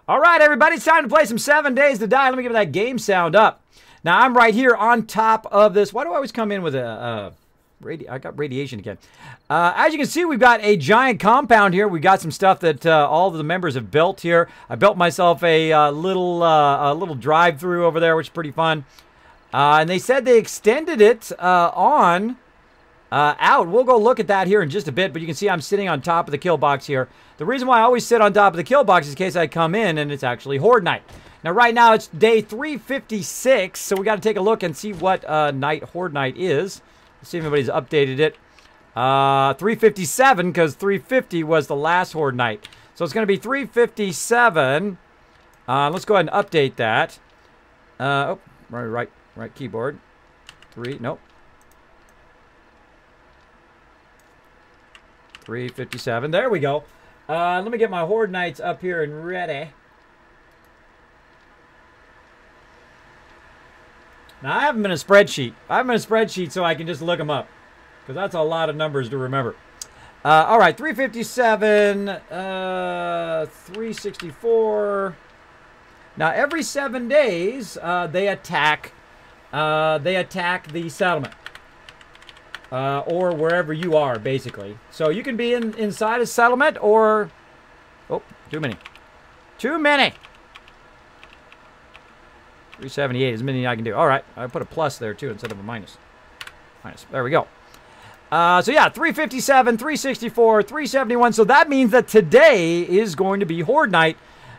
All right, everybody, it's time to play some 7 Days to Die. Let me give that game sound up. Now, I'm right here on top of this. Why do I always come in with I got radiation again. As you can see, we've got a giant compound here. We got some stuff that all of the members have built here. I built myself a little drive-through over there, which is pretty fun. And they said they extended it out. We'll go look at that here in just a bit, but you can see I'm sitting on top of the kill box here. The reason why I always sit on top of the kill box is in case I come in and it's actually Horde Night. Now, right now, it's day 356, so we got to take a look and see what Horde Night is. Let's see if anybody's updated it. 357, because 350 was the last Horde Night. So it's going to be 357. Let's go ahead and update that. Oh, right keyboard. Nope. 357. There we go. Let me get my Horde Nights up here and ready. Now, I have them in a spreadsheet. I have them in a spreadsheet so I can just look them up, because that's a lot of numbers to remember. All right, 357, 364. Now, every 7 days, they attack the settlement. Or wherever you are, basically. So you can be inside a settlement or... Oh, too many. Too many! 378 is as many I can do. All right, I put a plus there, too, instead of a minus. There we go. So, yeah, 357, 364, 371. So that means that today is going to be Horde Night.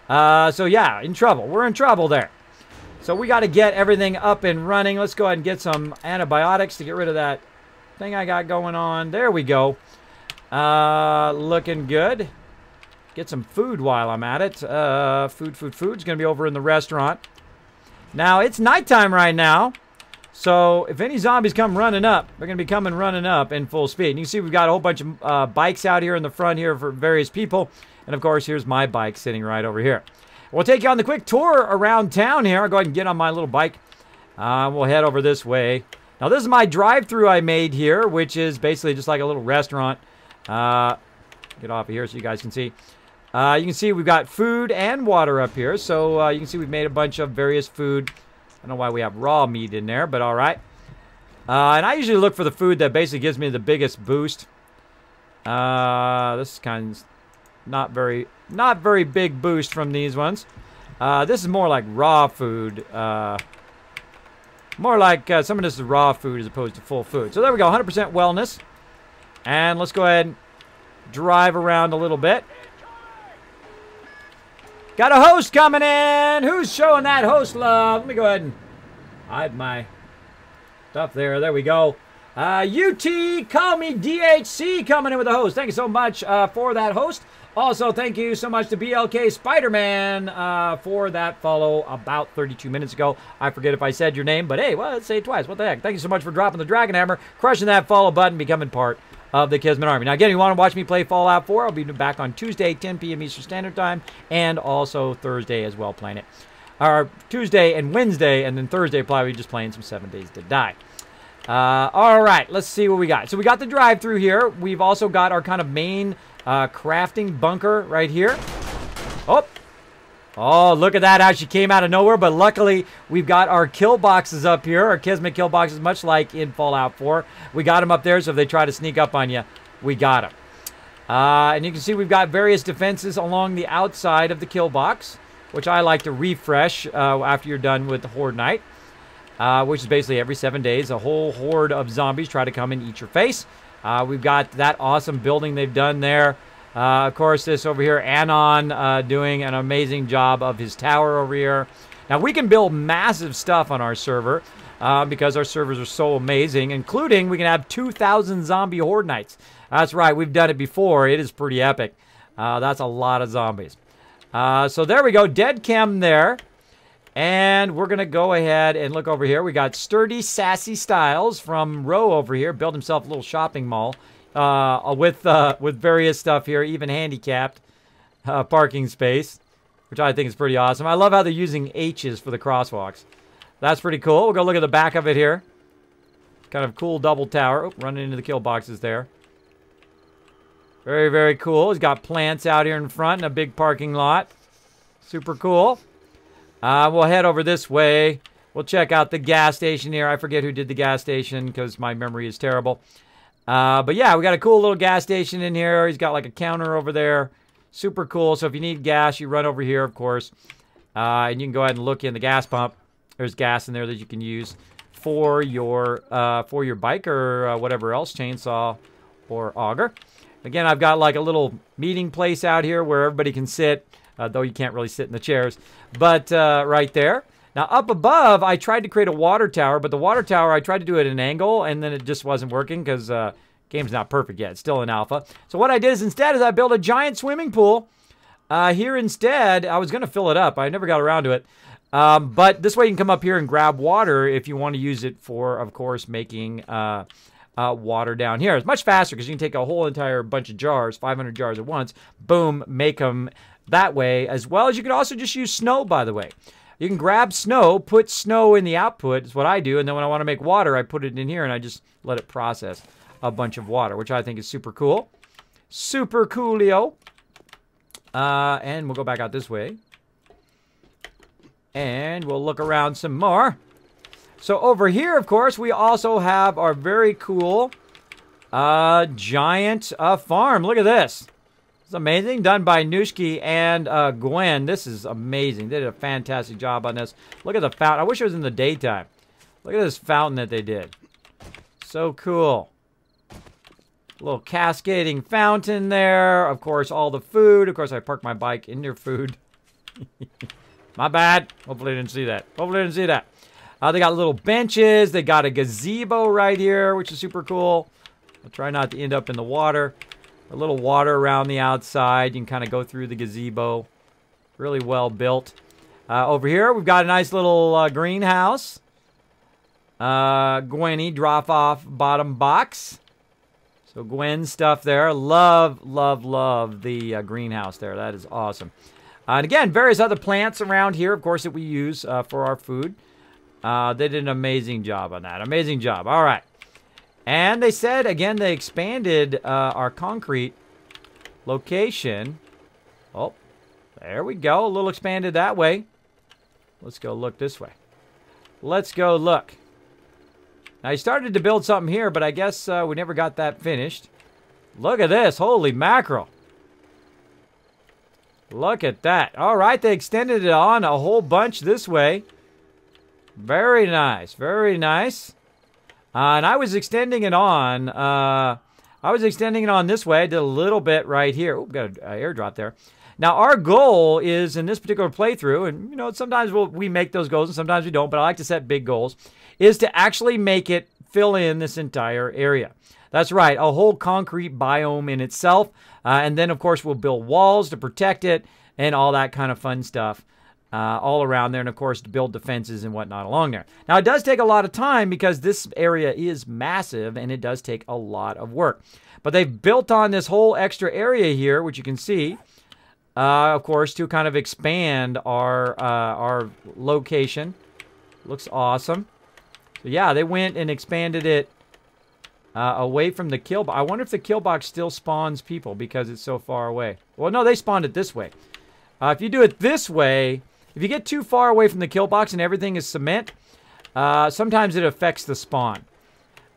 So, yeah, in trouble. We're in trouble there. So we got to get everything up and running. Let's go ahead and get some antibiotics to get rid of that thing I got going on. There we go. Looking good. Get some food while I'm at it. Food's gonna be over in the restaurant. Now, it's nighttime right now, so if any zombies come running up, they're gonna be coming running up in full speed. And you can see we've got a whole bunch of bikes out here in the front here for various people. And of course, here's my bike sitting right over here. We'll take you on the quick tour around town here. I'll go ahead and get on my little bike. We'll head over this way. Now, this is my drive-through I made here, which is basically just like a little restaurant. Get off of here so you guys can see. You can see we've got food and water up here. So, you can see we've made a bunch of various food. I don't know why we have raw meat in there, but all right. And I usually look for the food that basically gives me the biggest boost. This is kind of not very big boost from these ones. This is more like raw food. More like some of this is raw food as opposed to full food. So there we go, 100% wellness. And let's go ahead and drive around a little bit. Got a host coming in. Who's showing that host love? Let me go ahead and hide my stuff there. There we go. UT, call me DHC, coming in with a host. Thank you so much for that host. Also, thank you so much to BLK Spider-Man for that follow about 32 minutes ago. I forget if I said your name, but hey, well, let's say it twice. What the heck? Thank you so much for dropping the Dragon Hammer, crushing that follow button, becoming part of the Kismet Army. Now, again, if you want to watch me play Fallout 4, I'll be back on Tuesday, 10 p.m. Eastern Standard Time, and also Thursday as well playing it. Or Tuesday and Wednesday, and then Thursday probably just playing some 7 Days to Die. All right, let's see what we got. So we got the drive-through here. We've also got our kind of main crafting bunker right here. Oh, look at that, how she came out of nowhere. But luckily, we've got our kill boxes up here, our Kismet kill boxes, much like in Fallout 4. We got them up there, so if they try to sneak up on you, we got them. And you can see we've got various defenses along the outside of the kill box, which I like to refresh after you're done with the Horde Night. Which is basically every 7 days, a whole horde of zombies try to come and eat your face. We've got that awesome building they've done there. Of course, this over here, Anon doing an amazing job of his tower over here. Now, we can build massive stuff on our server because our servers are so amazing, including we can have 2,000 zombie Horde Nights. That's right, we've done it before. It is pretty epic. That's a lot of zombies. So there we go, dead chem there. And we're going to go ahead and look over here. We got Sturdy Sassy Styles from Row over here. Built himself a little shopping mall with various stuff here, even handicapped parking space, which I think is pretty awesome. I love how they're using H's for the crosswalks. That's pretty cool. We'll go look at the back of it here. Kind of cool double tower. Oh, running into the kill boxes there. Very, very cool. He's got plants out here in front and a big parking lot. Super cool. We'll head over this way. We'll check out the gas station here. I forget who did the gas station because my memory is terrible. But yeah, we got a cool little gas station in here. He's got like a counter over there. Super cool. So if you need gas, you run over here, of course. And you can go ahead and look in the gas pump. There's gas in there that you can use for your bike or whatever else, chainsaw or auger. Again, I've got like a little meeting place out here where everybody can sit, though you can't really sit in the chairs. But right there. Now, up above, I tried to create a water tower, but the water tower, I tried to do it at an angle, and then it just wasn't working because game's not perfect yet. It's still in alpha. So what I did is instead I built a giant swimming pool. Here instead, I was going to fill it up. I never got around to it. But this way you can come up here and grab water if you want to use it for, of course, making water down here. It's much faster because you can take a whole entire bunch of jars, 500 jars at once, boom, make them that way, as well as you can also just use snow, by the way. You can grab snow, put snow in the output, is what I do, and then when I want to make water, I put it in here and I just let it process a bunch of water, which I think is super cool. Super coolio. And we'll go back out this way. And we'll look around some more. So over here, of course, we also have our very cool giant farm. Look at this. It's amazing. Done by Nushki and Gwen. This is amazing. They did a fantastic job on this. Look at the fountain. I wish it was in the daytime. Look at this fountain that they did. So cool. A little cascading fountain there. Of course, all the food. Of course, I parked my bike in their food. My bad. Hopefully I didn't see that. Hopefully I didn't see that. They got little benches. They got a gazebo right here, which is super cool. I'll try not to end up in the water. A little water around the outside. You can kind of go through the gazebo. Really well built. Over here, we've got a nice little greenhouse. Gwenny drop-off bottom box. So Gwen's stuff there. Love, love, love the greenhouse there. That is awesome. And again, various other plants around here, of course, that we use for our food. They did an amazing job on that. Amazing job. All right. And they said, again, they expanded our concrete location. Oh, there we go. A little expanded that way. Let's go look this way. Let's go look. Now, I started to build something here, but I guess we never got that finished. Look at this. Holy mackerel. Look at that. All right, they extended it on a whole bunch this way. Very nice. Very nice. And I was extending it on. This way. I did a little bit right here. Oh, got an airdrop there. Now, our goal is in this particular playthrough, and you know, sometimes we make those goals and sometimes we don't, but I like to set big goals, is to actually make it fill in this entire area. That's right, a whole concrete biome in itself. And then, of course, we'll build walls to protect it and all that kind of fun stuff. All around there, and of course to build defenses and whatnot along there. Now it does take a lot of time because this area is massive and it does take a lot of work. But they've built on this whole extra area here, which you can see, of course, to kind of expand our location. Looks awesome. So yeah, they went and expanded it away from the kill box. I wonder if the kill box still spawns people because it's so far away. Well, no, they spawned it this way. If you do it this way, if you get too far away from the kill box and everything is cement, sometimes it affects the spawn.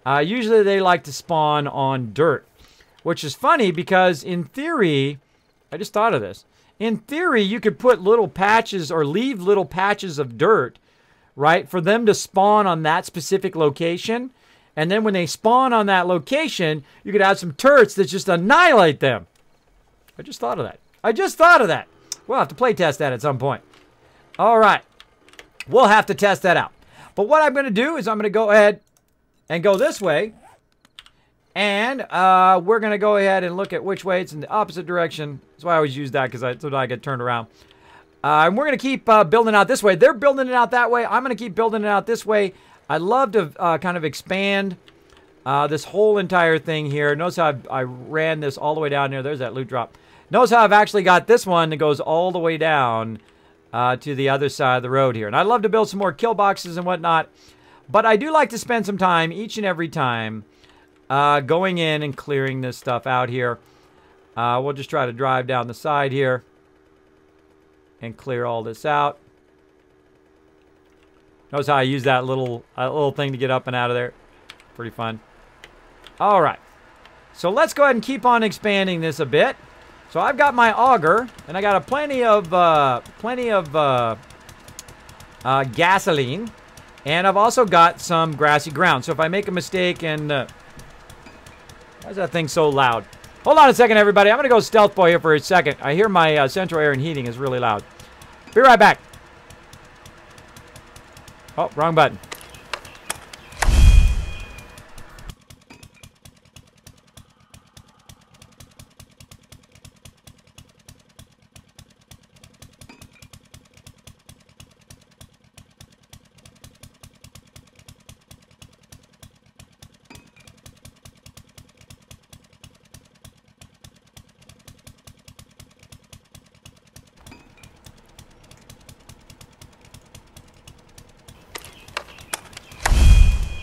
Usually they like to spawn on dirt, which is funny because in theory, I just thought of this. In theory, you could put little patches or leave little patches of dirt, right, for them to spawn on that specific location. And then when they spawn on that location, you could have some turrets that just annihilate them. I just thought of that. I just thought of that. We'll have to play test that at some point. All right. We'll have to test that out. But what I'm going to do is I'm going to go ahead and go this way. And we're going to go ahead and look at which way it's in the opposite direction. That's why I always use that, because so I get turned around. And we're going to keep building out this way. They're building it out that way. I'm going to keep building it out this way. I'd love to kind of expand this whole entire thing here. Notice how I ran this all the way down there. There's that loot drop. Notice how I've actually got this one that goes all the way down to the other side of the road here. And I'd love to build some more kill boxes and whatnot. But I do like to spend some time each and every time going in and clearing this stuff out here. We'll just try to drive down the side here. and clear all this out. Notice how I use that little thing to get up and out of there. Pretty fun. All right. So let's go ahead and keep on expanding this a bit. So I've got my auger, and I got a plenty of gasoline, and I've also got some grassy ground. So if I make a mistake and why is that thing so loud? Hold on a second, everybody. I'm gonna go stealth boy here for a second. I hear my central air and heating is really loud. Be right back. Oh, wrong button.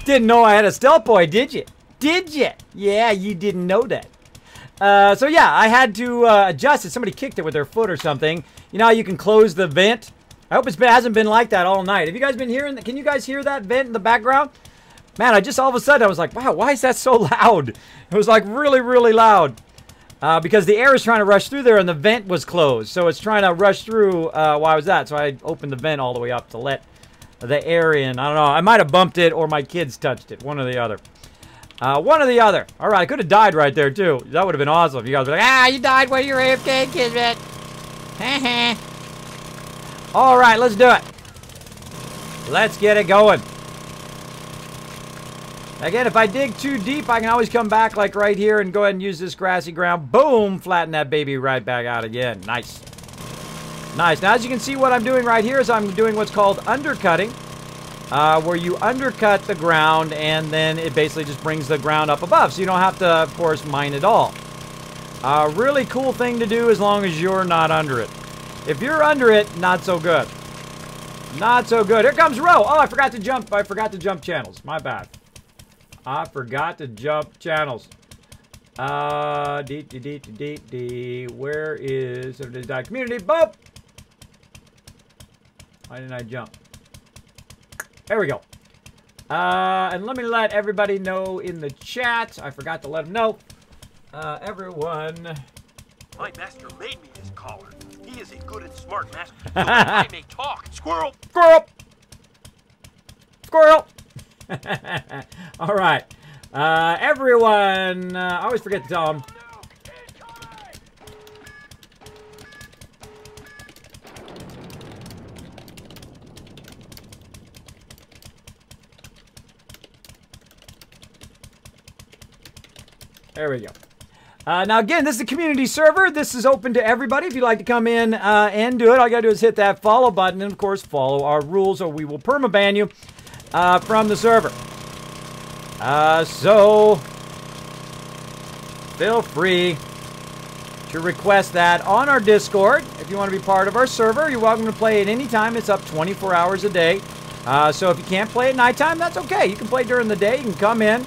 Didn't know I had a stealth boy, did you? Did you? Yeah, you didn't know that. So yeah, I had to adjust it. Somebody kicked it with their foot or something. You know how you can close the vent? I hope it hasn't been like that all night. Have you guys been hearing that? Can you guys hear that vent in the background? Man, I just all of a sudden I was like, wow, why is that so loud? It was like really, really loud. Because the air is trying to rush through there and the vent was closed. So it's trying to rush through while I was that. So I opened the vent all the way up to let the air in. I don't know. I might have bumped it or my kids touched it. One or the other. One or the other. All right. I could have died right there, too. That would have been awesome if you guys were like, ah, you died when you were AFK, Kismet. All right. Let's do it. Let's get it going. Again, if I dig too deep, I can always come back like right here and go ahead and use this grassy ground. Boom. Flatten that baby right back out again. Nice. Nice. Now, as you can see, what I'm doing right here is I'm doing what's called undercutting, where you undercut the ground, and then it basically just brings the ground up above, so you don't have to, of course, mine it all. Really cool thing to do as long as you're not under it. If you're under it, not so good. Not so good. Here comes Ro. Oh, I forgot to jump. I forgot to jump channels. My bad. I forgot to jump channels. Where is 7D2D community? Boop! Why didn't I jump? There we go. And let me let everybody know in the chat. I forgot to let them know. Everyone. My master made me his collar. He is a good and smart master. So I may talk. Squirrel! Squirrel! Squirrel! All right. Everyone. I always forget to tell them. There we go. Now, again, this is a community server. This is open to everybody. If you'd like to come in and do it, all you got to do is hit that follow button and, of course, follow our rules or we will permaban you from the server. So, feel free to request that on our Discord. If you want to be part of our server, you're welcome to play at any time. It's up 24 hours a day. So if you can't play at nighttime, that's okay. You can play during the day. You can come in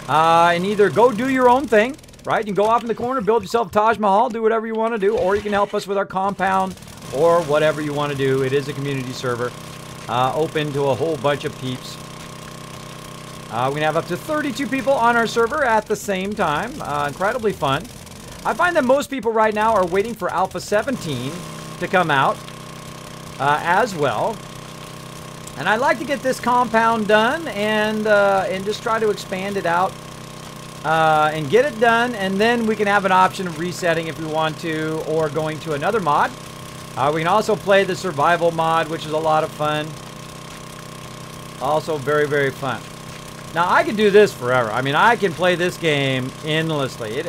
and either go do your own thing, right? You can go off in the corner, build yourself Taj Mahal, do whatever you want to do, or you can help us with our compound or whatever you want to do. It is a community server, open to a whole bunch of peeps. We can have up to 32 people on our server at the same time. Incredibly fun. I find that most people right now are waiting for Alpha 17 to come out as well. And I'd like to get this compound done and just try to expand it out and get it done. And then we can have an option of resetting if we want to, or going to another mod. We can also play the survival mod, which is a lot of fun. Also very, very fun. Now, I could do this forever. I mean, I can play this game endlessly. It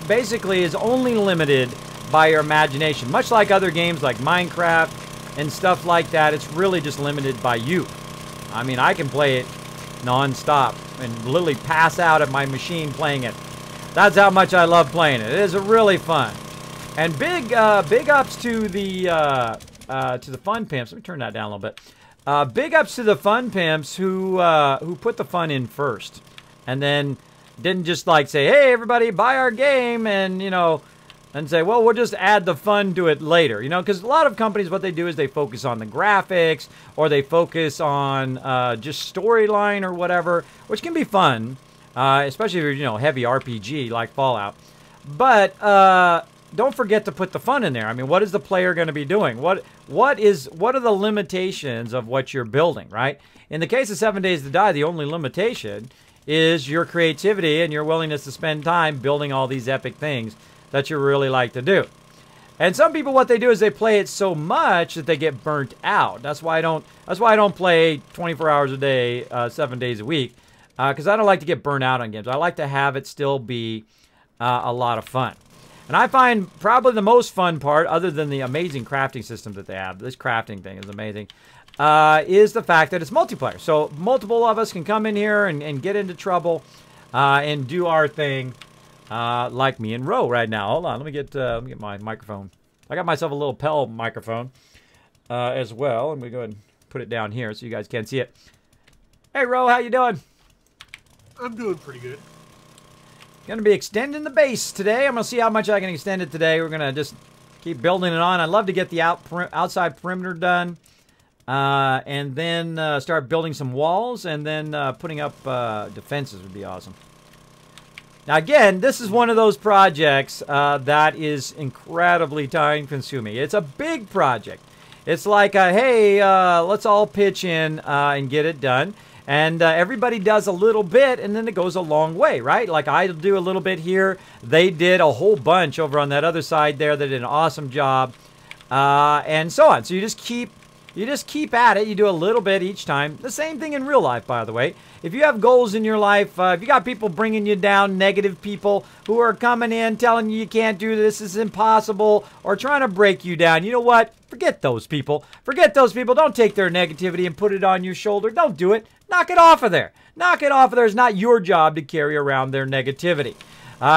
basically is only limited by your imagination. Much like other games like Minecraft and stuff like that, it's really just limited by you. I mean, I can play it non-stop and literally pass out at my machine playing it. That's how much I love playing it. It is really fun. And big ups to the fun pimps. Let me turn that down a little bit. Big ups to the fun pimps who put the fun in first, and then didn't just like say, "Hey, everybody, buy our game," and you know, and say, well, we'll just add the fun to it later. You know, because a lot of companies, what they do is they focus on the graphics, or they focus on just storyline or whatever, which can be fun, especially if you're, you know, heavy RPG like Fallout. But don't forget to put the fun in there. I mean, what is the player going to be doing? What are the limitations of what you're building, right? In the case of 7 Days to Die, the only limitation is your creativity and your willingness to spend time building all these epic things that you really like to do. And some people, what they do is they play it so much that they get burnt out. That's why I don't play 24 hours a day, 7 days a week, because I don't like to get burnt out on games. I like to have it still be a lot of fun. And I find probably the most fun part, other than the amazing crafting system that they have, this crafting thing is amazing, is the fact that it's multiplayer. So multiple of us can come in here and get into trouble and do our thing, like me and Ro right now. Hold on, let me get my microphone. I got myself a little Pell microphone as well. And we go ahead and put it down here so you guys can see it. Hey, Ro, how you doing? I'm doing pretty good. Going to be extending the base today. I'm going to see how much I can extend it today. We're going to just keep building it on. I'd love to get the outside perimeter done. And then start building some walls. And then putting up defenses would be awesome. Now, again, this is one of those projects that is incredibly time-consuming. It's a big project. It's like, hey, let's all pitch in and get it done. And everybody does a little bit, and then it goes a long way, right? Like, I do a little bit here. They did a whole bunch over on that other side there. They did an awesome job, and so on. So you just keep at it. You do a little bit each time. The same thing in real life, by the way. If you have goals in your life, if you got people bringing you down, negative people who are coming in telling you can't do this, this is impossible, or trying to break you down, you know what? Forget those people. Forget those people. Don't take their negativity and put it on your shoulder. Don't do it. Knock it off of there. Knock it off of there. It's not your job to carry around their negativity.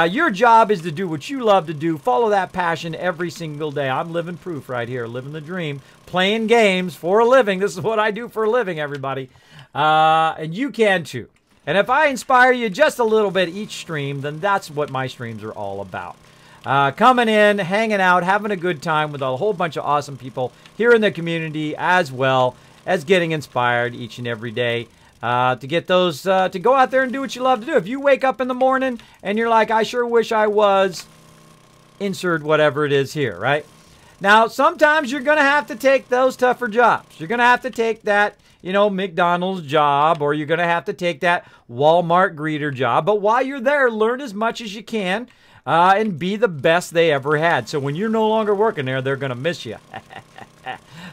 Your job is to do what you love to do. Follow that passion every single day. I'm living proof right here. Living the dream. Playing games for a living. This is what I do for a living, everybody. And you can too. And if I inspire you just a little bit each stream, then that's what my streams are all about. Coming in, hanging out, having a good time with a whole bunch of awesome people here in the community, as well as getting inspired each and every day. To get those, to go out there and do what you love to do. If you wake up in the morning and you're like, I sure wish I was, insert whatever it is here, right? Now, sometimes you're going to have to take those tougher jobs. You're going to have to take that, you know, McDonald's job, or you're going to have to take that Walmart greeter job. But while you're there, learn as much as you can and be the best they ever had. So when you're no longer working there, they're going to miss you.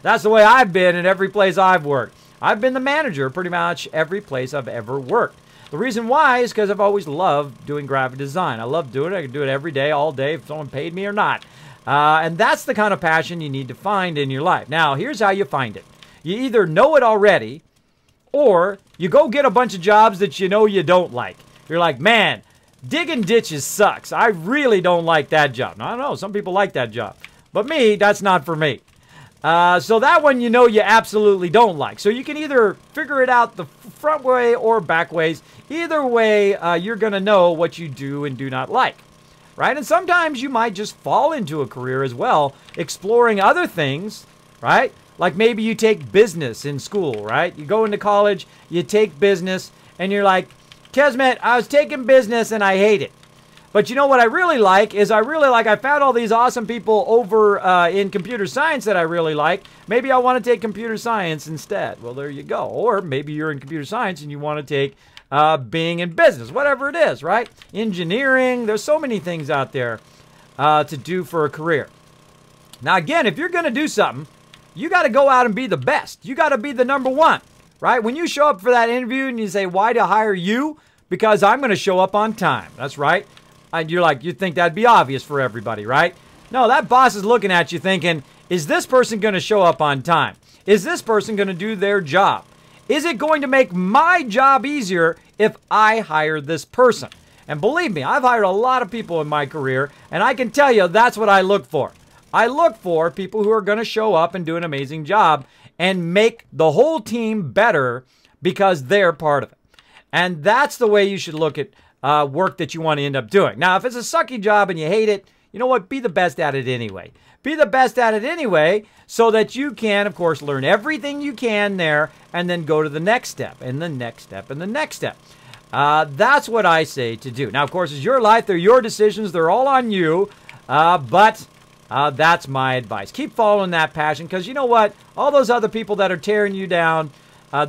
That's the way I've been in every place I've worked. I've been the manager pretty much every place I've ever worked. The reason why is because I've always loved doing graphic design. I love doing it. I can do it every day, all day, if someone paid me or not. And that's the kind of passion you need to find in your life. Now, here's how you find it. You either know it already, or you go get a bunch of jobs that you know you don't like. You're like, man, digging ditches sucks. I really don't like that job. Now, I don't know. Some people like that job. But me, that's not for me. So that one you know you absolutely don't like. So you can either figure it out the front way or back ways. Either way, you're going to know what you do and do not like. Right? And sometimes you might just fall into a career as well, exploring other things, right? Like maybe you take business in school, right? You go into college, you take business, and you're like, Kismet, I was taking business and I hate it. But you know what I really like is I found all these awesome people over in computer science that I really like. Maybe I want to take computer science instead. Well, there you go. Or maybe you're in computer science and you want to take being in business, whatever it is, right? Engineering, there's so many things out there to do for a career. Now, again, if you're going to do something, you got to go out and be the best. You got to be the number one, right? When you show up for that interview and you say, why to hire you? Because I'm going to show up on time. That's right. And you're like, you think that'd be obvious for everybody, right? No, that boss is looking at you thinking, is this person going to show up on time? Is this person going to do their job? Is it going to make my job easier if I hire this person? And believe me, I've hired a lot of people in my career, and I can tell you that's what I look for. I look for people who are going to show up and do an amazing job and make the whole team better because they're part of it. And that's the way you should look at work that you want to end up doing. Now, if it's a sucky job and you hate it, you know what? Be the best at it anyway. Be the best at it anyway so that you can, of course, learn everything you can there and then go to the next step and the next step and the next step. That's what I say to do. Now, of course, it's your life. They're your decisions. They're all on you. But that's my advice. Keep following that passion because you know what? All those other people that are tearing you down,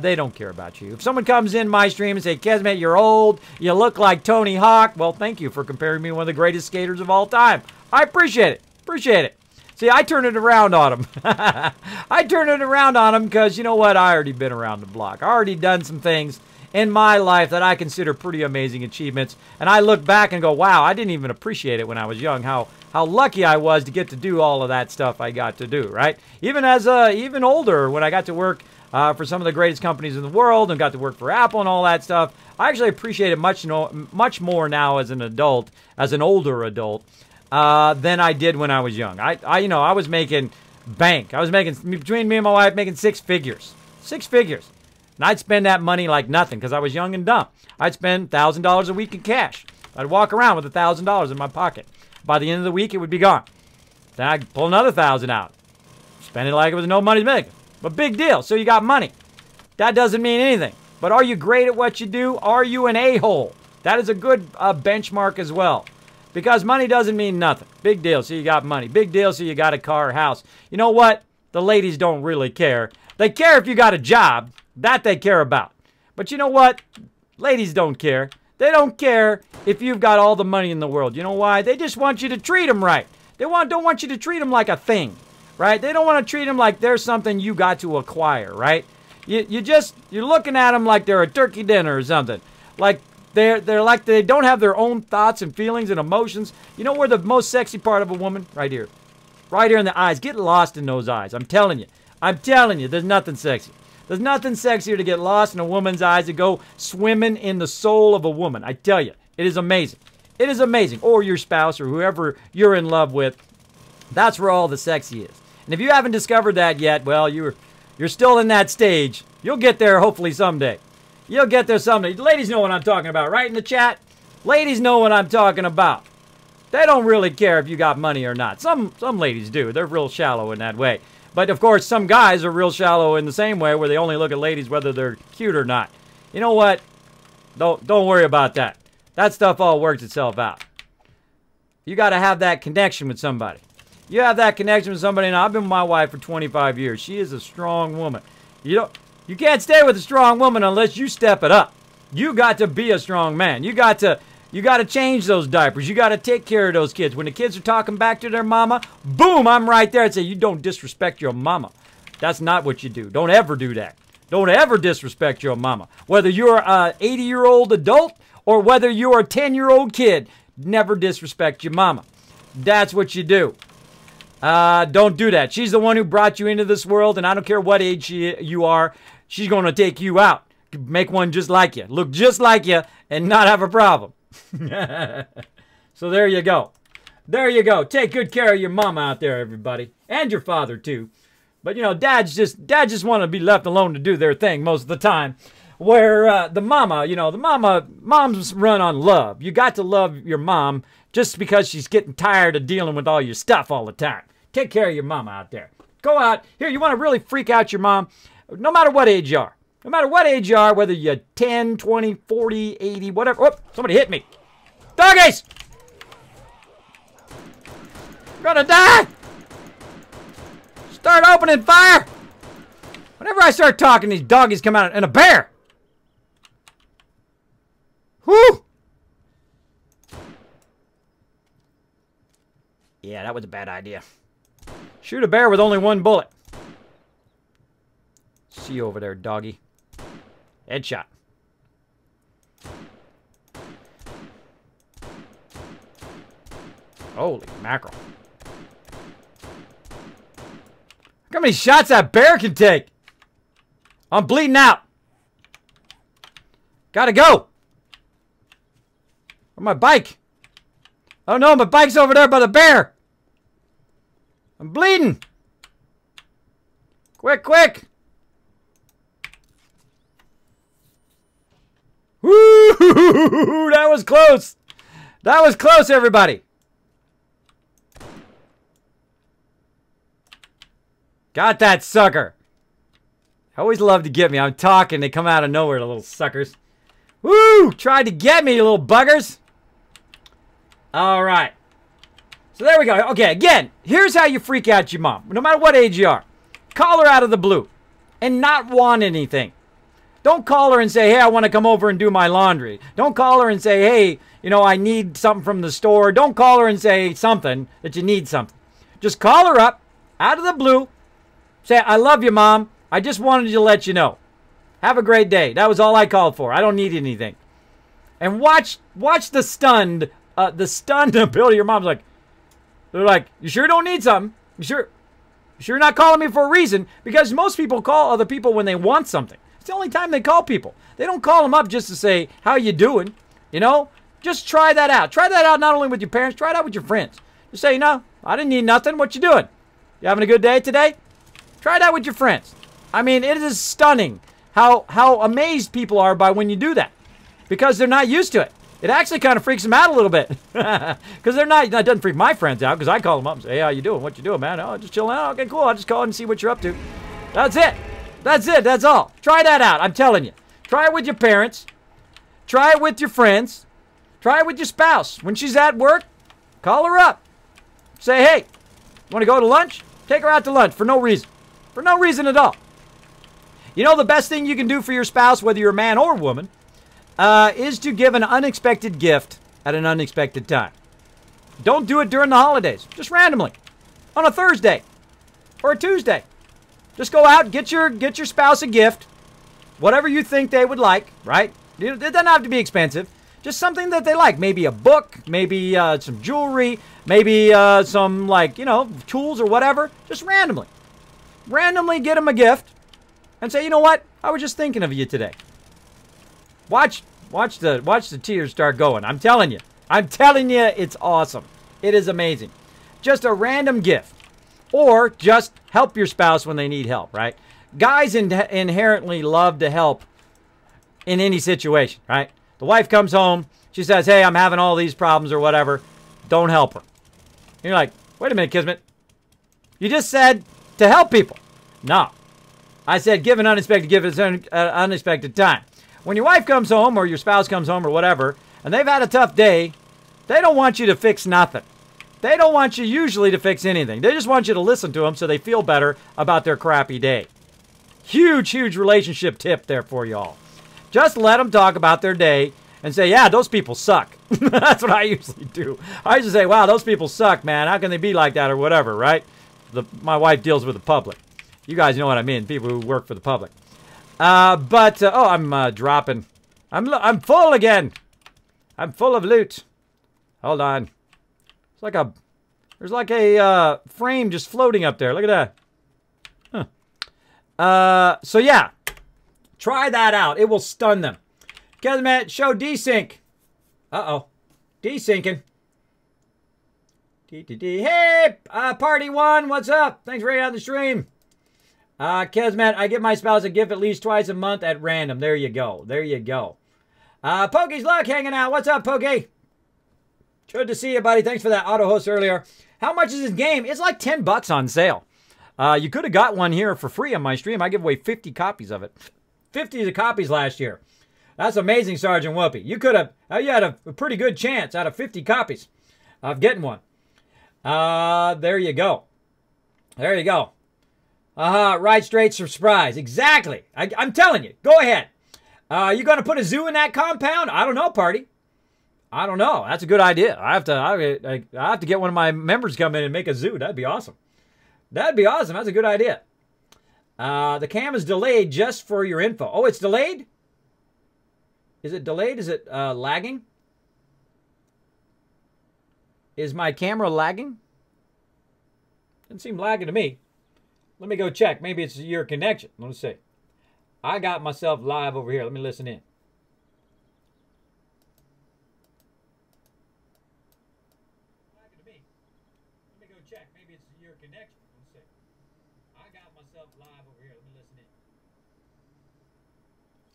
they don't care about you. If someone comes in my stream and say, Kismet, you're old, you look like Tony Hawk, well, thank you for comparing me to one of the greatest skaters of all time. I appreciate it. Appreciate it. See, I turn it around on them. I turn it around on them because, you know what? I already been around the block. I already done some things in my life that I consider pretty amazing achievements. And I look back and go, wow, I didn't even appreciate it when I was young, how lucky I was to get to do all of that stuff I got to do, right? Even as even older, when I got to work for some of the greatest companies in the world and got to work for Apple and all that stuff, I actually appreciate it much more now as an adult, as an older adult, than I did when I was young. I was making bank. I was making, between me and my wife, making six figures. Six figures. And I'd spend that money like nothing because I was young and dumb. I'd spend $1,000 a week in cash. I'd walk around with $1,000 in my pocket. By the end of the week, it would be gone. Then I'd pull another $1,000 out. Spend it like it was no money to make. But big deal. So you got money. That doesn't mean anything. But are you great at what you do? Are you an a-hole? That is a good benchmark as well. Because money doesn't mean nothing. Big deal, so you got money. Big deal, so you got a car or house. You know what? The ladies don't really care. They care if you got a job. That they care about. But you know what? Ladies don't care. They don't care if you've got all the money in the world. You know why? They just want you to treat them right. They don't want you to treat them like a thing, right? They don't want to treat them like they're something you got to acquire, right? You're looking at them like they're a turkey dinner or something. Like they're like they don't have their own thoughts and feelings and emotions. You know where the most sexy part of a woman? Right here. Right here in the eyes. Get lost in those eyes. I'm telling you. I'm telling you, there's nothing sexy. There's nothing sexier to get lost in a woman's eyes and go swimming in the soul of a woman. I tell you, it is amazing. It is amazing. Or your spouse or whoever you're in love with. That's where all the sexy is. And if you haven't discovered that yet, well, you're still in that stage. You'll get there hopefully someday. You'll get there someday. Ladies know what I'm talking about, right in the chat? Ladies know what I'm talking about. They don't really care if you got money or not. Some ladies do. They're real shallow in that way. But, of course, some guys are real shallow in the same way where they only look at ladies whether they're cute or not. You know what? Don't worry about that. That stuff all works itself out. You got to have that connection with somebody. You have that connection with somebody. Now, I've been with my wife for 25 years. She is a strong woman. You can't stay with a strong woman unless you step it up. You got to be a strong man. You got to change those diapers. You got to take care of those kids. When the kids are talking back to their mama, boom, I'm right there and say, you don't disrespect your mama. That's not what you do. Don't ever do that. Don't ever disrespect your mama. Whether you're an 80-year-old adult or whether you're a 10-year-old kid, never disrespect your mama. That's what you do. Don't do that. She's the one who brought you into this world, and I don't care what age you are, she's going to take you out. Make one just like you. Look just like you and not have a problem. So there you go. There you go. Take good care of your mama out there, everybody. And your father, too. But, you know, dads just want to be left alone to do their thing most of the time. Where the mama, you know, moms run on love. You got to love your mom just because she's getting tired of dealing with all your stuff all the time. Take care of your mama out there. Go out. Here, you want to really freak out your mom? No matter what age you are. No matter what age you are, whether you're 10, 20, 40, 80, whatever. Oh, somebody hit me. Doggies! I'm gonna die! Start opening fire! Whenever I start talking, these doggies come out, and a bear! Whoo! Yeah, that was a bad idea. Shoot a bear with only one bullet. See you over there, doggy. Headshot. Holy mackerel. Look how many shots that bear can take. I'm bleeding out. Gotta go. Where's my bike? Oh no, my bike's over there by the bear. I'm bleeding. Quick, quick. Woo! That was close. That was close, everybody. Got that sucker. I always love to get me. I'm talking. They come out of nowhere, the little suckers. Woo! Tried to get me, you little buggers. All right. So there we go. Okay, again, here's how you freak out your mom. No matter what age you are. Call her out of the blue and not want anything. Don't call her and say, hey, I want to come over and do my laundry. Don't call her and say, hey, you know, I need something from the store. Don't call her and say something that you need something. Just call her up out of the blue. Say, I love you, Mom. I just wanted to let you know. Have a great day. That was all I called for. I don't need anything. And watch the stunned ability. Your mom's like, they're like, you sure don't need something? You sure you're not calling me for a reason? Because most people call other people when they want something. It's the only time they call people. They don't call them up just to say, how you doing? You know? Just try that out. Try that out not only with your parents, try it out with your friends. Just say, no, I didn't need nothing. What you doing? You having a good day today? Try it out with your friends. I mean, it is stunning how amazed people are by when you do that. Because they're not used to it. It actually kind of freaks them out a little bit. Because they're not, that doesn't freak my friends out because I call them up and say, hey, how you doing? What you doing, man? Oh, just chilling out. Okay, cool. I'll just call and see what you're up to. That's it. That's it. That's all. Try that out. I'm telling you. Try it with your parents. Try it with your friends. Try it with your spouse. When she's at work, call her up. Say, hey, want to go to lunch? Take her out to lunch for no reason. For no reason at all. You know the best thing you can do for your spouse, whether you're a man or a woman, is to give an unexpected gift at an unexpected time. Don't do it during the holidays. Just randomly. On a Thursday. Or a Tuesday. Just go out, get your spouse a gift. Whatever you think they would like, right? It doesn't have to be expensive. Just something that they like. Maybe a book, maybe some jewelry, maybe some, like, you know, tools or whatever. Just randomly. Randomly get them a gift and say, you know what? I was just thinking of you today. Watch the tears start going. I'm telling you. I'm telling you, it's awesome. It is amazing. Just a random gift. Or just help your spouse when they need help, right? Guys inherently love to help in any situation, right? The wife comes home. She says, hey, I'm having all these problems or whatever. Don't help her. And you're like, wait a minute, Kismet. You just said to help people. No. I said give an unexpected gift at an unexpected time. When your wife comes home or your spouse comes home or whatever, and they've had a tough day, they don't want you to fix nothing. They don't want you usually to fix anything. They just want you to listen to them so they feel better about their crappy day. Huge, huge relationship tip there for y'all. Just let them talk about their day and say, yeah, those people suck. That's what I usually do. I usually say, wow, those people suck, man. How can they be like that or whatever, right? My wife deals with the public. You guys know what I mean, people who work for the public. Oh, I'm dropping. I'm full again. I'm full of loot. Hold on. There's like a frame just floating up there. Look at that. Huh. So yeah. Try that out. It will stun them. Kismet, show desync. Uh-oh. Desyncing. Hey, party one, what's up? Thanks for rating on the stream. Kismet, I give my spouse a gift at least twice a month at random. There you go. There you go. Pokey's Luck hanging out. What's up, Pokey? Good to see you, buddy. Thanks for that auto host earlier. How much is this game? It's like $10 on sale. You could have got one here for free on my stream. I give away 50 copies of it. 50 copies last year. That's amazing, Sergeant Whoopi. You had a pretty good chance out of 50 copies of getting one. There you go. There you go. Right straight surprise. Exactly. I'm telling you. Go ahead. You going to put a zoo in that compound? I don't know, party. I don't know. That's a good idea. I have to get one of my members come in and make a zoo. That'd be awesome. That'd be awesome. That's a good idea. The cam is delayed just for your info. Oh, it's delayed? Is it delayed? Is it lagging? Is my camera lagging? Doesn't seem lagging to me. Let me go check. Maybe it's your connection. Let me see. I got myself live over here. Let me listen in. Lagging to me. Let me go check. Maybe it's your connection. Let me see. I got myself live over here. Let me listen in.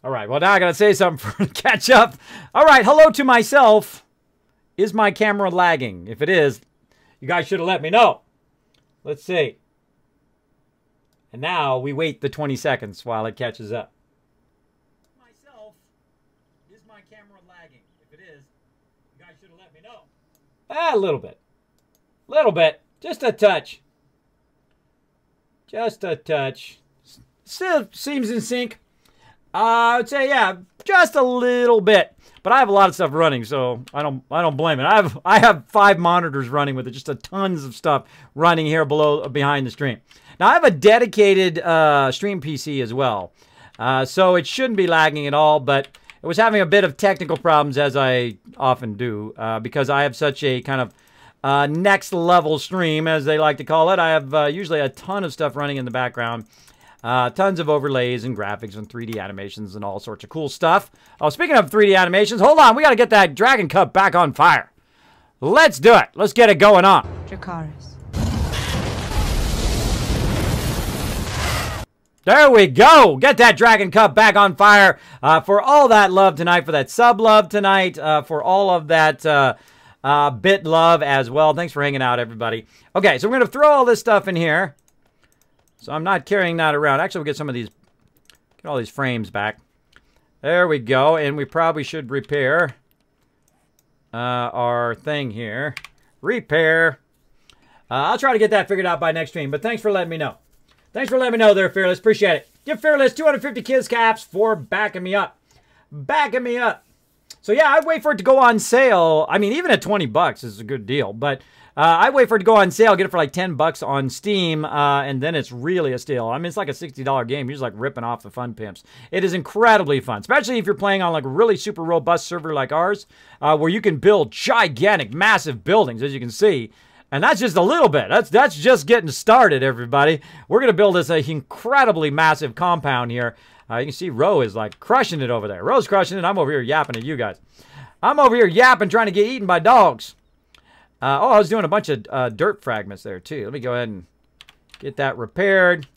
All right. Well, now I got to say something for catch up. All right. Hello to myself. Is my camera lagging? If it is, you guys should have let me know. Let's see. And now we wait the 20 seconds while it catches up. Myself, is my camera lagging? If it is, you guys should have let me know. A little bit. Little bit. Just a touch. Just a touch. Still seems in sync. I would say, yeah, just a little bit. But I have a lot of stuff running, so I don't blame it. I have 5 monitors running with it, just tons of stuff running here behind the stream. Now I have a dedicated stream PC as well, so it shouldn't be lagging at all. But it was having a bit of technical problems, as I often do, because I have such a kind of next level stream, as they like to call it. I have usually a ton of stuff running in the background. Tons of overlays and graphics and 3D animations and all sorts of cool stuff. Oh, speaking of 3D animations, hold on. We got to get that Dragon Cup back on fire. Let's do it. Let's get it going on. Dracarys. There we go. Get that Dragon Cup back on fire for all that love tonight, for that sub love tonight, for all of that bit love as well. Thanks for hanging out, everybody. Okay, so we're going to throw all this stuff in here. So I'm not carrying that around. Actually, we'll get some of these, get all these frames back. There we go. And we probably should repair our thing here. Repair. I'll try to get that figured out by next stream. But thanks for letting me know. Thanks for letting me know there, Fearless. Appreciate it. Give Fearless 250 kids caps for backing me up. Backing me up. So yeah, I'd wait for it to go on sale. I mean, even at 20 bucks is a good deal. But I'd wait for it to go on sale, get it for like 10 bucks on Steam, and then it's really a steal. I mean, it's like a $60 game. You're just like ripping off the fun pimps. It is incredibly fun, especially if you're playing on like a really super robust server like ours, where you can build gigantic, massive buildings, as you can see. And that's just a little bit. That's just getting started, everybody. We're going to build this incredibly massive compound here. You can see Ro is like crushing it over there. Ro's crushing it. I'm over here yapping at you guys. I'm over here yapping, trying to get eaten by dogs. Oh, I was doing a bunch of dirt fragments there, too. Let me go ahead and get that repaired.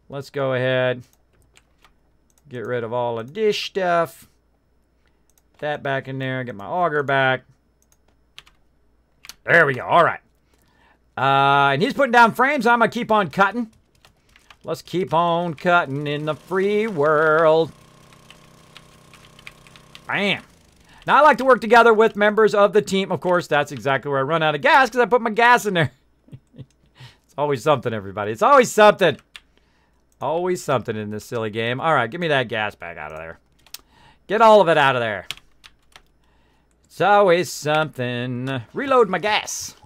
Let's go ahead. Get rid of all of this stuff. Put that back in there. Get my auger back. There we go. All right. And he's putting down frames. I'm going to keep on cutting. Let's keep on cutting in the free world. Bam. Now, I like to work together with members of the team. Of course, that's exactly where I run out of gas, because I put my gas in there. It's always something, everybody. It's always something. Always something in this silly game. All right, give me that gas back out of there. Get all of it out of there. It's always something. Reload my gas.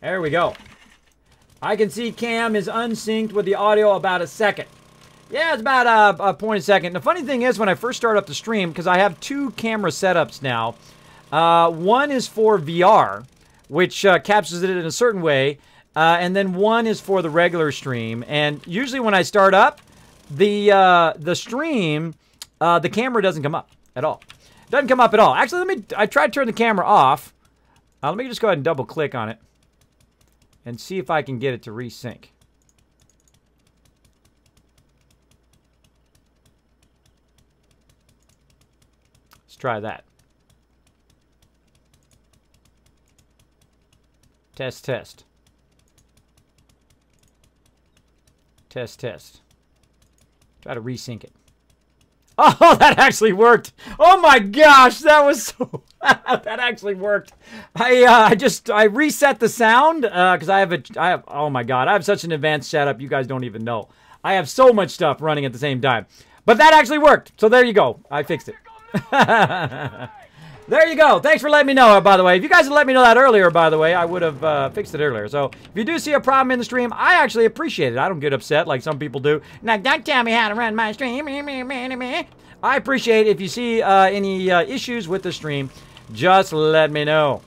There we go. I can see Cam is unsynced with the audio about a second. Yeah, it's about a point a second. The funny thing is, when I first started up the stream, because I have 2 camera setups now. One is for VR, which captures it in a certain way. And then one is for the regular stream. And usually when I start up the stream, the camera doesn't come up at all. It doesn't come up at all. Actually, I tried to turn the camera off. Let me just go ahead and double click on it and see if I can get it to resync. Let's try that. Test, test. Test, test. Try to resync it. Oh, that actually worked. Oh my gosh, that was so... that actually worked. I reset the sound because I have oh my god, I have such an advanced setup you guys don't even know. I have so much stuff running at the same time. But that actually worked. So there you go. I fixed it. There you go. Thanks for letting me know, by the way. If you guys had let me know that earlier, by the way, I would have fixed it earlier. So if you do see a problem in the stream, I actually appreciate it. I don't get upset like some people do. Now, don't tell me how to run my stream. I appreciate it. If you see any issues with the stream, just let me know.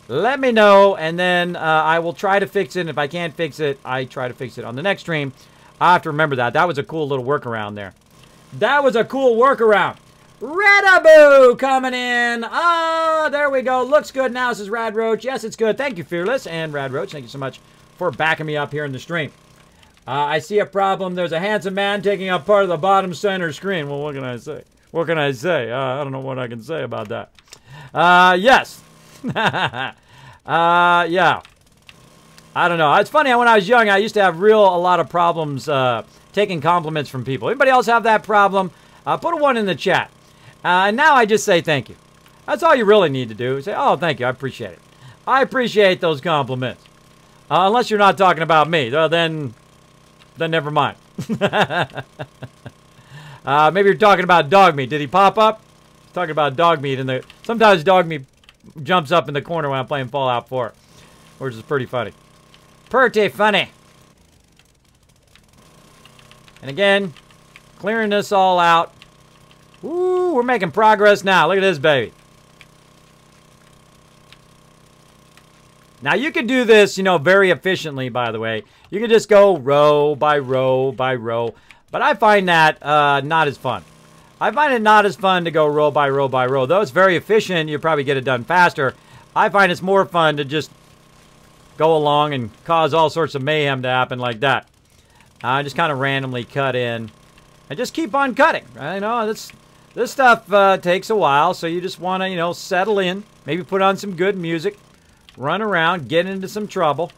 Let me know, and then I will try to fix it. And if I can't fix it, I try to fix it on the next stream. I have to remember that. That was a cool little workaround there. That was a cool workaround. Redaboo coming in. Ah, there we go. Looks good now, says Rad Roach. Yes, it's good. Thank you, Fearless. And Rad Roach, thank you so much for backing me up here in the stream. I see a problem. There's a handsome man taking up part of the bottom center screen. Well, what can I say? What can I say? I don't know what I can say about that. Yes. Yeah. I don't know. It's funny, when I was young, I used to have a lot of problems taking compliments from people. Anybody else have that problem? Put a 1 in the chat. And now I just say thank you. That's all you really need to do. Say, oh, thank you. I appreciate it. I appreciate those compliments. Unless you're not talking about me. Then never mind. Maybe you're talking about dog meat. Did he pop up? Talking about dog meat. Sometimes dog meat jumps up in the corner when I'm playing Fallout 4. Which is pretty funny. Pretty funny. And again, clearing this all out. Ooh, we're making progress now. Look at this, baby. Now, you can do this, very efficiently, by the way. You can just go row by row by row. But I find that not as fun. I find it not as fun to go row by row by row. Though it's very efficient, you probably get it done faster. I find it's more fun to just go along and cause all sorts of mayhem to happen like that. Just kind of randomly cut in. And just keep on cutting. This stuff takes a while, so you just want to, settle in. Maybe put on some good music. Run around, get into some trouble.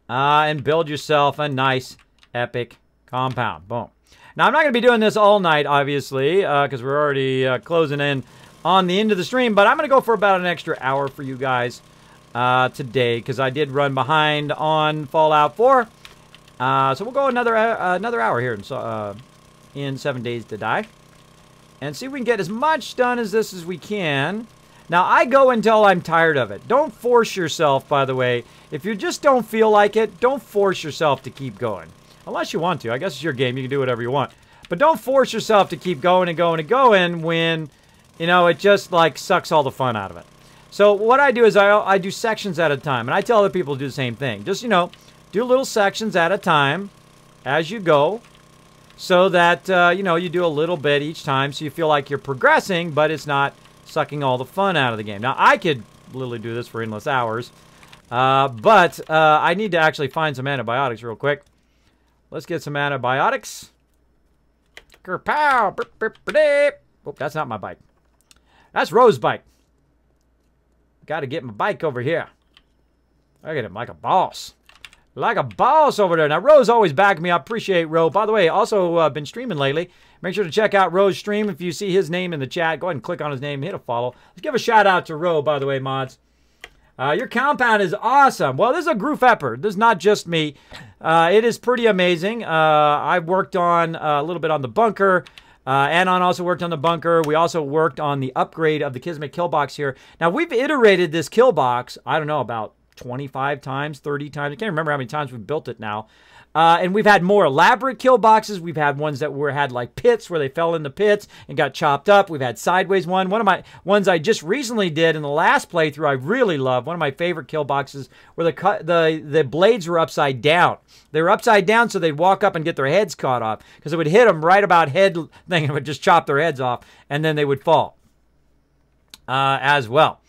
And build yourself a nice, epic compound. Boom. Now, I'm not going to be doing this all night, obviously, because we're already closing in on the end of the stream. But I'm going to go for about an extra hour for you guys today, because I did run behind on Fallout 4. So we'll go another hour here in 7 Days to Die. And see if we can get as much done as this as we can. Now, I go until I'm tired of it. Don't force yourself, by the way. If you just don't feel like it, don't force yourself to keep going. Unless you want to. I guess it's your game. You can do whatever you want. But don't force yourself to keep going and going and going when, it just, sucks all the fun out of it. So what I do is I do sections at a time. And I tell other people to do the same thing. Just, do little sections at a time as you go. So that, you do a little bit each time so you feel like you're progressing, but it's not sucking all the fun out of the game. Now, I could literally do this for endless hours, but I need to actually find some antibiotics real quick. Let's get some antibiotics. Kerpow! Oh, that's not my bike. That's Rose's bike. Got to get my bike over here. Look at him, like a boss. Like a boss over there. Now, Rose always backed me up. Appreciate Ro. By the way, also been streaming lately. Make sure to check out Ro's stream. If you see his name in the chat, go ahead and click on his name and hit a follow. Let's give a shout out to Ro, by the way, mods. Your compound is awesome. Well, this is a group effort. This is not just me. It is pretty amazing. I've worked on a little bit on the bunker. Anon also worked on the bunker. We also worked on the upgrade of the Kismet kill box here. Now, we've iterated this kill box, I don't know, about 25 times, 30 times. I can't remember how many times we've built it now. And we've had more elaborate kill boxes. We've had ones that had like pits where they fell in the pits and got chopped up. We've had sideways one. One of my ones I just recently did in the last playthrough I really love. One of my favorite kill boxes where the blades were upside down. They were upside down so they'd walk up and get their heads caught off because it would hit them right about head thing and it would just chop their heads off and then they would fall as well.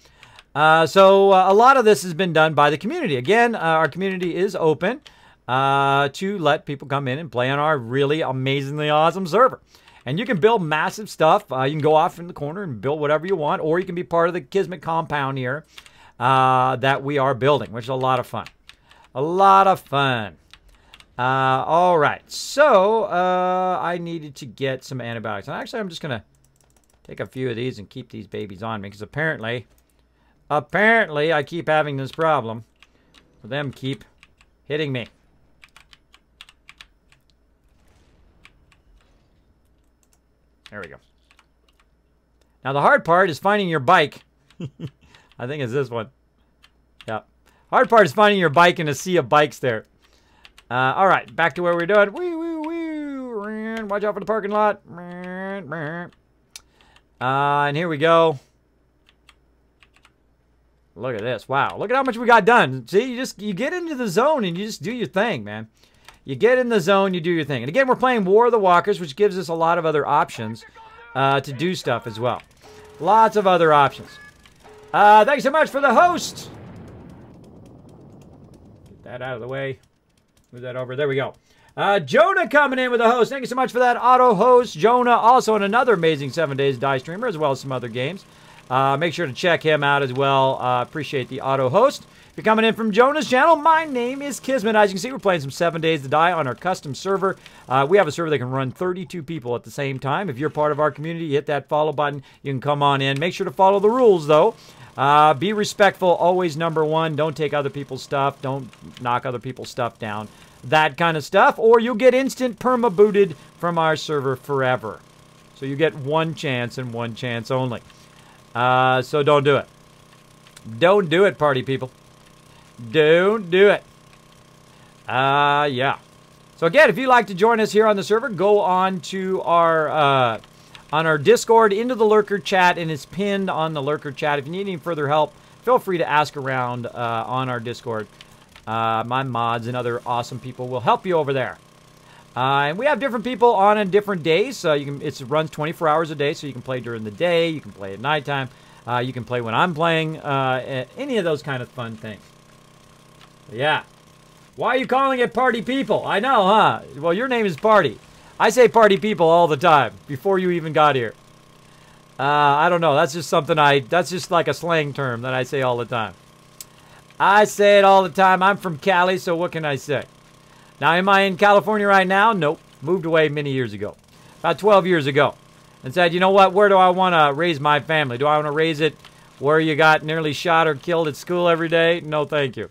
So a lot of this has been done by the community. Again, our community is open to let people come in and play on our really amazingly awesome server. And you can build massive stuff. You can go off in the corner and build whatever you want, or you can be part of the Kismet compound here that we are building, which is a lot of fun. A lot of fun. All right, so I needed to get some antibiotics. And actually, I'm just going to take a few of these and keep these babies on me, because apparently I keep having this problem. For them keep hitting me. There we go. Now, the hard part is finding your bike. I think it's this one. Yeah. Hard part is finding your bike in a sea of bikes there. All right, back to where we're doing. Woo, woo, woo. Watch out for the parking lot. And here we go. Look at this. Wow. Look at how much we got done. See, you get into the zone and you just do your thing, man. You get in the zone, you do your thing. And again, we're playing War of the Walkers, which gives us a lot of other options to do stuff as well. Lots of other options. Thanks so much for the host. Get that out of the way. Move that over. There we go. Jonah coming in with a host. Thank you so much for that auto host. Jonah, also in another amazing 7 Days Die streamer, as well as some other games. Make sure to check him out as well. Appreciate the auto host. If you're coming in from Jonah's channel, my name is Kismet. As you can see, we're playing some 7 Days to Die on our custom server. We have a server that can run 32 people at the same time. If you're part of our community, hit that follow button. You can come on in. Make sure to follow the rules, though. Be respectful, always #1. Don't take other people's stuff. Don't knock other people's stuff down. That kind of stuff. Or you'll get instant perma-booted from our server forever. So you get one chance and one chance only. So don't do it. Don't do it, party people. Don't do it. Yeah. So again, if you'd like to join us here on the server, go on to our Discord into the lurker chat, and it's pinned on the lurker chat. If you need any further help, feel free to ask around on our Discord. My mods and other awesome people will help you over there. And we have different people on different days. So it runs 24 hours a day, so you can play during the day, you can play at nighttime, you can play when I'm playing, any of those kind of fun things. Yeah. Why are you calling it Party People? I know, huh? Well, your name is Party. I say Party People all the time, before you even got here. I don't know, that's just something that's just like a slang term that I say all the time. I say it all the time. I'm from Cali, so what can I say? Now, am I in California right now? Nope. Moved away many years ago. About 12 years ago. And said, you know what? Where do I want to raise my family? Do I want to raise it where you got nearly shot or killed at school every day? No, thank you.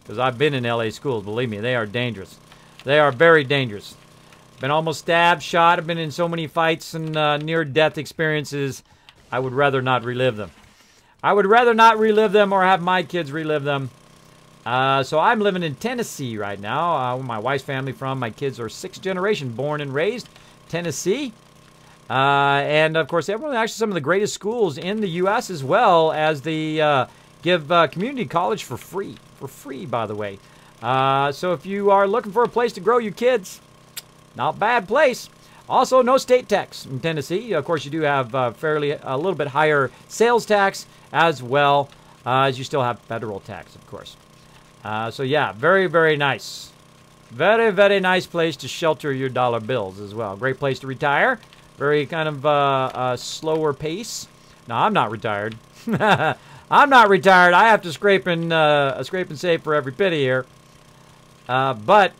Because I've been in LA schools. Believe me, they are dangerous. They are very dangerous. Been almost stabbed, shot. I've been in so many fights and near-death experiences. I would rather not relive them. I would rather not relive them or have my kids relive them. So I'm living in Tennessee right now. Where my wife's family from. My kids are 6th generation, born and raised Tennessee. And of course, everyone actually some of the greatest schools in the U.S. as well as they give community college for free. For free, by the way. So if you are looking for a place to grow your kids, not a bad place. Also, no state tax in Tennessee. Of course, you do have a little bit higher sales tax as well as you still have federal tax, of course. So yeah, very, very nice. Very, very nice place to shelter your dollar bills as well. Great place to retire. Very kind of slower pace. No, I'm not retired. I'm not retired. I have to scrape and save for every penny here. But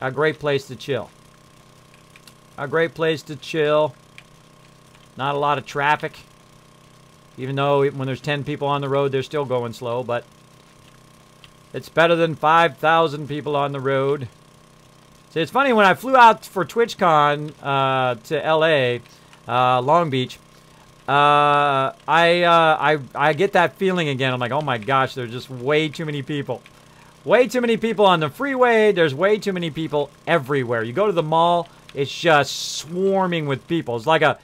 a great place to chill. A great place to chill. Not a lot of traffic. Even though when there's 10 people on the road, they're still going slow, but it's better than 5,000 people on the road. See, it's funny, when I flew out for TwitchCon to LA, Long Beach, I get that feeling again. I'm like, oh my gosh, there's just way too many people. Way too many people on the freeway. There's way too many people everywhere. You go to the mall, it's just swarming with people. It's like a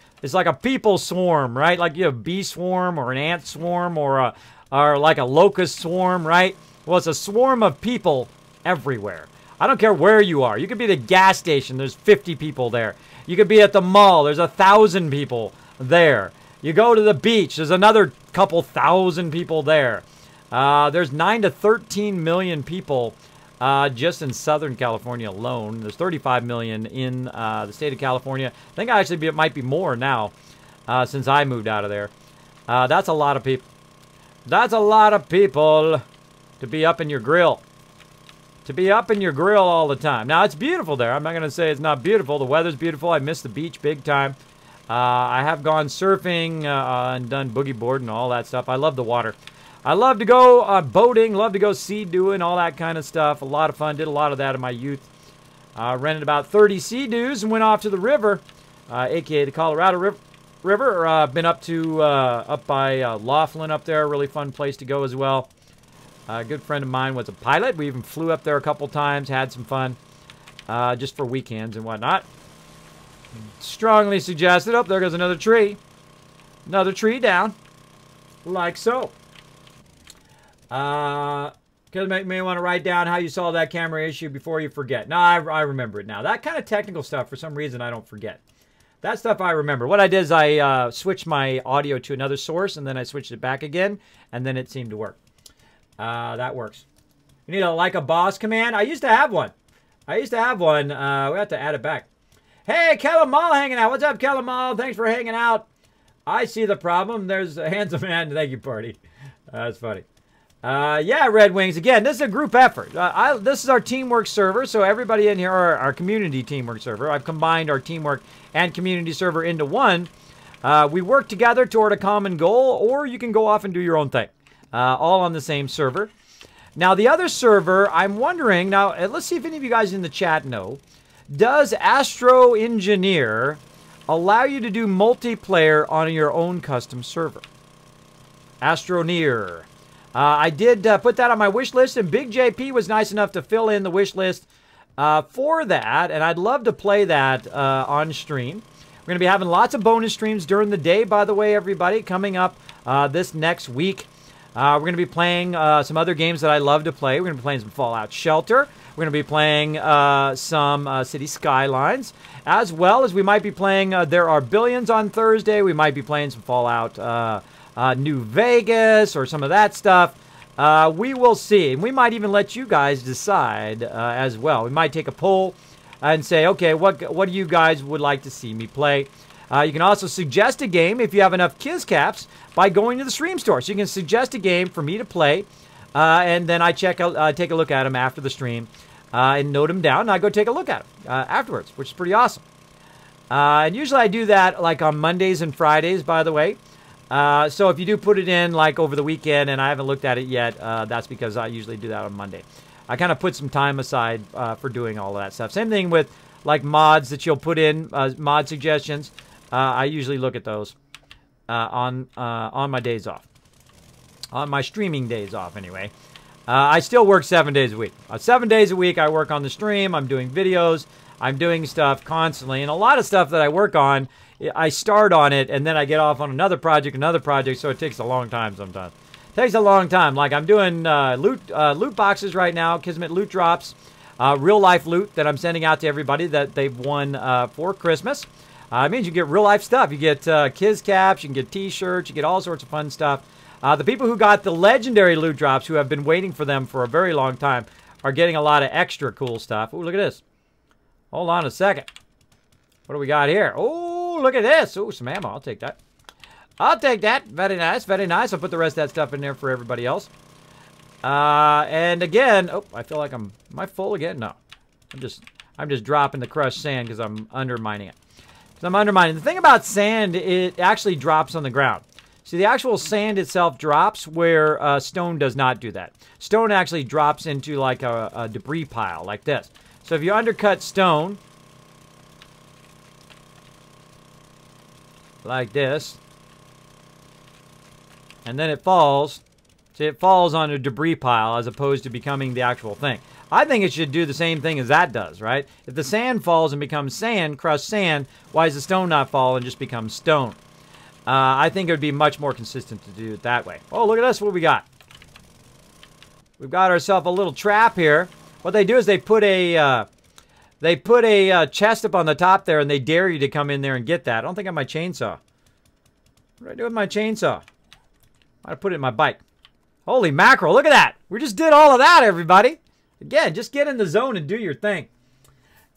people swarm, right? Like you have a bee swarm or an ant swarm or like a locust swarm, right? Well, it's a swarm of people everywhere. I don't care where you are. You could be at the gas station. There's 50 people there. You could be at the mall. There's 1,000 people there. You go to the beach. There's another couple thousand people there. There's 9 to 13 million people just in Southern California alone. There's 35 million in the state of California. I think it might be more now since I moved out of there. That's a lot of people. That's a lot of people to be up in your grill. To be up in your grill all the time. Now, it's beautiful there. I'm not going to say it's not beautiful. The weather's beautiful. I miss the beach big time. I have gone surfing and done boogie board and all that stuff. I love the water. I love to go boating, love to go sea doing, all that kind of stuff. A lot of fun. Did a lot of that in my youth. Rented about 30 sea-doos and went off to the river, a.k.a. the Colorado River. Been up to up by Laughlin up there. Really fun place to go as well. A good friend of mine was a pilot. We even flew up there a couple times, had some fun, just for weekends and whatnot. Strongly suggested. Oh, there goes another tree. Another tree down. Like so. Because you may want to write down how you solved that camera issue before you forget. No, I remember it now. That kind of technical stuff, for some reason, I don't forget. That stuff I remember. What I did is I switched my audio to another source, and then I switched it back again, and then it seemed to work. That works. You need a like a boss command? I used to have one. We have to add it back. Hey, Kellemal hanging out. What's up, Kellemal? Thanks for hanging out. I see the problem. There's a handsome man. Thank you, party. That's funny. Yeah, Red Wings. Again, this is a group effort. This is our teamwork server, so everybody in here are our community teamwork server. I've combined our teamwork and community server into one. We work together toward a common goal, or you can go off and do your own thing. All on the same server. Now, the other server, I'm wondering, now, let's see if any of you guys in the chat know. Does Astro Engineer allow you to do multiplayer on your own custom server? Astroneer. I did put that on my wish list, and Big JP was nice enough to fill in the wish list for that, and I'd love to play that on stream. We're going to be having lots of bonus streams during the day, by the way, everybody, coming up this next week. We're going to be playing some other games that I love to play. We're going to be playing some Fallout Shelter. We're going to be playing some City Skylines, as well as we might be playing There Are Billions on Thursday. We might be playing some Fallout New Vegas or some of that stuff. We will see. And we might even let you guys decide as well. We might take a poll and say, okay, what do you guys would like to see me play? You can also suggest a game if you have enough Kiz Caps by going to the stream store. So you can suggest a game for me to play, and then I take a look at them after the stream and note them down, and I go take a look at them afterwards, which is pretty awesome. And usually I do that like on Mondays and Fridays, by the way. So if you do put it in like over the weekend and I haven't looked at it yet, that's because I usually do that on Monday. I kind of put some time aside for doing all of that stuff. Same thing with like mods that you'll put in, mod suggestions. I usually look at those on my days off. On my streaming days off, anyway. I still work 7 days a week. 7 days a week I work on the stream. I'm doing videos. I'm doing stuff constantly. And a lot of stuff that I work on, I start on it, and then I get off on another project, so it takes a long time sometimes. It takes a long time. Like I'm doing loot boxes right now, Kismet loot drops, real-life loot that I'm sending out to everybody that they've won for Christmas. It means you get real-life stuff. You get Kiz Caps, you can get T-shirts, you get all sorts of fun stuff. The people who got the legendary loot drops, who have been waiting for them for a very long time, are getting a lot of extra cool stuff. Ooh, look at this. Hold on a second. What do we got here? Oh, look at this. Oh, some ammo. I'll take that. I'll take that. Very nice. Very nice. I'll put the rest of that stuff in there for everybody else. And again, oh, I feel like am I full again? No. I'm just dropping the crushed sand because I'm undermining it. I'm undermining. The thing about sand, it actually drops on the ground. See, the actual sand itself drops where stone does not do that. Stone actually drops into like a debris pile like this. So if you undercut stone like this, and then it falls, see, it falls on a debris pile as opposed to becoming the actual thing. I think it should do the same thing as that does, right? If the sand falls and becomes sand, crushed sand, why does the stone not fall and just become stone? I think it would be much more consistent to do it that way. Oh, look at this, what we got. We've got ourselves a little trap here. What they do is they put a chest up on the top there, and they dare you to come in there and get that. I don't think I have my chainsaw. What do I do with my chainsaw? I put it in my bike. Holy mackerel, look at that. We just did all of that, everybody. Again, just get in the zone and do your thing.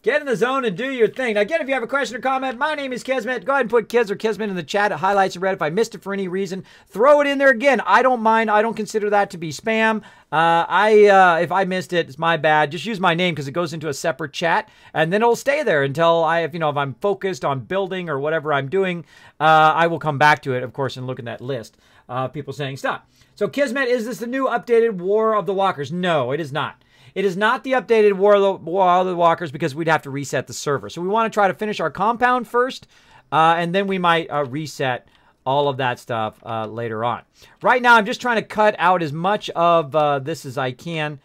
Get in the zone and do your thing. Now, again, if you have a question or comment, my name is Kismet. Go ahead and put Kiz or Kismet in the chat. It highlights and red. If I missed it for any reason, throw it in there again. I don't mind. I don't consider that to be spam. If I missed it, it's my bad. Just use my name because it goes into a separate chat, and then it'll stay there until if I'm focused on building or whatever I'm doing, I will come back to it, of course, and look at that list of people saying stop. So, Kismet, is this the new updated War of the Walkers? No, it is not. It is not the updated War of the Walkers because we'd have to reset the server. So we want to try to finish our compound first, and then we might reset all of that stuff later on. Right now, I'm just trying to cut out as much of this as I can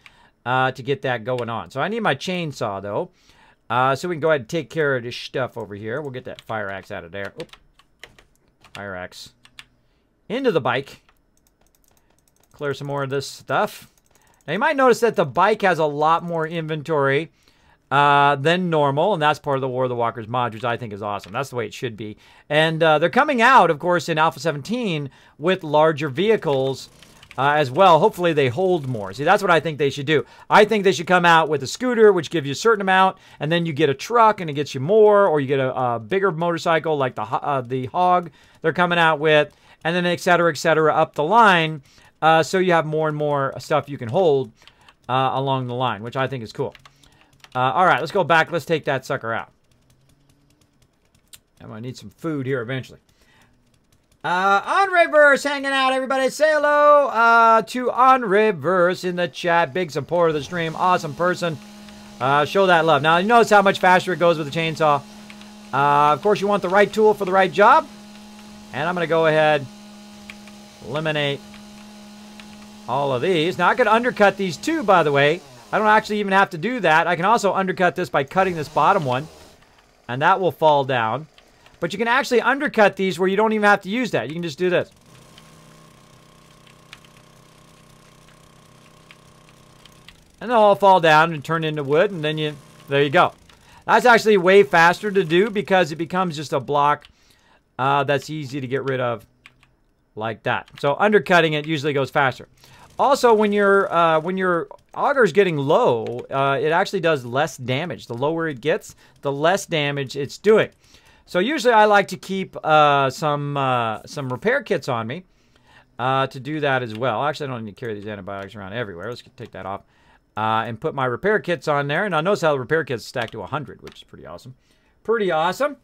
to get that going on. So I need my chainsaw, though, so we can go ahead and take care of this stuff over here. We'll get that fire axe out of there. Oop. Fire axe into the bike. Clear some more of this stuff. Now, you might notice that the bike has a lot more inventory than normal, and that's part of the War of the Walkers mod, which I think is awesome. That's the way it should be. And they're coming out, of course, in Alpha 17 with larger vehicles as well. Hopefully, they hold more. See, that's what I think they should do. I think they should come out with a scooter, which gives you a certain amount, and then you get a truck, and it gets you more, or you get a bigger motorcycle like the Hog they're coming out with, and then et cetera, up the line. so you have more and more stuff you can hold along the line, which I think is cool. All right, let's go back. Let's take that sucker out. I'm going to need some food here eventually. On Reverse hanging out, everybody. Say hello to On Reverse in the chat. Big supporter of the stream. Awesome person. Show that love. Now, you notice how much faster it goes with the chainsaw. Of course, you want the right tool for the right job. And I'm going to go ahead, eliminate all of these. Now, I could undercut these too, by the way. I don't actually even have to do that. I can also undercut this by cutting this bottom one. And that will fall down. But you can actually undercut these where you don't even have to use that. You can just do this. And they'll all fall down and turn into wood. And then there you go. That's actually way faster to do because it becomes just a block that's easy to get rid of like that. So undercutting it usually goes faster. Also, when your auger is getting low, it actually does less damage. The lower it gets, the less damage it's doing. So usually I like to keep some repair kits on me to do that as well. Actually, I don't need to carry these antibiotics around everywhere. Let's take that off and put my repair kits on there. And I notice how the repair kits stack to 100, which is pretty awesome. Pretty awesome.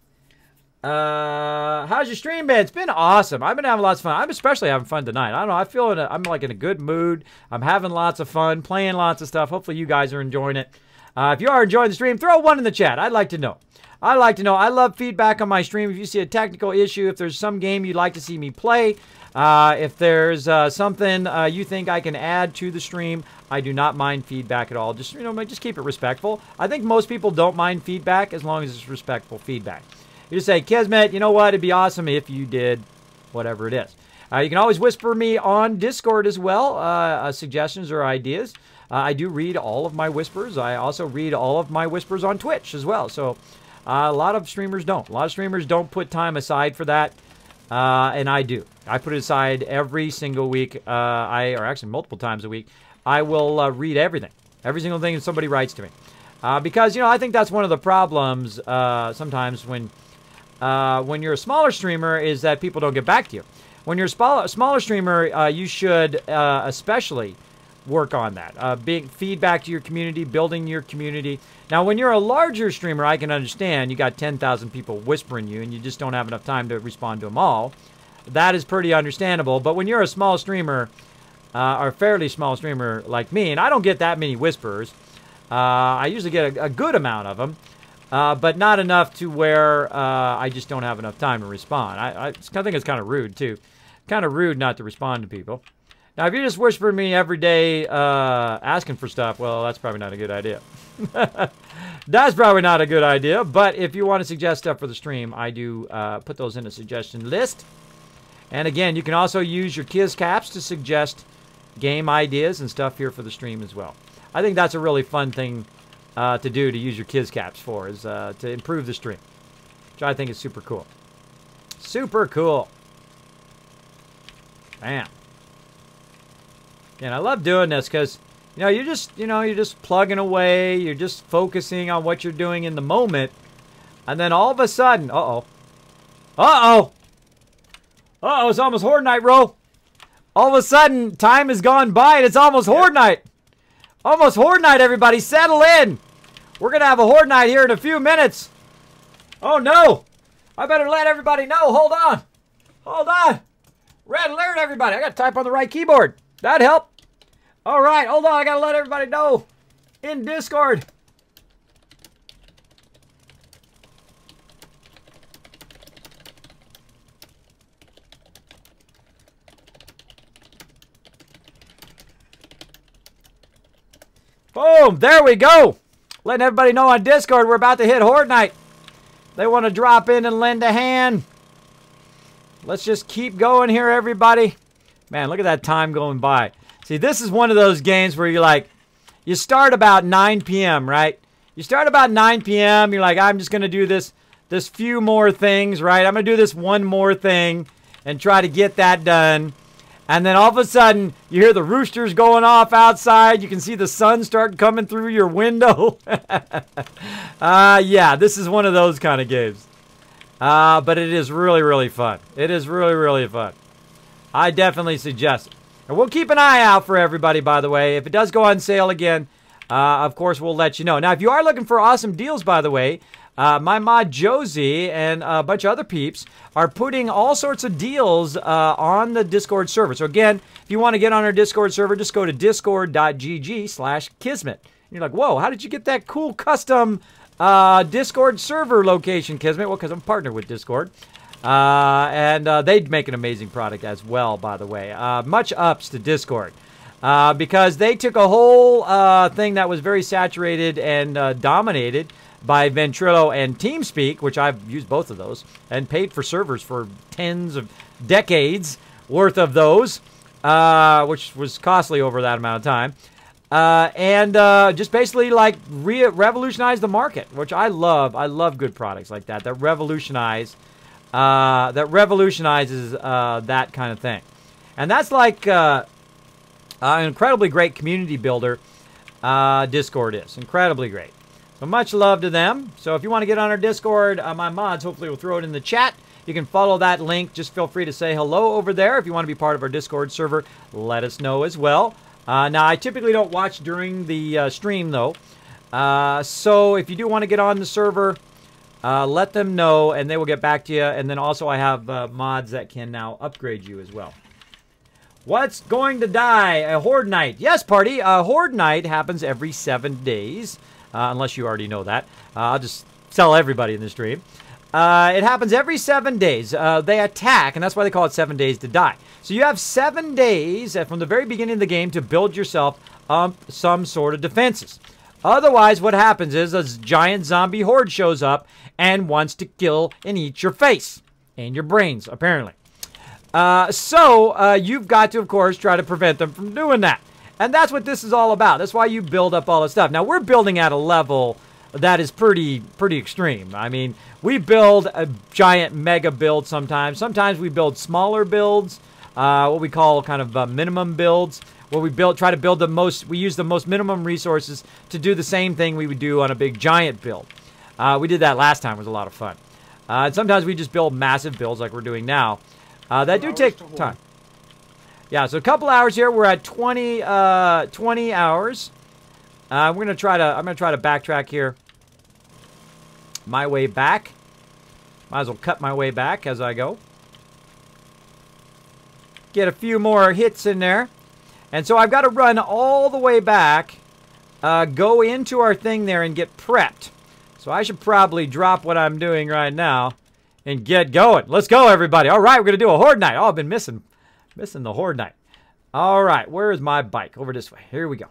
How's your stream been? It's been awesome. I've been having lots of fun. I'm especially having fun tonight. I don't know. I feel I'm like in a good mood. I'm having lots of fun, playing lots of stuff. Hopefully you guys are enjoying it. If you are enjoying the stream, throw one in the chat. I'd like to know. I love feedback on my stream. If you see a technical issue, if there's some game you'd like to see me play, if there's something you think I can add to the stream, I do not mind feedback at all. Just just keep it respectful. I think most people don't mind feedback as long as it's respectful feedback. You just say, Kismet, you know what? It'd be awesome if you did whatever it is. You can always whisper me on Discord as well, suggestions or ideas. I do read all of my whispers. I also read all of my whispers on Twitch as well. So a lot of streamers don't. A lot of streamers don't put time aside for that, and I do. I put it aside every single week, or actually multiple times a week. I will read everything, every single thing that somebody writes to me. Because, I think that's one of the problems sometimes when you're a smaller streamer is that people don't get back to you. When you're a smaller streamer, you should especially work on that. Being feedback to your community, building your community. Now, when you're a larger streamer, I can understand you got 10,000 people whispering you and you just don't have enough time to respond to them all. That is pretty understandable. But when you're a small streamer, or a fairly small streamer like me, and I don't get that many whispers, I usually get a good amount of them. But not enough to where I just don't have enough time to respond. I think it's kind of rude, too. Kind of rude not to respond to people. Now, if you're just whispering me every day asking for stuff, well, that's probably not a good idea. That's probably not a good idea. But if you want to suggest stuff for the stream, I do put those in a suggestion list. And again, you can also use your Kiz Caps to suggest game ideas and stuff here for the stream as well. I think that's a really fun thing to do, to use your Kiz Caps for, is to improve the stream, which I think is super cool. Super cool. Bam. And I love doing this because, you're just plugging away, you're just focusing on what you're doing in the moment, and then all of a sudden, it's almost Horde Night, bro. All of a sudden, time has gone by and it's almost Horde Night. Almost Horde Night, everybody. Settle in. We're going to have a Horde Night here in a few minutes. Oh, no. I better let everybody know. Hold on. Hold on. Red alert, everybody. I got to type on the right keyboard. That'd help. All right. Hold on. I got to let everybody know in Discord. Boom. There we go. Letting everybody know on Discord we're about to hit Horde Night. They want to drop in and lend a hand. Let's just keep going here, everybody. Man, look at that time going by. See, this is one of those games where you're like, you start about 9 p.m., right? You start about 9 p.m., you're like, I'm just going to do this few more things, right? I'm going to do this one more thing and try to get that done. And then all of a sudden, you hear the roosters going off outside. You can see the sun start coming through your window. Yeah, this is one of those kind of games. But it is really, really fun. It is really, really fun. I definitely suggest it. And we'll keep an eye out for everybody, by the way. If it does go on sale again, of course, we'll let you know. Now, if you are looking for awesome deals, by the way, my mod Josie and a bunch of other peeps are putting all sorts of deals on the Discord server. So again, if you want to get on our Discord server, just go to discord.gg/Kismet. You're like, whoa, how did you get that cool custom Discord server location, Kismet? Well, because I'm partnered with Discord. And they make an amazing product as well, by the way. Much ups to Discord. Because they took a whole thing that was very saturated and dominated by Ventrilo and TeamSpeak, which I've used both of those, and paid for servers for tens of decades worth of those, which was costly over that amount of time. And just basically like revolutionize the market, which I love. I love good products like that revolutionize, that revolutionizes that kind of thing. And that's like an incredibly great community builder. Discord is incredibly great. So much love to them. So if you want to get on our Discord, my mods hopefully will throw it in the chat. You can follow that link. Just feel free to say hello over there. If you want to be part of our Discord server, let us know as well. Now, I typically don't watch during the stream, though. So if you do want to get on the server, let them know, and they will get back to you. And then also I have mods that can now upgrade you as well. What's going to die? A Horde Night. Yes, party. A Horde Night happens every 7 days. Unless you already know that. I'll just tell everybody in the stream. It happens every 7 days. They attack, and that's why they call it 7 days to die. So you have 7 days from the very beginning of the game to build yourself some sort of defenses. Otherwise, what happens is a giant zombie horde shows up and wants to kill and eat your face. And your brains, apparently. So you've got to, of course, try to prevent them from doing that. And that's what this is all about. That's why you build up all this stuff. Now, we're building at a level that is pretty extreme. I mean, we build a giant mega build sometimes. Sometimes we build smaller builds, what we call kind of minimum builds, where we try to build the most, we use the most minimum resources to do the same thing we would do on a big giant build. We did that last time. It was a lot of fun. And sometimes we just build massive builds like we're doing now. That do take time. Yeah, so a couple hours here. We're at 20 hours. I'm gonna try to backtrack here. My way back. Might as well cut my way back as I go. Get a few more hits in there. And so I've got to run all the way back, go into our thing there and get prepped. So I should probably drop what I'm doing right now and get going. Let's go, everybody. All right, we're going to do a Horde Night. Oh, I've been missing the Horde Night. All right, where is my bike? Over this way. Here we go.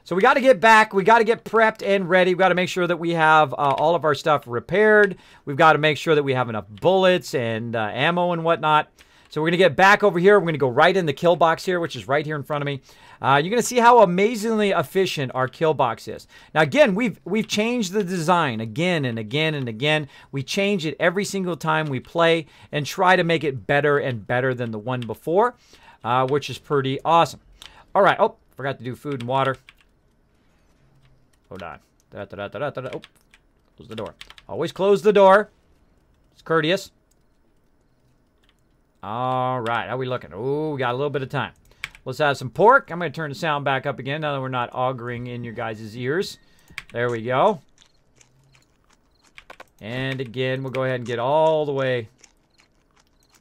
So we got to get back. We got to get prepped and ready. We've got to make sure that we have all of our stuff repaired. We've got to make sure that we have enough bullets and ammo and whatnot. So we're going to get back over here. We're going to go right in the kill box here, which is right here in front of me. You're going to see how amazingly efficient our kill box is. Now, again, we've changed the design again and again and again. We change it every single time we play and try to make it better and better than the one before, which is pretty awesome. All right. Oh, forgot to do food and water. Hold on. Oh, close the door. Always close the door. It's courteous. All right, how are we looking? Oh, we got a little bit of time. Let's have some pork. I'm going to turn the sound back up again now that we're not auguring in your guys' ears. There we go. And again, we'll go ahead and get all the way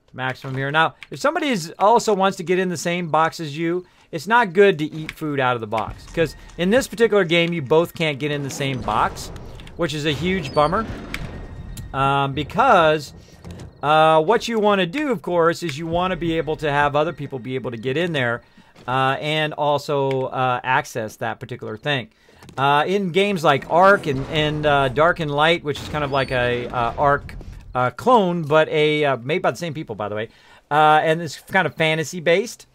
to maximum here. Now, if somebody also wants to get in the same box as you, it's not good to eat food out of the box. Because in this particular game, you both can't get in the same box, which is a huge bummer. Because what you want to do, of course, is you want to be able to have other people be able to get in there and also access that particular thing. In games like Ark and Dark and Light, which is kind of like a Ark clone, but made by the same people, by the way, and it's kind of fantasy-based.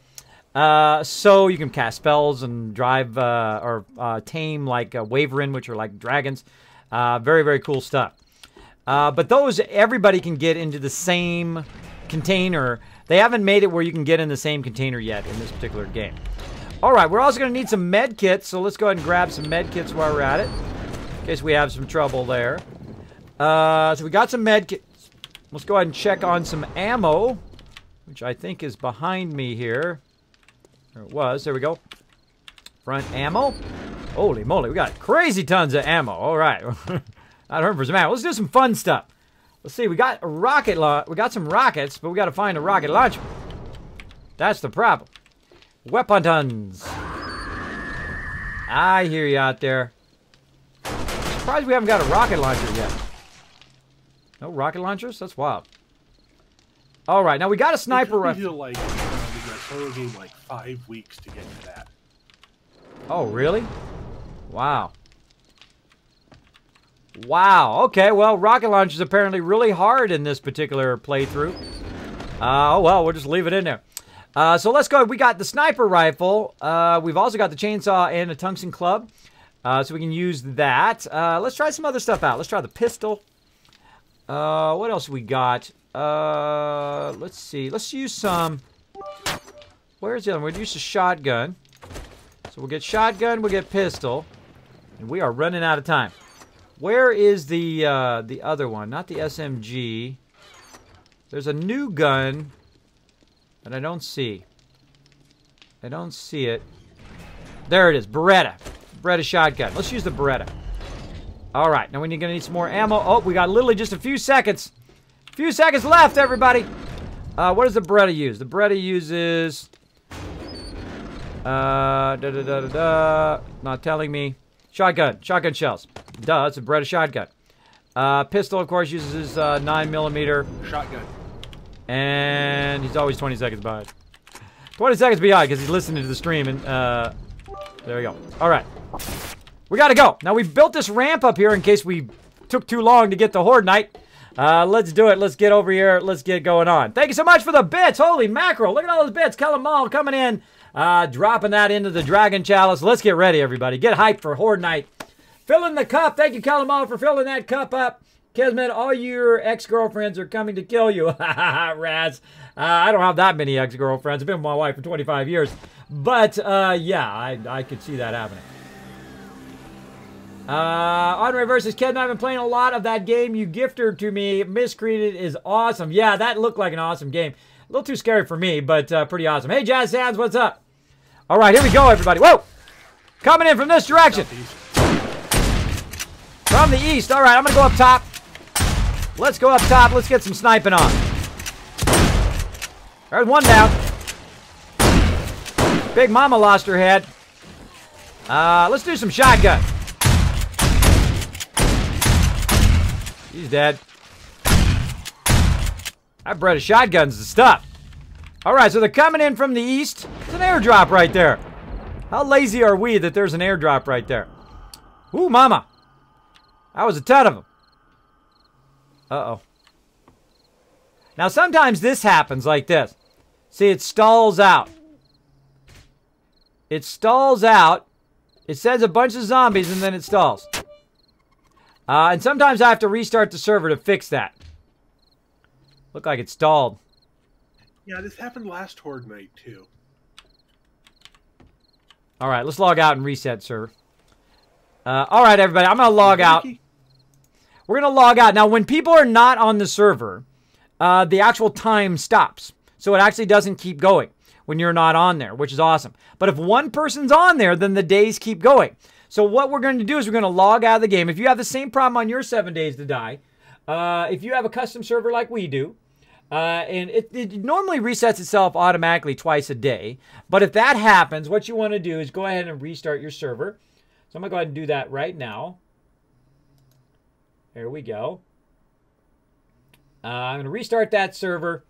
So you can cast spells and drive or tame like Waverin, which are like dragons. Very, very cool stuff. But those, everybody can get into the same container. They haven't made it where you can get in the same container yet in this particular game. All right, we're also going to need some med kits, so let's go ahead and grab some med kits while we're at it, in case we have some trouble there. So we got some med kits. Let's go ahead and check on some ammo, which I think is behind me here. There it was. There we go. Front ammo. Holy moly, we got crazy tons of ammo. All right. Not hurting for some ammo. Let's do some fun stuff. Let's see. We got a rocket we got some rockets, but we got to find a rocket launcher. That's the problem. Weapon tons. I hear you out there. Surprised we haven't got a rocket launcher yet. No rocket launchers? That's wild. All right, now we got a sniper rifle. Like the solo game like 5 weeks to get to that. Oh, really? Wow. Wow. Okay, well, rocket launch is apparently really hard in this particular playthrough. Oh, well, we'll just leave it in there. So let's go. We got the sniper rifle. We've also got the chainsaw and a tungsten club. So we can use that. Let's try some other stuff out. Let's try the pistol. What else we got? Let's see. Let's use some... Where's the other one? We'll use a shotgun. So we'll get shotgun, we'll get pistol. And we are running out of time. Where is the other one? Not the SMG. There's a new gun that I don't see. I don't see it. There it is. Beretta. Beretta shotgun. Let's use the Beretta. All right. Now we're going to need some more ammo. Oh, we got literally just a few seconds. A few seconds left, everybody. What does the Beretta use? The Beretta uses... Not telling me. Shotgun. Shotgun shells. Duh, it's a Beretta shotgun. Pistol, of course, uses 9mm. Shotgun. And he's always 20 seconds behind. 20 seconds behind because he's listening to the stream. And there we go. All right. We got to go. Now, we've built this ramp up here in case we took too long to get to Horde Night. Let's do it. Let's get over here. Let's get going on. Thank you so much for the bits. Holy mackerel. Look at all those bits. Kellam coming in. Dropping that into the Dragon Chalice. Let's get ready, everybody. Get hyped for Horde Night. Filling the cup. Thank you, Kellam, for filling that cup up. Kismet, all your ex-girlfriends are coming to kill you. Raz. I don't have that many ex-girlfriends. I've been with my wife for 25 years. But, yeah, I could see that happening. Andre versus Kismet. I've been playing a lot of that game you gifted to me. Miscreated is awesome. Yeah, that looked like an awesome game. A little too scary for me, but pretty awesome. Hey, Jazz Sands, what's up? All right, here we go, everybody. Whoa! Coming in from this direction. From the east. All right, I'm going to go up top. Let's go up top. Let's get some sniping on. There's one down. Big Mama lost her head. Let's do some shotgun. He's dead. That Beretta shotgun's the stuff. All right, so they're coming in from the east. There's an airdrop right there. How lazy are we that there's an airdrop right there? Ooh, mama. That was a ton of them. Uh-oh. Now, sometimes this happens like this. See, it stalls out. It stalls out. It sends a bunch of zombies, and then it stalls. And sometimes I have to restart the server to fix that. Look like it stalled. Yeah, this happened last Horde Night, too. All right, let's log out and reset server. All right, everybody, I'm going to log out. We're going to log out. Now, when people are not on the server, the actual time stops. So it actually doesn't keep going when you're not on there, which is awesome. But if one person's on there, then the days keep going. So what we're going to do is we're going to log out of the game. If you have the same problem on your 7 days to die, if you have a custom server like we do, and it normally resets itself automatically twice a day. But if that happens, what you want to do is go ahead and restart your server. So I'm going to go ahead and do that right now. There we go. I'm going to restart that server.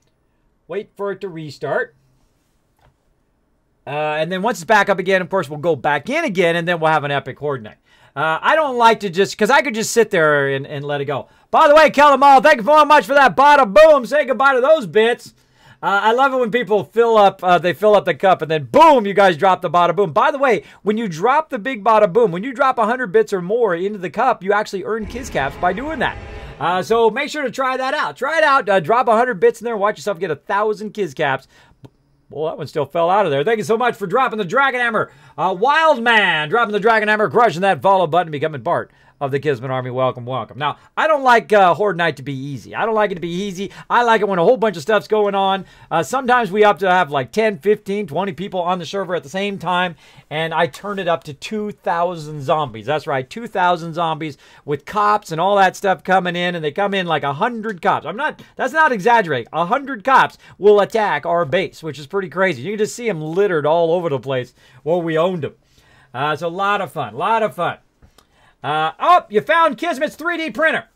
Wait for it to restart. And then once it's back up again, of course, we'll go back in again, and then we'll have an epic Horde Night. I don't like to just, because I could just sit there and let it go. By the way, Kellam, thank you very much for that bada boom. Say goodbye to those bits. I love it when people fill up, they fill up the cup, and then boom, you guys drop the bada boom. By the way, when you drop the big bada boom, when you drop 100 bits or more into the cup, you actually earn Kiz Caps by doing that. So make sure to try that out. Try it out. Drop 100 bits in there. Watch yourself get 1,000 Kiz Caps. Well, that one still fell out of there. Thank you so much for dropping the Dragon Hammer. Wild Man dropping the Dragon Hammer, crushing that follow button, becoming part of the Kismet Army, welcome, welcome. Now, I don't like Horde Night to be easy. I don't like it to be easy. I like it when a whole bunch of stuff's going on. Sometimes we have to have like 10, 15, 20 people on the server at the same time, and I turn it up to 2,000 zombies. That's right, 2,000 zombies with cops and all that stuff coming in, and they come in like 100 cops. That's not exaggerating. 100 cops will attack our base, which is pretty crazy. You can just see them littered all over the place where we owned them. It's a lot of fun, oh, you found Kismet's 3D printer.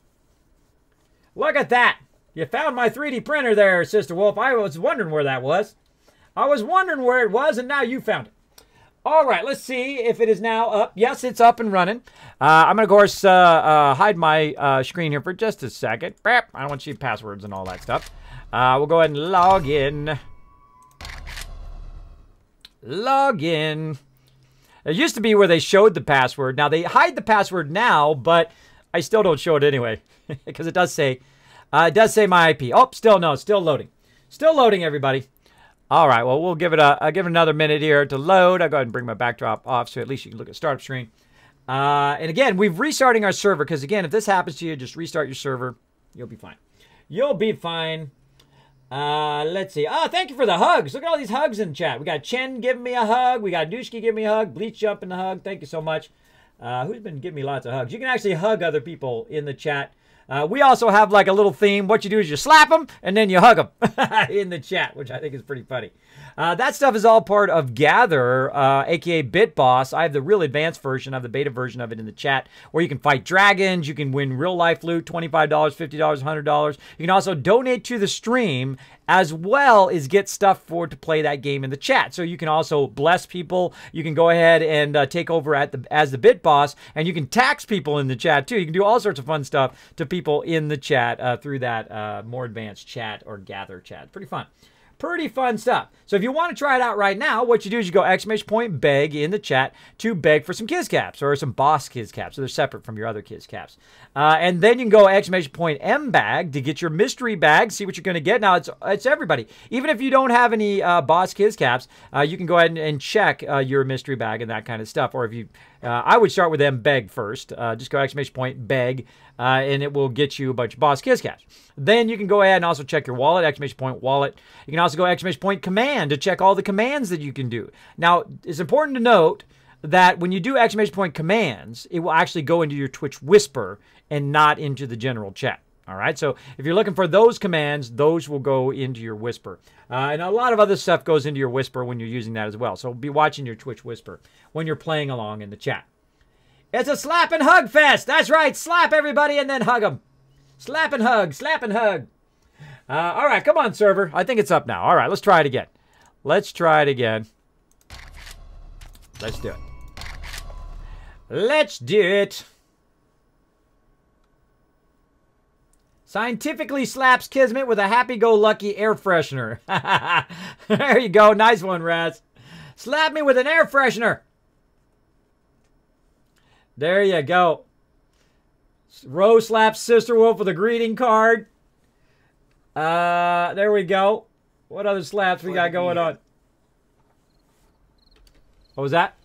Look at that. You found my 3D printer there, Sister Wolf. I was wondering where that was. I was wondering where it was, and now you found it. All right, let's see if it is now up. Yes, it's up and running. I'm going to, of course, hide my screen here for just a second. I don't want to see passwords and all that stuff. We'll go ahead and log in. Log in. It used to be where they showed the password. Now, they hide the password now, but I still don't show it anyway. Because it does say my IP. Oh, still loading. Still loading, everybody. All right, well, we'll give it another minute here to load. I'll go ahead and bring my backdrop off so at least you can look at startup screen. And again, we're restarting our server because, again, if this happens to you, just restart your server. You'll be fine. You'll be fine. Let's see. Oh, thank you for the hugs. Look at all these hugs in chat. We got Chen giving me a hug. We got Dushki giving me a hug. Bleach jumping the hug. Thank you so much. Who's been giving me lots of hugs? You can actually hug other people in the chat. We also have like a little theme. What you do is you slap them and then you hug them in the chat, which I think is pretty funny. That stuff is all part of Gather, aka BitBoss. I have the real advanced version. I have the beta version of it in the chat where you can fight dragons. You can win real life loot, $25, $50, $100. You can also donate to the stream as well as get stuff to play that game in the chat. So you can also bless people. You can go ahead and take over as the BitBoss, and you can tax people in the chat too. You can do all sorts of fun stuff to people in the chat through that more advanced chat or Gather chat. Pretty fun. Pretty fun stuff. So if you want to try it out right now, what you do is you go !beg in the chat to beg for some Kiz Caps or some boss Kiz Caps. So they're separate from your other Kiz Caps. And then you can go !mbag to get your mystery bag, see what you're going to get. Now, it's everybody. Even if you don't have any boss Kiz Caps, you can go ahead and check your mystery bag and that kind of stuff. Or if you, I would start with !beg first. Just go !beg. And it will get you a bunch of boss Kiz Caps. Then you can go ahead and also check your wallet, !wallet. You can also go !command to check all the commands that you can do. Now, it's important to note that when you do !commands, it will actually go into your Twitch Whisper and not into the general chat. All right, so if you're looking for those commands, those will go into your Whisper. And a lot of other stuff goes into your Whisper when you're using that as well. So be watching your Twitch Whisper when you're playing along in the chat. It's a slap and hug fest. That's right. Slap everybody and then hug them. Slap and hug. Slap and hug. All right. Come on, server. I think it's up now. All right. Let's try it again. Let's try it again. Let's do it. Let's do it. Scientifically slaps Kismet with a happy-go-lucky air freshener. There you go. Nice one, Raz. Slap me with an air freshener. There you go. Rose slaps Sister Wolf with a greeting card. There we go. What other slaps we got going on? What was that?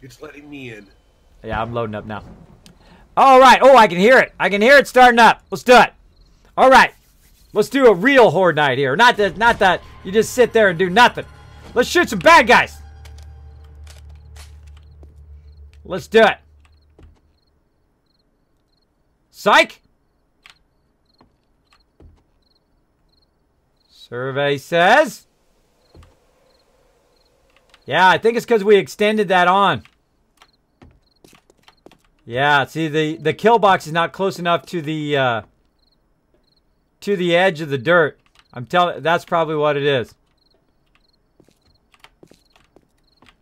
It's letting me in. Yeah, I'm loading up now. All right. Oh, I can hear it. I can hear it starting up. Let's do it. All right. Let's do a real Horde night here. Not that you just sit there and do nothing. Let's shoot some bad guys. Let's do it. Psych! Survey says. Yeah, I think it's because we extended that on. Yeah, see, the kill box is not close enough to the edge of the dirt. I'm telling, that's probably what it is.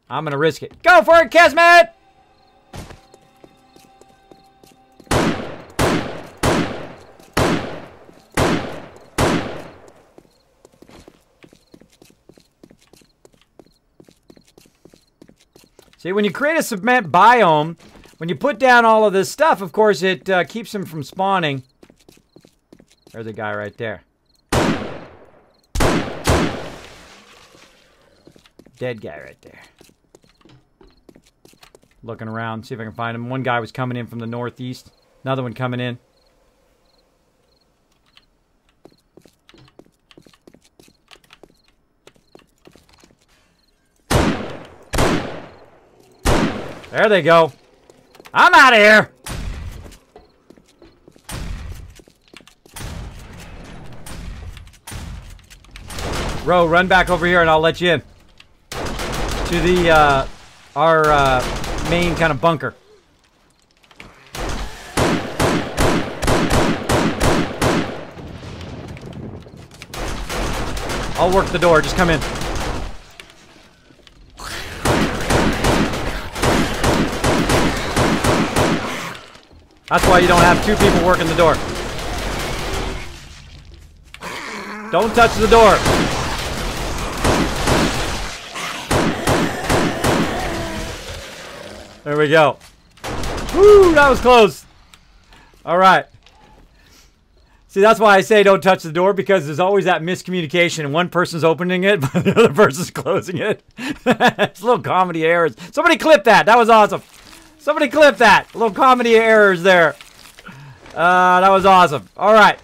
I'm gonna risk it. Go for it, Kismet! See, when you create a cement biome, when you put down all of this stuff, of course, it keeps them from spawning. There's a guy right there. Dead guy right there. Looking around, see if I can find him. One guy was coming in from the northeast. Another one coming in. There they go. I'm out of here. Ro, run back over here and I'll let you in. To the, our, main kind of bunker. I'll work the door. Just come in. That's why you don't have two people working the door. Don't touch the door. There we go. Woo, that was close. All right. See, that's why I say don't touch the door, because there's always that miscommunication and one person's opening it, but the other person's closing it. It's a little comedy errors. Somebody clip that. That was awesome. Somebody clip that. A little comedy errors there. That was awesome. All right.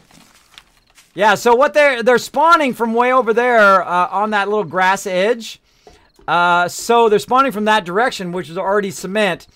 Yeah, so what they're spawning from way over there on that little grass edge. So they're spawning from that direction, which is already cement.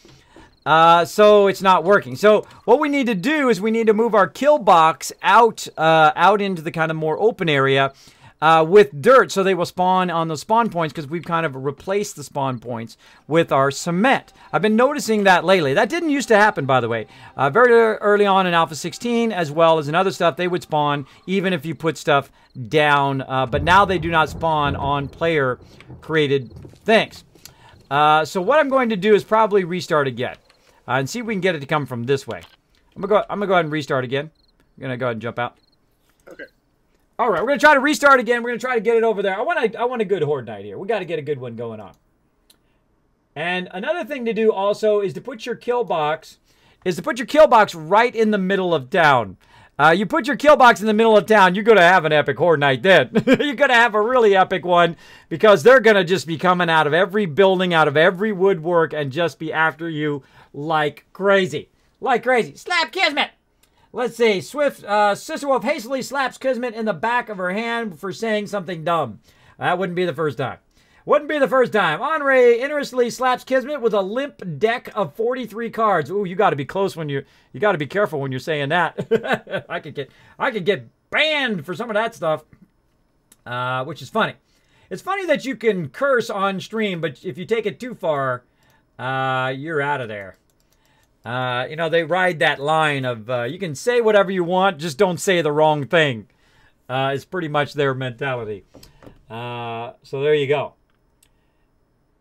So it's not working. So what we need to do is we need to move our kill box out into the kind of more open area with dirt, so they will spawn on the spawn points, because we've kind of replaced the spawn points with our cement. I've been noticing that lately. That didn't used to happen, by the way. Very early on in Alpha 16, as well as in other stuff, they would spawn even if you put stuff down. But now they do not spawn on player-created things. So what I'm going to do is probably restart again. And see if we can get it to come from this way. I'm gonna go ahead and restart again. I'm gonna go ahead and jump out. Okay. All right, we're gonna try to restart again. We're gonna try to get it over there. I want a good horde night here. We got to get a good one going on. And another thing to do also is to put your kill box right in the middle of town. You put your kill box in the middle of town, you're gonna have an epic horde night then. You're gonna have a really epic one, because they're gonna just be coming out of every building, out of every woodwork, and just be after you like crazy. Like crazy. Slap Kismet! Let's see. Swift, Sister Wolf hastily slaps Kismet in the back of her hand for saying something dumb. That wouldn't be the first time. Wouldn't be the first time. Henri interestingly slaps Kismet with a limp deck of 43 cards. Ooh, you got to be close when you got to be careful when you're saying that. I could get banned for some of that stuff, which is funny. It's funny that you can curse on stream, but if you take it too far, you're out of there. You know, they ride that line of you can say whatever you want, just don't say the wrong thing. It's pretty much their mentality. So there you go.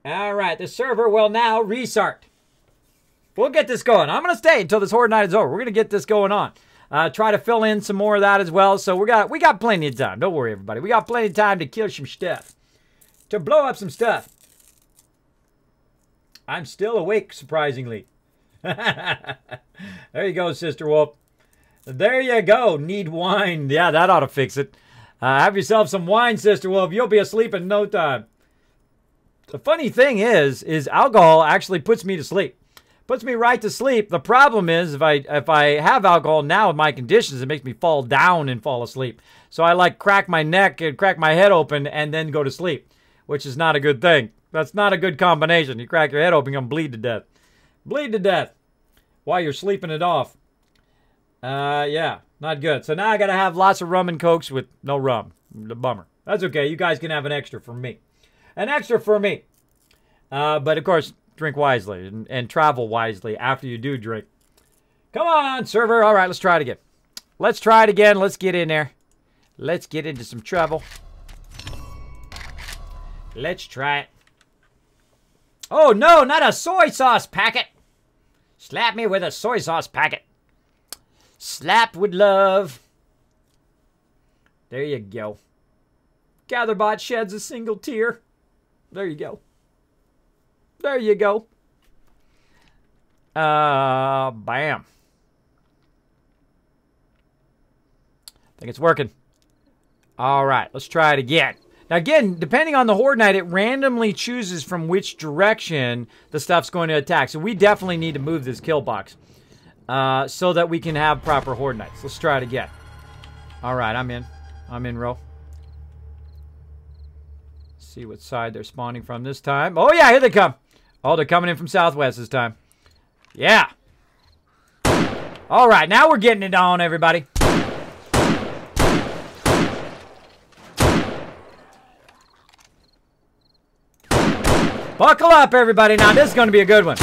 All right, the server will now restart. We'll get this going. I'm going to stay until this horde night is over. We're going to get this going on. Try to fill in some more of that as well. So we got plenty of time. Don't worry, everybody. We got plenty of time to kill some stuff. To blow up some stuff. I'm still awake, surprisingly. There you go, Sister Wolf. There you go. Need wine. Yeah, that ought to fix it. Have yourself some wine, Sister Wolf. You'll be asleep in no time. The funny thing is alcohol actually puts me to sleep. Puts me right to sleep. The problem is if I have alcohol now with my conditions, it makes me fall down and fall asleep. So I like crack my neck and crack my head open and then go to sleep, which is not a good thing. That's not a good combination. You crack your head open, you're going to bleed to death. Bleed to death while you're sleeping it off. Yeah, not good. So now I got to have lots of rum and cokes with no rum. The bummer. That's okay. You guys can have an extra for me. An extra for me. But of course, drink wisely and travel wisely after you do drink. Come on, server. All right, let's try it again. Let's try it again. Let's get in there. Let's get into some trouble. Let's try it. Oh, no, not a soy sauce packet. Slap me with a soy sauce packet. Slapped with love. There you go. Gatherbot sheds a single tear. There you go. There you go. Bam. I think it's working. All right, let's try it again. Now, again, depending on the Horde Knight, it randomly chooses from which direction the stuff's going to attack. So we definitely need to move this kill box so that we can have proper Horde Knights. Let's try it again. All right, I'm in. I'm in row. See what side they're spawning from this time. Oh, yeah, here they come. Oh, they're coming in from southwest this time. Yeah. All right, now we're getting it on, everybody. Buckle up, everybody. Now, this is going to be a good one.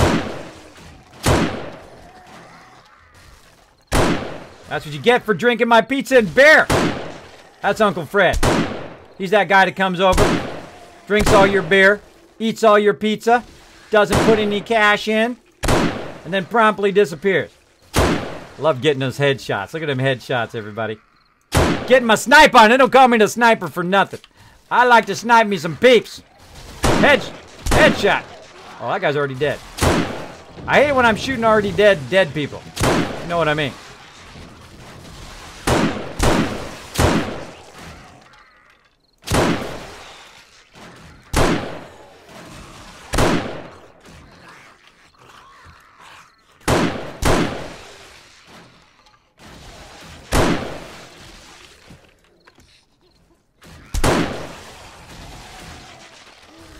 That's what you get for drinking my pizza and beer. That's Uncle Fred. He's that guy that comes over, drinks all your beer, eats all your pizza, doesn't put any cash in, and then promptly disappears. Love getting those headshots. Look at them headshots, everybody. Getting my snipe on. They don't call me the sniper for nothing. I like to snipe me some peeps. Headshot. Oh, that guy's already dead. I hate it when I'm shooting already dead people. You know what I mean?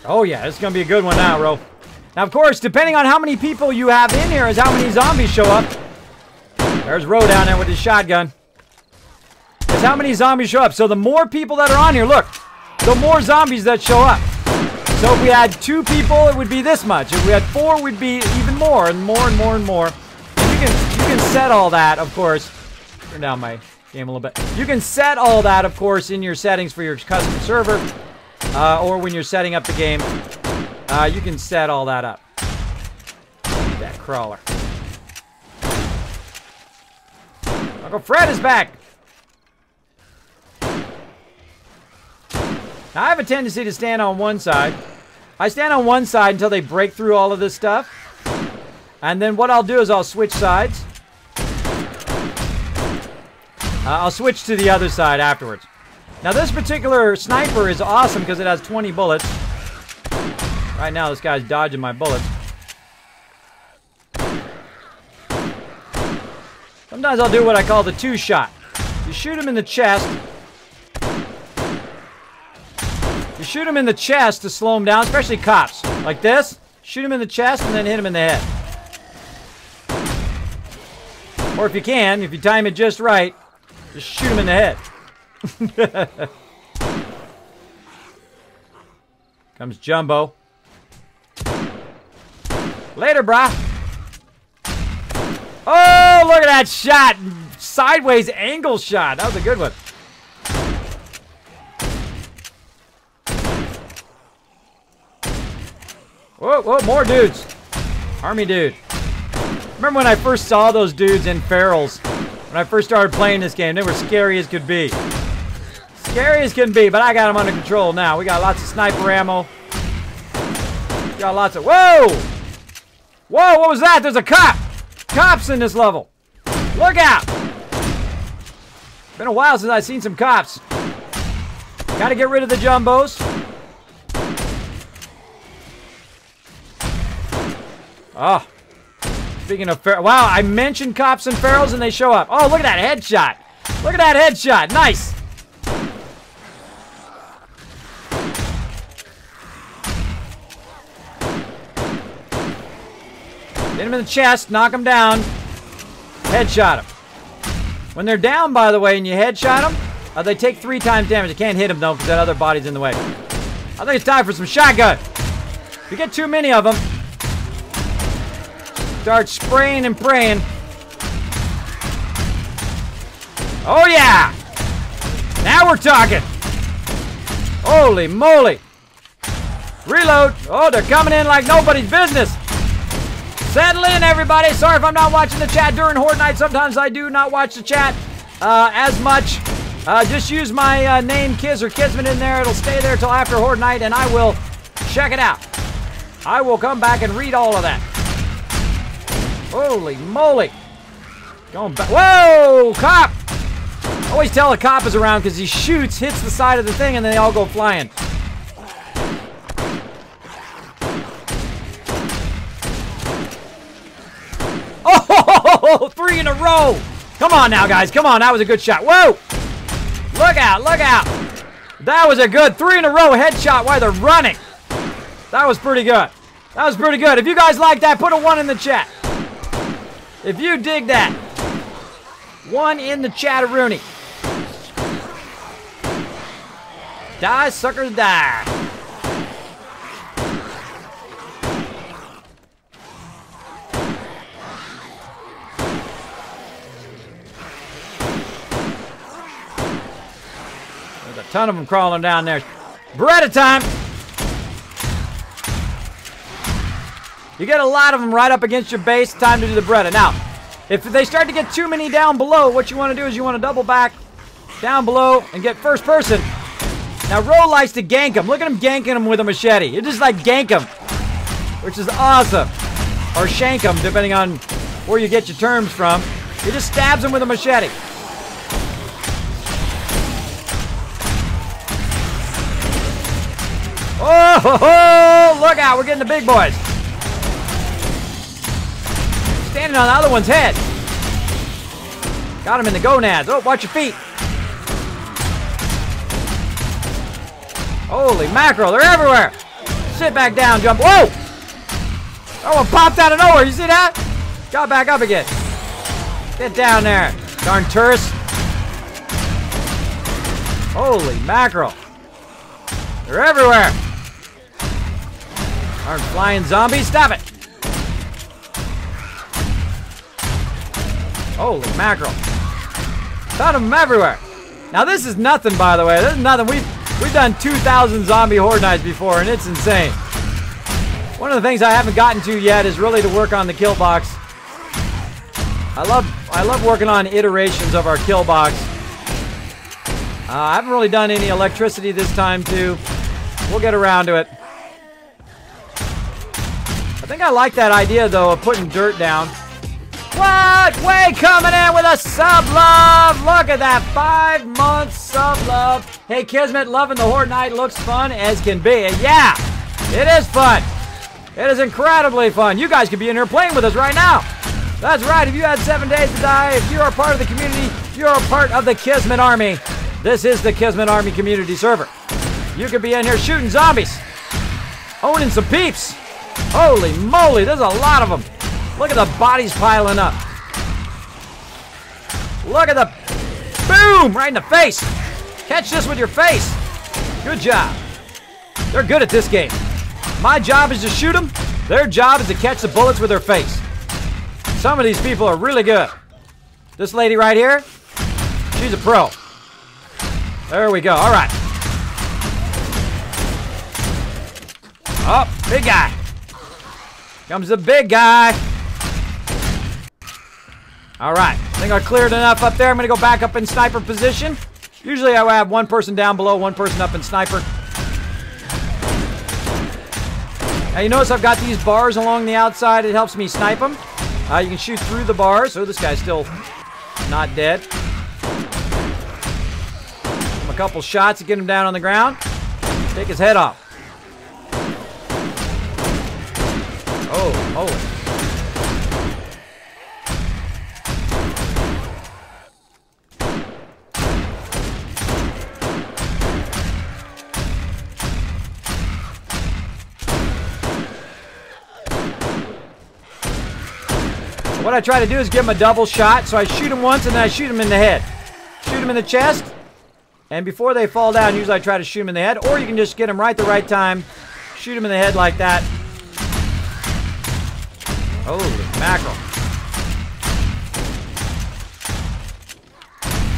Oh yeah, it's gonna be a good one now, Ro. Now, of course, depending on how many people you have in here is how many zombies show up. There's Ro down there with his shotgun. It's how many zombies show up. So the more people that are on here, look, the more zombies that show up. So if we had 2 people, it would be this much. If we had 4, it would be even more and more and more and more. You can set all that, of course. Turn down my game a little bit. You can set all that, of course, in your settings for your custom server. Or when you're setting up the game, you can set all that up. That crawler. Uncle Fred is back. Now, I have a tendency to stand on one side. I stand on one side until they break through all of this stuff. And then what I'll do is I'll switch sides. I'll switch to the other side afterwards. Now, this particular sniper is awesome because it has 20 bullets. Right now, this guy's dodging my bullets. Sometimes I'll do what I call the 2-shot. You shoot him in the chest. You shoot him in the chest to slow him down, especially cops. Like this. Shoot him in the chest and then hit him in the head. Or if you can, if you time it just right, just shoot him in the head. Comes Jumbo. Later, brah. Oh, look at that shot. Sideways angle shot. That was a good one. Whoa, whoa, more dudes. Army dude. Remember when I first saw those dudes in ferals? When I first started playing this game, they were scary as could be. Scary as can be, but I got them under control now. We got lots of sniper ammo. We got lots of... Whoa! Whoa, what was that? There's a cop! Cops in this level. Look out! Been a while since I've seen some cops. Gotta get rid of the jumbos. Oh. Speaking of... Wow, I mentioned cops and ferals and they show up. Oh, look at that headshot. Look at that headshot. Nice. Hit him in the chest, knock him down, headshot him. When they're down, by the way, and you headshot them, they take 3 times damage. You can't hit them, though, because that other body's in the way. I think it's time for some shotgun. If you get too many of them, start spraying and praying. Oh, yeah! Now we're talking. Holy moly. Reload. Oh, they're coming in like nobody's business. Settle in, everybody. Sorry if I'm not watching the chat during Horde Night. Sometimes I do not watch the chat as much. Just use my name, Kiz or Kismet, in there. It'll stay there till after Horde Night, and I will check it out. I will come back and read all of that. Holy moly. Going back. Whoa, cop. Always tell a cop is around because he shoots, hits the side of the thing, and then they all go flying. Oh, 3 in a row. Come on now, guys. Come on. That was a good shot. Whoa. Look out. Look out. That was a good 3 in a row headshot while they're running. That was pretty good. That was pretty good. If you guys like that, put a 1 in the chat. If you dig that. 1 in the chat-a-rooney. Die, suckers, die. There's a ton of them crawling down there. Beretta time. You get a lot of them right up against your base. Time to do the Beretta. Now, if they start to get too many down below, what you want to do is you want to double back down below and get first person. Now, Ro likes to gank him. Look at him ganking him with a machete. You just like gank him, which is awesome. Or shank him, depending on where you get your terms from. He just stabs him with a machete. Oh, ho, ho, look out. We're getting the big boys. Standing on the other one's head. Got him in the gonads. Oh, watch your feet. Holy mackerel, they're everywhere. Sit back down, jump. Whoa! Oh, one popped out of nowhere. You see that? Got back up again. Get down there. Darn tourists. Holy mackerel. They're everywhere. Darn flying zombies. Stop it. Holy mackerel. Found them everywhere. Now this is nothing, by the way. This is nothing. We've done 2,000 zombie horde nights before, and it's insane. One of the things I haven't gotten to yet is really to work on the kill box. I love working on iterations of our kill box. I haven't really done any electricity this time, too. We'll get around to it. I think I like that idea, though, of putting dirt down. What? Way coming in with a sub love. Look at that 5-month sub love. Hey, Kismet, loving the Horde Night. Looks fun as can be. And yeah, it is fun. It is incredibly fun. You guys could be in here playing with us right now. That's right. If you had 7 days to die, if you are part of the community, you're a part of the Kismet Army. This is the Kismet Army community server. You could be in here shooting zombies, owning some peeps. Holy moly, there's a lot of them. Look at the bodies piling up. Look at the boom right in the face. Catch this with your face. Good job. They're good at this game. My job is to shoot them. Their job is to catch the bullets with their face. Some of these people are really good. This lady right here, she's a pro. There we go. All right. Oh, big guy. Comes the big guy. All right, I think I cleared enough up there. I'm going to go back up in sniper position. Usually I have one person down below, one person up in sniper. Now you notice I've got these bars along the outside. It helps me snipe them. You can shoot through the bars. So this guy's still not dead. Give him a couple shots to get him down on the ground. Take his head off. Oh, holy. What I try to do is give him a double shot. So I shoot him once and then I shoot him in the head. Shoot him in the chest. And before they fall down, usually I try to shoot him in the head. Or you can just get him right the right time. Shoot him in the head like that. Holy mackerel.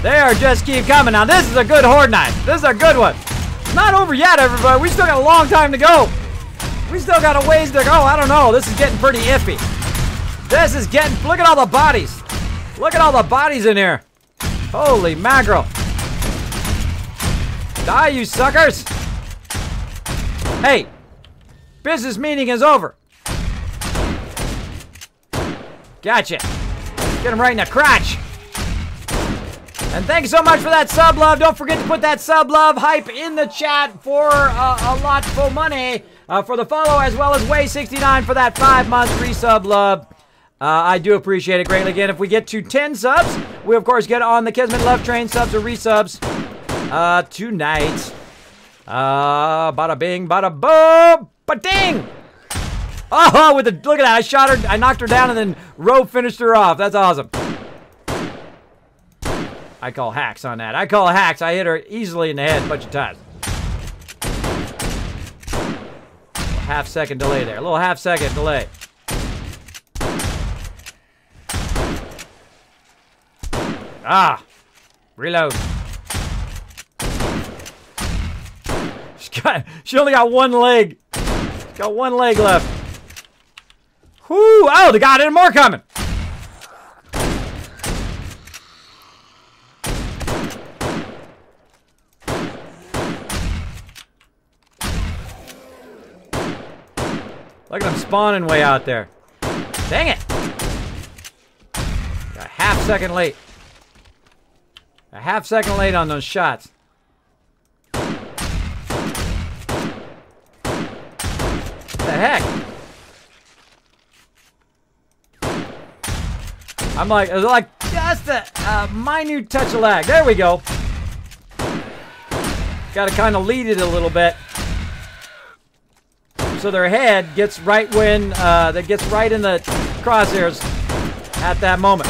They are just keep coming. Now this is a good horde night. This is a good one. It's not over yet, everybody. We still got a long time to go. We still got a ways to go. I don't know. This is getting pretty iffy. This is getting... Look at all the bodies. Look at all the bodies in here. Holy mackerel. Die, you suckers. Hey. Business meeting is over. Gotcha. Get him right in the crotch. And thank you so much for that sub love. Don't forget to put that sub love hype in the chat for a lot for money for the follow, as well as Way69 for that 5-month resub love. I do appreciate it greatly. Again, if we get to 10 subs, we of course get on the Kismet Love Train subs or resubs tonight. Bada bing, bada boom, ba-ding! Oh, look at that! I shot her, I knocked her down, and then Ro finished her off. That's awesome. I call hacks on that. I call hacks. I hit her easily in the head a bunch of times. Half-second delay there. A little half-second delay. Ah! Reload. She only got one leg. She's got one leg left. Whoo! Oh, they got it. More coming. Look at them spawning way out there. Dang it! Got a half-second late. A half-second late on those shots. What the heck? I'm like, it's like just a minute touch of lag. There we go. Got to kind of lead it a little bit. So their head gets right when, that gets right in the crosshairs at that moment.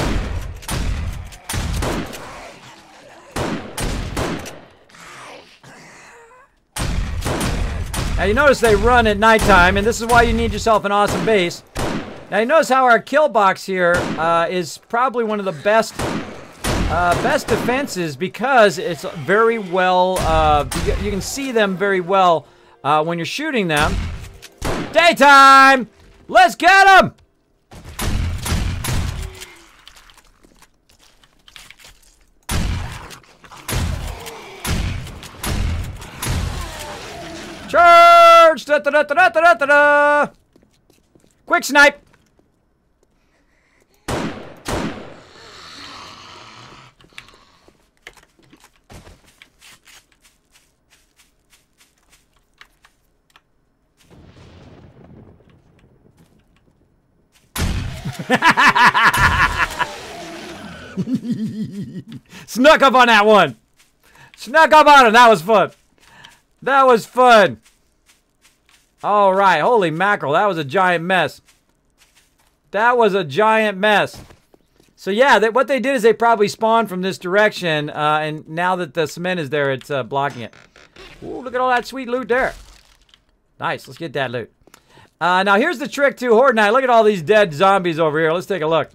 Now you notice they run at nighttime, and this is why you need yourself an awesome base. Now you notice how our kill box here is probably one of the best defenses, because it's very well, you can see them very well when you're shooting them. Daytime! Let's get them! Charge! Da, da, da, da, da, da, da. Quick snipe! Snuck up on that one. Snuck up on it. That was fun. That was fun. All right. Holy mackerel. That was a giant mess. That was a giant mess. So yeah, what they did is they probably spawned from this direction, and now that the cement is there, it's blocking it. Ooh, look at all that sweet loot there. Nice. Let's get that loot. Now here's the trick to Horde Night. Look at all these dead zombies over here. Let's take a look.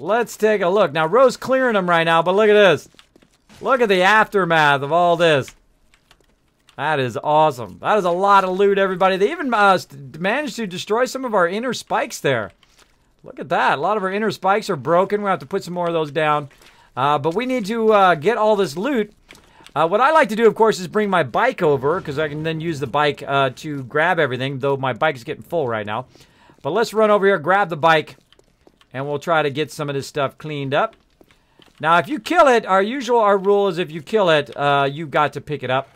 Let's take a look. Now Ro's clearing them right now, but look at this. Look at the aftermath of all this. That is awesome. That is a lot of loot, everybody. They even managed to destroy some of our inner spikes there. Look at that. A lot of our inner spikes are broken. We'll have to put some more of those down. But we need to get all this loot. What I like to do, of course, is bring my bike over, because I can then use the bike to grab everything, though my bike is getting full right now. But let's run over here, grab the bike, and we'll try to get some of this stuff cleaned up. Now, if you kill it, our rule is if you kill it, you've got to pick it up.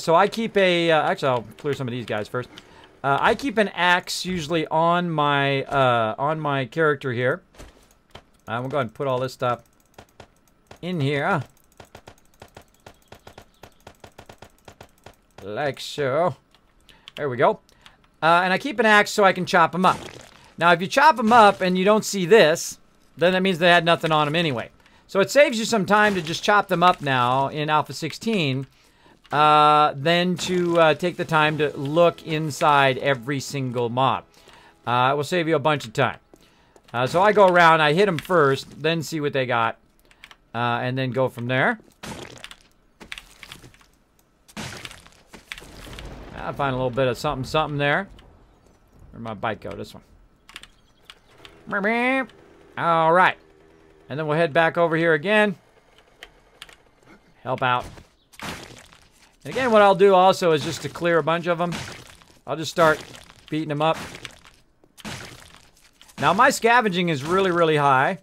So I keep a, actually I'll clear some of these guys first. I keep an axe usually on my character here. I'm going to go ahead and put all this stuff in here. Like so. There we go. And I keep an axe so I can chop them up. Now, if you chop them up and you don't see this, then that means they had nothing on them anyway. So it saves you some time to just chop them up now in Alpha 16, then to take the time to look inside every single mob. It will save you a bunch of time. So I go around, I hit them first, then see what they got, and then go from there. I'll find a little bit of something there. Where'd my bike go? This one. All right. And then we'll head back over here again. Help out. And again, what I'll do also is just to clear a bunch of them, I'll just start beating them up. Now, my scavenging is really, really high.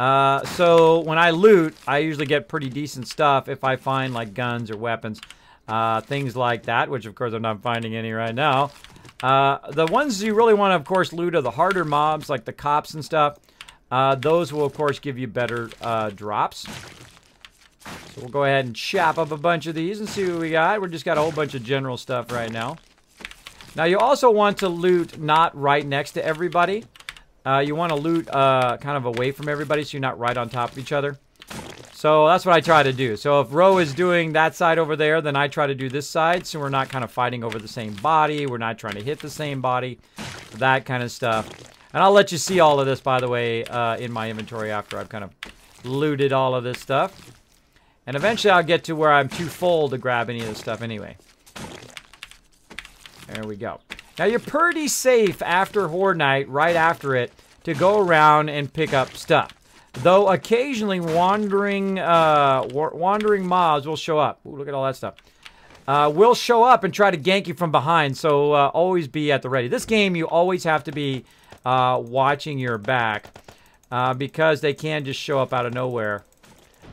So when I loot, I usually get pretty decent stuff if I find like guns or weapons, things like that, which of course I'm not finding any right now. The ones you really want to, of course, loot are the harder mobs, like the cops and stuff. Those will, of course, give you better drops. So we'll go ahead and chop up a bunch of these and see what we got. We just got a whole bunch of general stuff right now. Now, you also want to loot not right next to everybody. You want to loot kind of away from everybody so you're not right on top of each other. So that's what I try to do. So if Ro is doing that side over there, then I try to do this side so we're not kind of fighting over the same body. We're not trying to hit the same body. That kind of stuff. And I'll let you see all of this, by the way, in my inventory after I've kind of looted all of this stuff. And eventually I'll get to where I'm too full to grab any of this stuff anyway. There we go. Now you're pretty safe after Horde Night, right after it, to go around and pick up stuff. Though occasionally wandering mobs will show up. Ooh, look at all that stuff. Will show up and try to gank you from behind, so always be at the ready. This game, you always have to be watching your back because they can just show up out of nowhere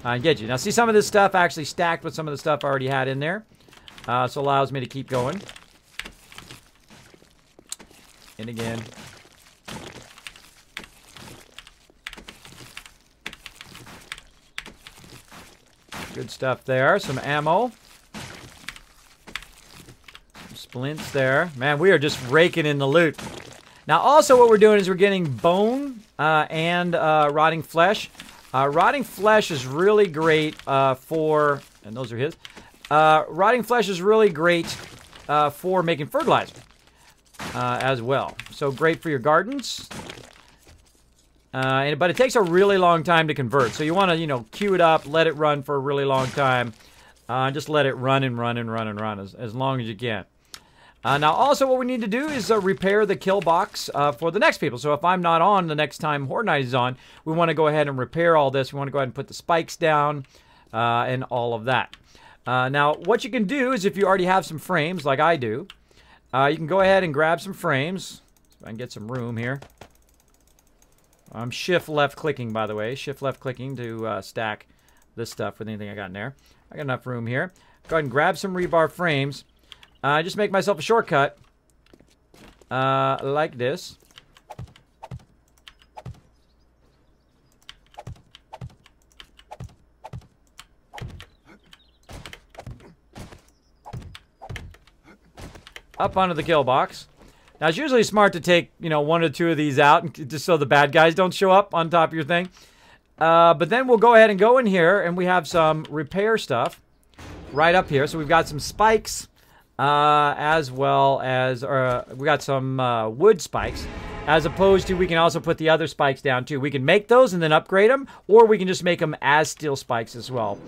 and get you. Now, see, some of this stuff actually stacked with some of the stuff I already had in there, so allows me to keep going. And again. Good stuff there. Some ammo. Some splints there. Man, we are just raking in the loot. Now, also what we're doing is we're getting bone and rotting flesh. Rotting flesh is really great for... And those are his. Rotting flesh is really great for making fertilizer as well. So great for your gardens. But it takes a really long time to convert. So you want to, you know, queue it up, let it run for a really long time. Just let it run and run and run and run as long as you can. Now, also what we need to do is repair the kill box for the next people. So if I'm not on the next time Horde Night is on, we want to go ahead and repair all this. We want to go ahead and put the spikes down and all of that. Now, what you can do is if you already have some frames, like I do, you can go ahead and grab some frames. If I can get some room here. I'm shift left clicking, by the way. Shift left clicking to stack this stuff with anything I got in there. I got enough room here. Go ahead and grab some rebar frames. Just make myself a shortcut. Like this. Up onto the kill box. Now, it's usually smart to take, you know, one or two of these out just so the bad guys don't show up on top of your thing. But then we'll go ahead and go in here, and we have some repair stuff right up here. So we've got some spikes, as well as we got some wood spikes, as opposed to we can also put the other spikes down too. We can make those and then upgrade them, or we can just make them as steel spikes as well.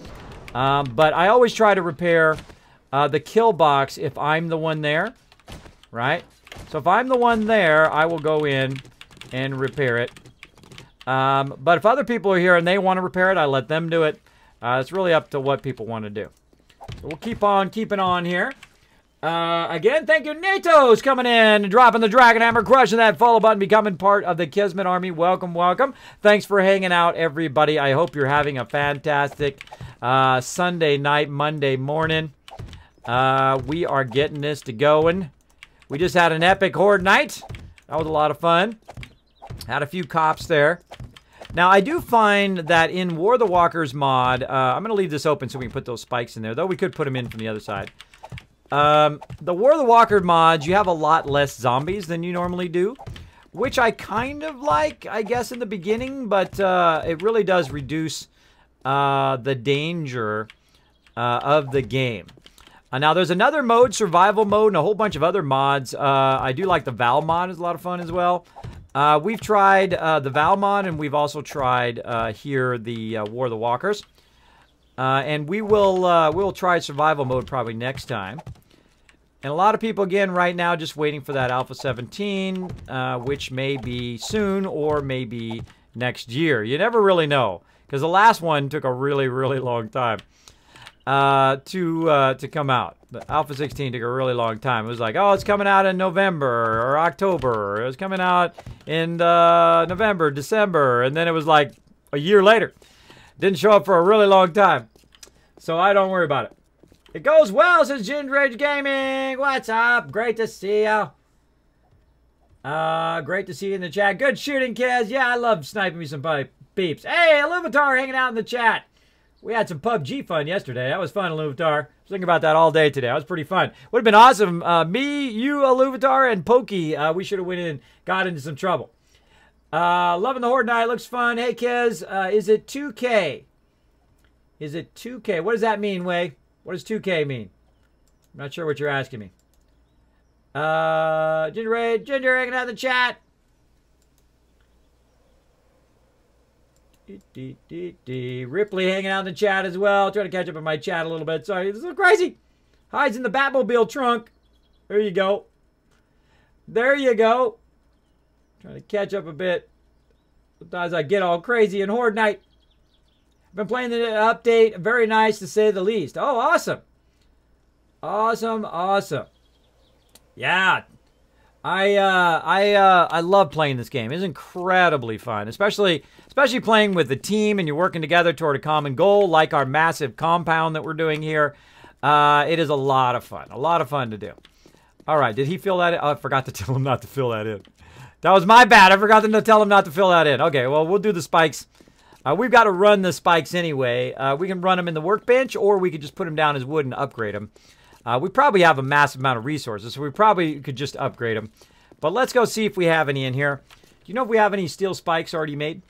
But I always try to repair the kill box if I'm the one there, right? So if I'm the one there, I will go in and repair it. But if other people are here and they want to repair it, I let them do it. It's really up to what people want to do. So we'll keep on keeping on here. Again, thank you, NATO's coming in and dropping the Dragon Hammer, crushing that follow button, becoming part of the Kismet Army. Welcome, welcome. Thanks for hanging out, everybody. I hope you're having a fantastic Sunday night, Monday morning. We are getting this to going. We just had an epic Horde Night. That was a lot of fun. Had a few cops there. Now, I do find that in War of the Walkers mod, I'm going to leave this open so we can put those spikes in there, though we could put them in from the other side. The War of the Walker mods, you have a lot less zombies than you normally do, which I kind of like, I guess, in the beginning, but it really does reduce the danger of the game. Now, there's another mode, survival mode, and a whole bunch of other mods. I do like the Val mod. It's a lot of fun as well. We've tried the Val mod, and we've also tried here the War of the Walkers. And we'll try survival mode probably next time. And a lot of people, again, right now just waiting for that Alpha 17, which may be soon or maybe next year. You never really know, because the last one took a really, really long time. To come out. The Alpha 16 took a really long time. It was like, oh, it's coming out in November or October. It was coming out in November, December. And then it was like a year later. Didn't show up for a really long time. So I don't worry about it. It goes well, says Ginger Age Gaming. What's up? Great to see you. Great to see you in the chat. Good shooting, Kaz. Yeah, I love sniping me some peeps. Hey, Illuvatar hanging out in the chat. We had some PUBG fun yesterday. That was fun, Illuvatar. I was thinking about that all day today. That was pretty fun. Would have been awesome. Me, you, Illuvatar, and Pokey, we should have went in and got into some trouble. Loving the Horde Night. Looks fun. Hey, Kaz, is it 2K? Is it 2K? What does that mean, Way? What does 2K mean? I'm not sure what you're asking me. Ginger hanging out in the chat. Ripley hanging out in the chat as well. Trying to catch up on my chat a little bit. Sorry, this is so crazy. Hides in the Batmobile trunk. There you go. There you go. Trying to catch up a bit. Sometimes I get all crazy in Horde Night. Been playing the update. Very nice to say the least. Oh, awesome. Awesome, awesome. Yeah. I love playing this game. It's incredibly fun. Especially playing with the team and you're working together toward a common goal, like our massive compound that we're doing here. It is a lot of fun. A lot of fun to do. All right, did he fill that in? Oh, I forgot to tell him not to fill that in. That was my bad. I forgot to tell him not to fill that in. Okay, well, we'll do the spikes. We've got to run the spikes anyway. We can run them in the workbench, or we could just put them down as wood and upgrade them. We probably have a massive amount of resources, so we probably could just upgrade them. But let's go see if we have any in here. Do you know if we have any steel spikes already made?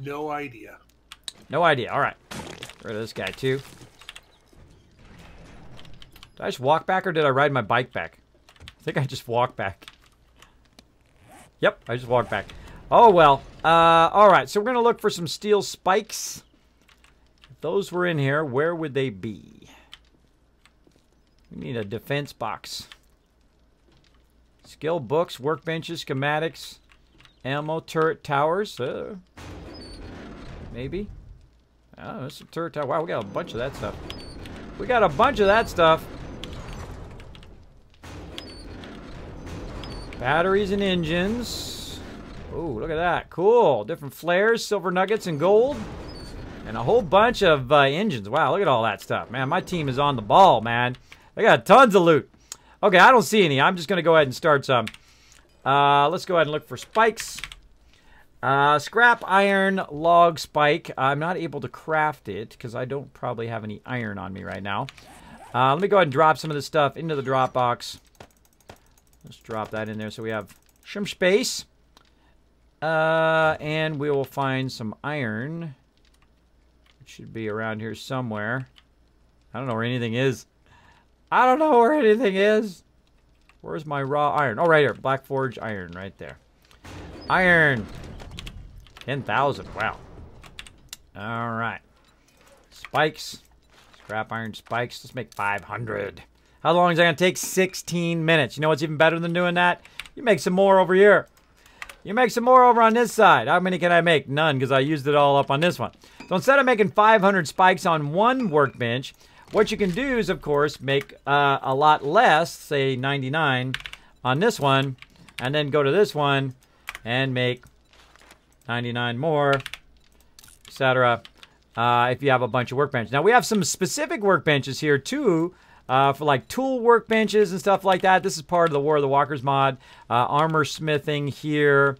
No idea. No idea. All right. Get rid of this guy, too. Did I just walk back, or did I ride my bike back? I think I just walked back. Yep, I just walked back. Oh, well. All right, so we're going to look for some steel spikes. If those were in here, where would they be? We need a defense box. Skill books, workbenches, schematics, ammo, turret towers. Maybe. Oh, there's some turret tower. Wow, we got a bunch of that stuff. We got a bunch of that stuff. Batteries and engines. Oh, look at that. Cool. Different flares, silver nuggets, and gold. And a whole bunch of engines. Wow, look at all that stuff. Man, my team is on the ball, man. They got tons of loot. Okay, I don't see any. I'm just going to go ahead and start some. Let's go ahead and look for spikes. Scrap iron log spike. I'm not able to craft it because I don't probably have any iron on me right now. Let me go ahead and drop some of this stuff into the drop box. Let's drop that in there so we have some space. And we will find some iron. It should be around here somewhere. I don't know where anything is. I don't know where anything is. Where's my raw iron? Oh, right here. Black Forge iron right there. Iron. 10,000. Wow. All right. Spikes. Scrap iron spikes. Let's make 500. How long is that going to take? 16 minutes. You know what's even better than doing that? You make some more over here. You make some more over on this side. How many can I make? None, because I used it all up on this one. So instead of making 500 spikes on one workbench, what you can do is, of course, make a lot less, say 99, on this one, and then go to this one and make 99 more, etc. If you have a bunch of workbenches. Now, we have some specific workbenches here, too, for like tool workbenches and stuff like that. This is part of the War of the Walkers mod. Armor smithing here.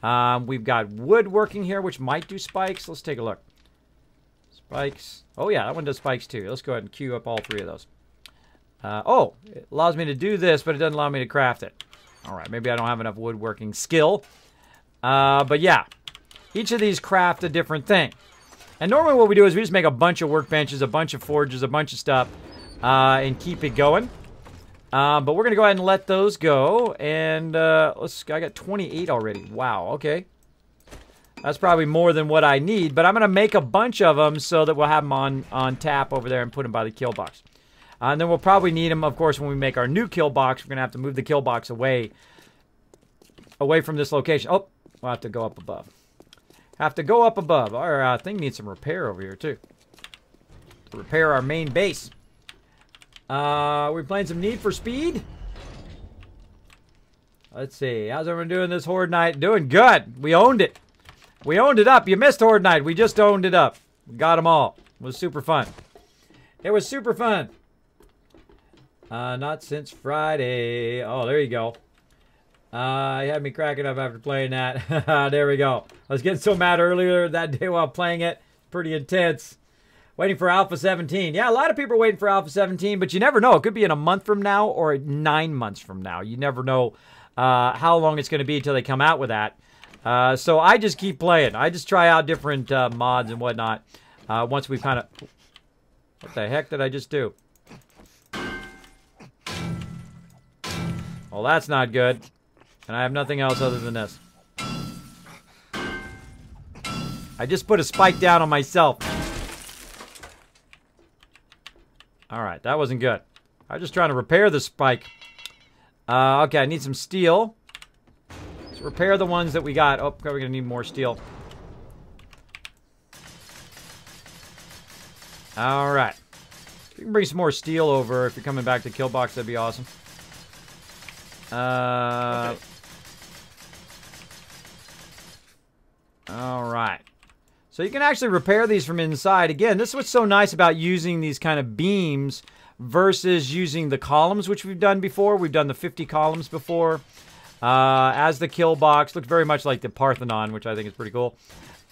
We've got woodworking here, which might do spikes. Let's take a look. Spikes. Oh, yeah, that one does spikes, too. Let's go ahead and queue up all three of those. Oh, it allows me to do this, but it doesn't allow me to craft it. All right, maybe I don't have enough woodworking skill. But, yeah, each of these craft a different thing. And normally what we do is we just make a bunch of workbenches, a bunch of forges, a bunch of stuff, and keep it going. But we're going to go ahead and let those go. And I got 28 already. Wow, okay. That's probably more than what I need, but I'm going to make a bunch of them so that we'll have them on tap over there and put them by the kill box. And then we'll probably need them, of course, when we make our new kill box. We're going to have to move the kill box away from this location. Oh, we'll have to go up above. Have to go up above. Our thing needs some repair over here, too. To repair our main base. We're playing some Need for Speed. Let's see. How's everyone doing this Horde night? Doing good. We owned it. We owned it up. You missed Horde Night. We just owned it up. We got them all. It was super fun. It was super fun. Not since Friday. Oh, there you go. You had me cracking up after playing that. There we go. I was getting so mad earlier that day while playing it. Pretty intense. Waiting for Alpha 17. Yeah, a lot of people are waiting for Alpha 17, but you never know. It could be in a month from now or 9 months from now. You never know how long it's going to be until they come out with that. So I just keep playing. I just try out different mods and whatnot. Once we've kind of... What the heck did I just do? Well, that's not good. And I have nothing else other than this. I just put a spike down on myself. Alright, that wasn't good. I was just trying to repair the spike. Okay, I need some steel. Let's repair the ones that we got. Oh, probably gonna need more steel. Alright. You can bring some more steel over if you're coming back to Killbox, that'd be awesome. Okay. Alright. So you can actually repair these from inside. Again, this is what's so nice about using these kind of beams versus using the columns, which we've done before. We've done the 50 columns before. As the kill box. Looks very much like the Parthenon, which I think is pretty cool.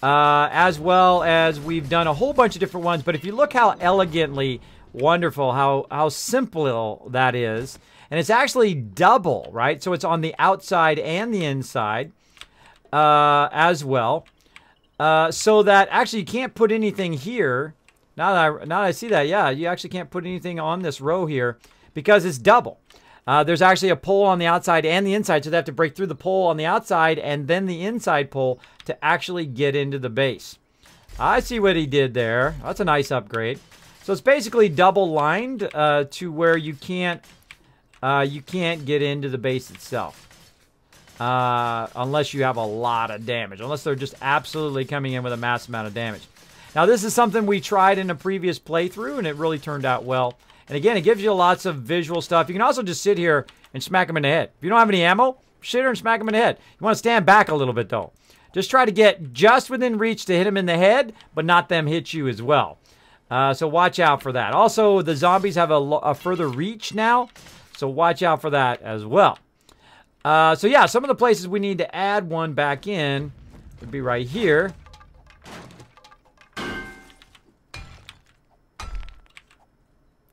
As well as we've done a whole bunch of different ones. But if you look how elegantly wonderful, how simple that is. And it's actually double, right? So it's on the outside and the inside as well. So that actually you can't put anything here. Now that I see that, yeah, you actually can't put anything on this row here because it's double. There's actually a pole on the outside and the inside, so they have to break through the pole on the outside and then the inside pole to actually get into the base. I see what he did there. That's a nice upgrade. So it's basically double lined to where you can't get into the base itself. Unless you have a lot of damage. Unless they're just absolutely coming in with a massive amount of damage. Now, this is something we tried in a previous playthrough, and it really turned out well. And again, it gives you lots of visual stuff. You can also just sit here and smack them in the head. If you don't have any ammo, sit here and smack them in the head. You want to stand back a little bit, though. Just try to get just within reach to hit them in the head, but not them hit you as well. So watch out for that. Also, the zombies have a further reach now, so watch out for that as well. So yeah, some of the places we need to add one back in would be right here.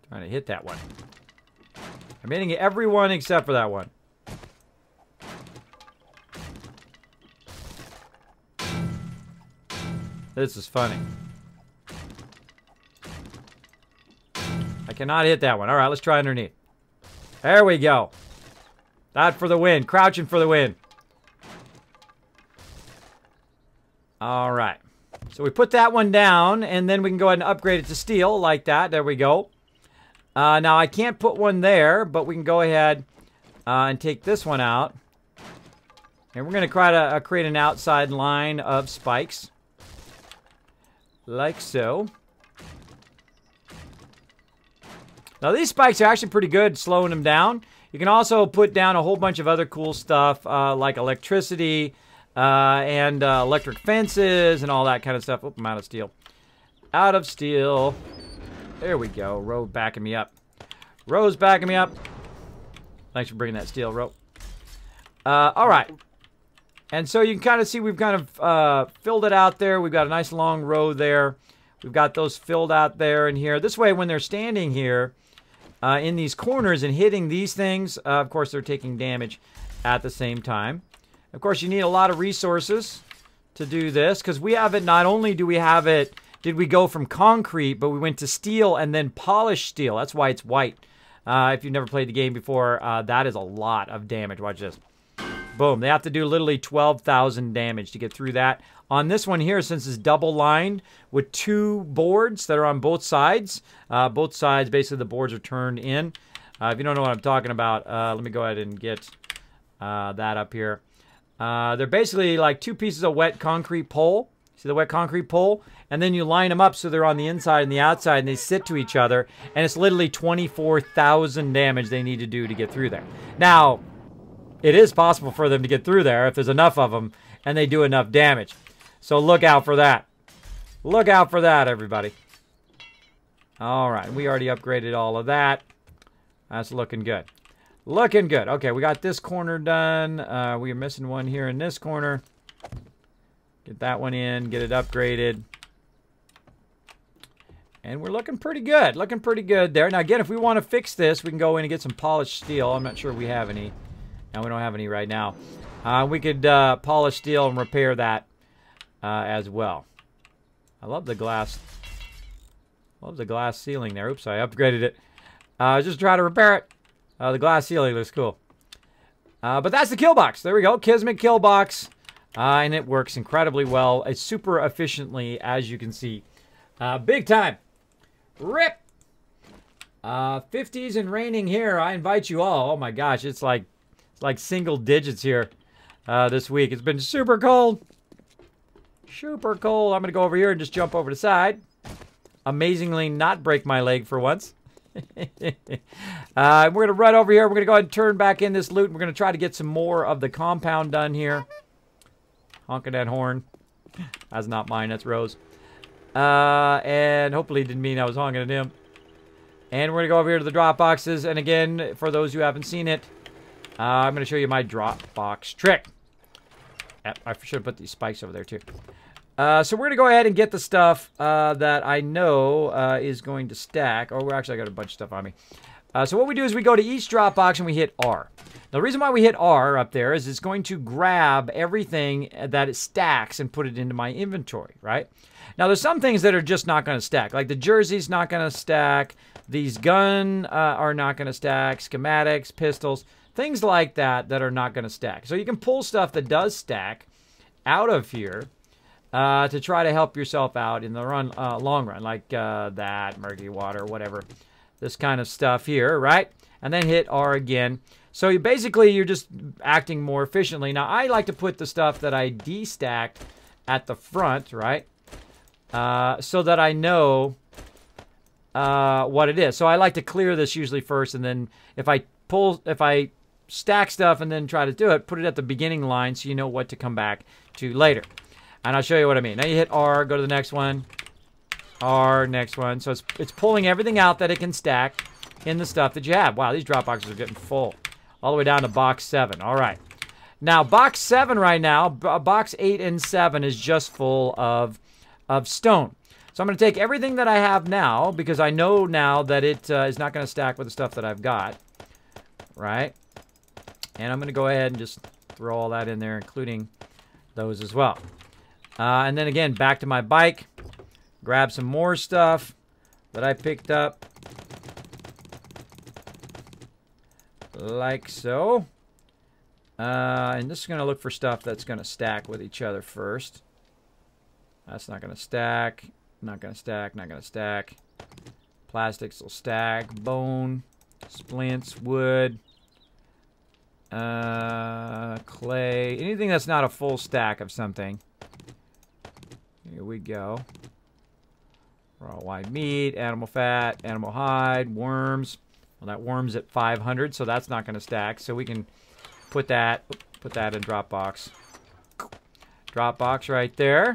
Trying to hit that one. I'm hitting every one except for that one. This is funny. I cannot hit that one. All right, let's try underneath. There we go. That for the win. Crouching for the win. All right. So we put that one down, and then we can go ahead and upgrade it to steel like that. There we go. Now, I can't put one there, but we can go ahead and take this one out. And we're going to try to create an outside line of spikes. Like so. Now, these spikes are actually pretty good, slowing them down. You can also put down a whole bunch of other cool stuff, like electricity and electric fences and all that kind of stuff. Oop, I'm out of steel. Out of steel. There we go. Row backing me up. Row's backing me up. Thanks for bringing that steel rope. All right. And so you can kind of see we've kind of filled it out there. We've got a nice long row there. We've got those filled out there and here. This way, when they're standing here in these corners and hitting these things, of course, they're taking damage at the same time. Of course, you need a lot of resources to do this because we have it, not only do we have it, did we go from concrete, but we went to steel and then polished steel. That's why it's white. If you've never played the game before, that is a lot of damage. Watch this. Boom. They have to do literally 12,000 damage to get through that. On this one here, since it's double lined with two boards that are on both sides, basically the boards are turned in. If you don't know what I'm talking about, let me go ahead and get that up here. They're basically like two pieces of wet concrete pole. See the wet concrete pole? And then you line them up so they're on the inside and the outside and they sit to each other. And it's literally 24,000 damage they need to do to get through there. Now, it is possible for them to get through there if there's enough of them and they do enough damage. So look out for that. Look out for that, everybody. All right, we already upgraded all of that. That's looking good. Looking good. Okay, we got this corner done. We are missing one here in this corner. Get that one in, get it upgraded. And we're looking pretty good. Looking pretty good there. Now, again, if we want to fix this, we can go in and get some polished steel. I'm not sure if we have any. No, we don't have any right now. We could polish steel and repair that as well. I love the glass. Love the glass ceiling there. Oops, I upgraded it. Just try to repair it. The glass ceiling looks cool. But that's the kill box. There we go. Kismet kill box. And it works incredibly well. It's super efficiently, as you can see. Big time. Rip. 50s and raining here. I invite you all. Oh my gosh, it's like single digits here this week. It's been super cold. Super cold. I'm going to go over here and just jump over the side. Amazingly not break my leg for once. We're going to run over here. We're going to go ahead and turn back in this loot. We're going to try to get some more of the compound done here. Honking that horn. That's not mine. That's Rose. And hopefully he didn't mean I was honking at him. And we're going to go over here to the drop boxes. And again, for those who haven't seen it, I'm going to show you my drop box trick. Yep, I should have put these spikes over there too. So we're going to go ahead and get the stuff that I know is going to stack. Oh, actually, I got a bunch of stuff on me. So what we do is we go to each drop box and we hit R. Now, the reason why we hit R up there is it's going to grab everything that it stacks and put it into my inventory, right? Now, there's some things that are just not going to stack. Like the jersey's not going to stack. These gun are not going to stack. Schematics, pistols, things like that that are not going to stack. So you can pull stuff that does stack out of here to try to help yourself out in the long run. Like that, murky water, whatever. This kind of stuff here, right? And then hit R again. So you're just acting more efficiently. Now, I like to put the stuff that I destacked at the front, right? So that I know what it is. So I like to clear this usually first, and then if I stack stuff and then try to do it, put it at the beginning line so you know what to come back to later. And I'll show you what I mean. Now you hit R, go to the next one. R, next one. So it's pulling everything out that it can stack in the stuff that you have. Wow, these drop boxes are getting full. All the way down to box 7. All right. Now, box 7 right now, box 8 and 7 is just full of stone. So I'm going to take everything that I have now, because I know now that it is not going to stack with the stuff that I've got. Right? And I'm going to go ahead and just throw all that in there, including those as well. And then again, back to my bike. Grab some more stuff that I picked up. Like so. And this is going to look for stuff that's going to stack with each other first. That's not going to stack. Not going to stack. Not going to stack. Plastics will stack. Bone. Splints. Wood. Clay. Anything that's not a full stack of something. Here we go. Raw white meat. Animal fat. Animal hide. Worms. Well, that worm's at 500, so that's not going to stack. So we can put that in Dropbox. Dropbox right there.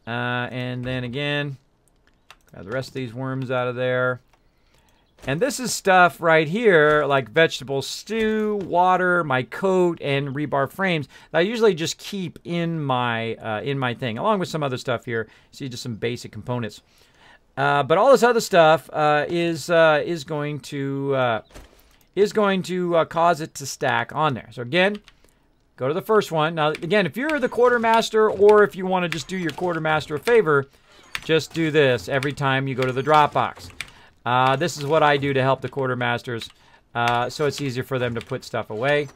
And then again, grab the rest of these worms out of there. And this is stuff right here, like vegetable stew, water, my coat, and rebar frames that I usually just keep in my thing, along with some other stuff here. See, just some basic components. But all this other stuff is going to cause it to stack on there. So again, go to the first one. Now again, if you're the quartermaster, or if you want to just do your quartermaster a favor, just do this every time you go to the drop box. This is what I do to help the quartermasters, so it's easier for them to put stuff away.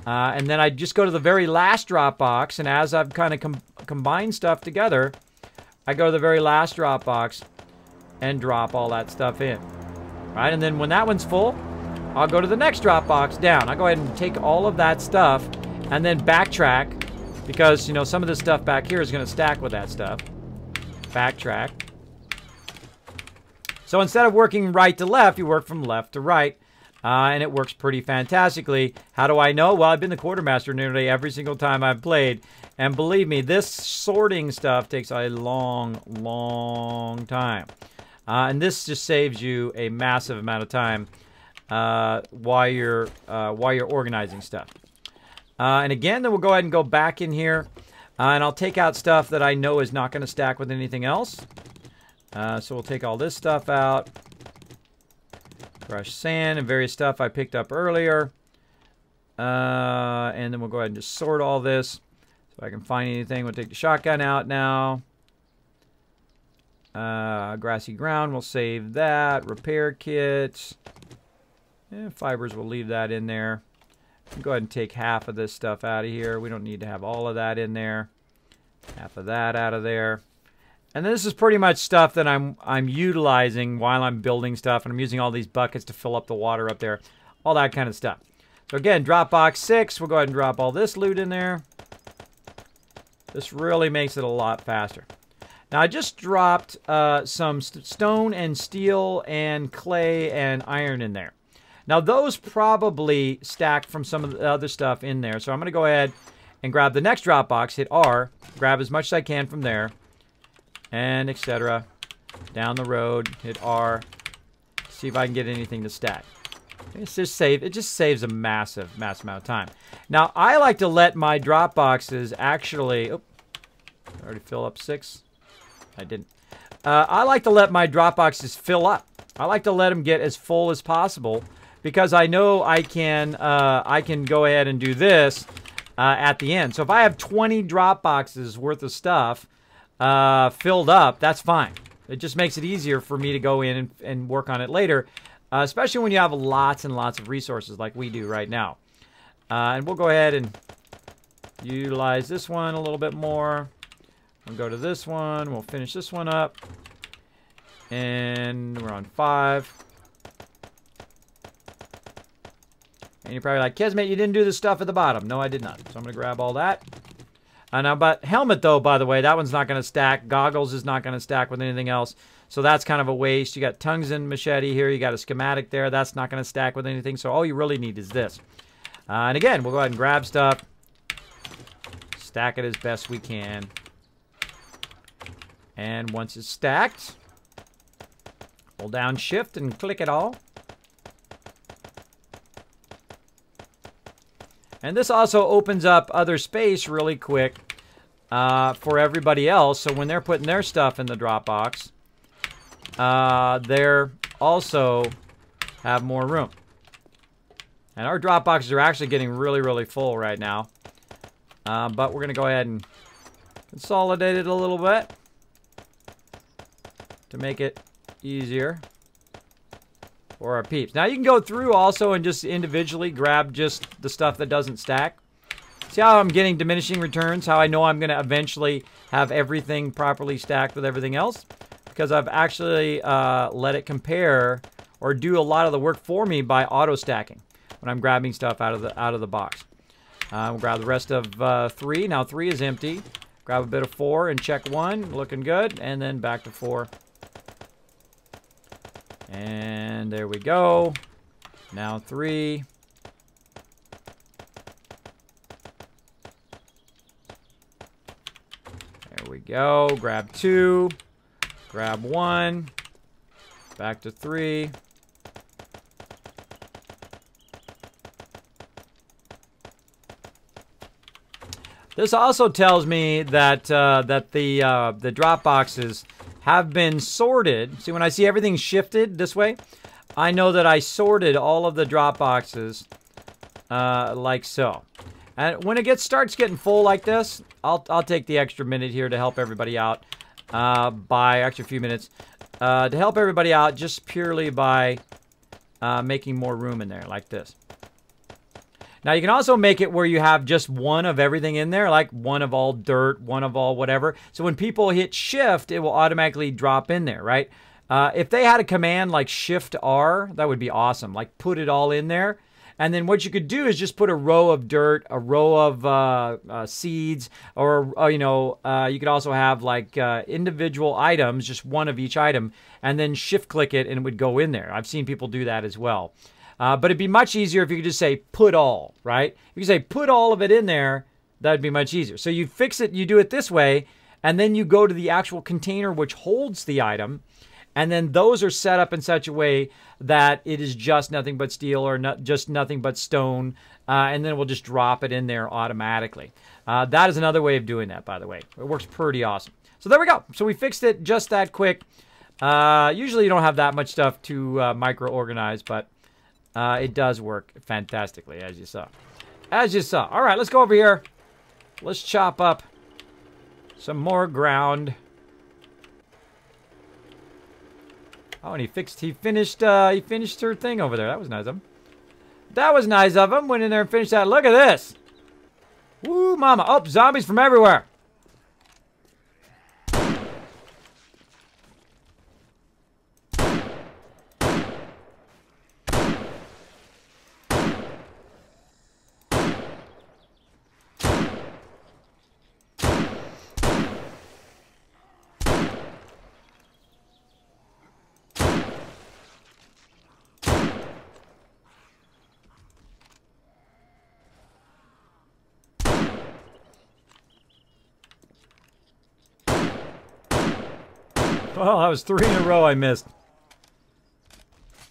And then I just go to the very last drop box, and as I've kind of combined stuff together, I go to the very last drop box and drop all that stuff in. Right? And then when that one's full, I'll go to the next drop box down. I'll go ahead and take all of that stuff and then backtrack, because, you know, some of this stuff back here is going to stack with that stuff. Backtrack. So instead of working right to left, you work from left to right. And it works pretty fantastically. How do I know? Well, I've been the quartermaster nearly every single time I've played. And believe me, this sorting stuff takes a long, long time. And this just saves you a massive amount of time while you're organizing stuff. And again, then we'll go ahead and go back in here. And I'll take out stuff that I know is not going to stack with anything else. So we'll take all this stuff out. Crushed sand and various stuff I picked up earlier. And then we'll go ahead and just sort all this. So if I can find anything, we'll take the shotgun out now. Grassy ground, we'll save that. Repair kits. Fibers, we'll leave that in there. Go ahead and take half of this stuff out of here. We don't need to have all of that in there. Half of that out of there. And this is pretty much stuff that I'm utilizing while I'm building stuff. And I'm using all these buckets to fill up the water up there. All that kind of stuff. So again, drop box 6. We'll go ahead and drop all this loot in there. This really makes it a lot faster. Now I just dropped some stone and steel and clay and iron in there. Now those probably stack from some of the other stuff in there. So I'm going to go ahead and grab the next drop box, hit R, grab as much as I can from there, and etc. Down the road, hit R, see if I can get anything to stack. It just saves a massive amount of time. Now I like to let my drop boxes actually. Oh, I already fill up 6. I didn't. I like to let my drop boxes fill up. I like to let them get as full as possible because I know I can go ahead and do this at the end. So if I have 20 drop boxes worth of stuff filled up, that's fine. It just makes it easier for me to go in and work on it later, especially when you have lots and lots of resources like we do right now. And we'll go ahead and utilize this one a little bit more. We'll go to this one. We'll finish this one up. And we're on 5. And you're probably like, Kismet, you didn't do the stuff at the bottom. No, I did not. So I'm going to grab all that. Now, but helmet, though, by the way, that one's not going to stack. Goggles is not going to stack with anything else. So that's kind of a waste. You got tungsten machete here. You got a schematic there. That's not going to stack with anything. So all you really need is this. And again, we'll go ahead and grab stuff. Stack it as best we can. And once it's stacked, hold down Shift and click it all. And this also opens up other space really quick for everybody else. So when they're putting their stuff in the Dropbox, they're also have more room. And our Dropboxes are actually getting really, really full right now. But we're going to go ahead and consolidate it a little bit to make it easier for our peeps. Now you can go through also and just individually grab just the stuff that doesn't stack. See how I'm getting diminishing returns? How I know I'm going to eventually have everything properly stacked with everything else? Because I've actually let it compare or do a lot of the work for me by auto stacking when I'm grabbing stuff out of the box. We'll grab the rest of 3. Now 3 is empty. Grab a bit of 4 and check 1. Looking good. And then back to 4. And there we go. Now 3. There we go. Grab 2. Grab 1. Back to 3. This also tells me that the drop boxes have been sorted. See, when I see everything shifted this way, I know that I sorted all of the drop boxes like so. And when it starts getting full like this, I'll take the extra minute here to help everybody out by extra few minutes to help everybody out just purely by making more room in there like this. Now, you can also make it where you have just one of everything in there, like one of all dirt, one of all whatever. So when people hit Shift, it will automatically drop in there, right? If they had a command like Shift-R, that would be awesome. Like, put it all in there. And then what you could do is just put a row of dirt, a row of seeds, or, you could also have, like, individual items, just one of each item, and then Shift-click it, and it would go in there. I've seen people do that as well. But it'd be much easier if you could just say put all, right? If you say put all of it in there, that'd be much easier. So you fix it, you do it this way, and then you go to the actual container which holds the item, and then those are set up in such a way that it is just nothing but steel or just nothing but stone, and then we'll just drop it in there automatically. That is another way of doing that, by the way. It works pretty awesome. So there we go. So we fixed it just that quick. Usually you don't have that much stuff to micro-organize, but it does work fantastically, as you saw. As you saw. All right, let's go over here. Let's chop up some more ground. Oh, and he finished her thing over there. That was nice of him. That was nice of him. Went in there and finished that. Look at this. Woo, mama. Oh, zombies from everywhere. Oh, that was 3 in a row I missed.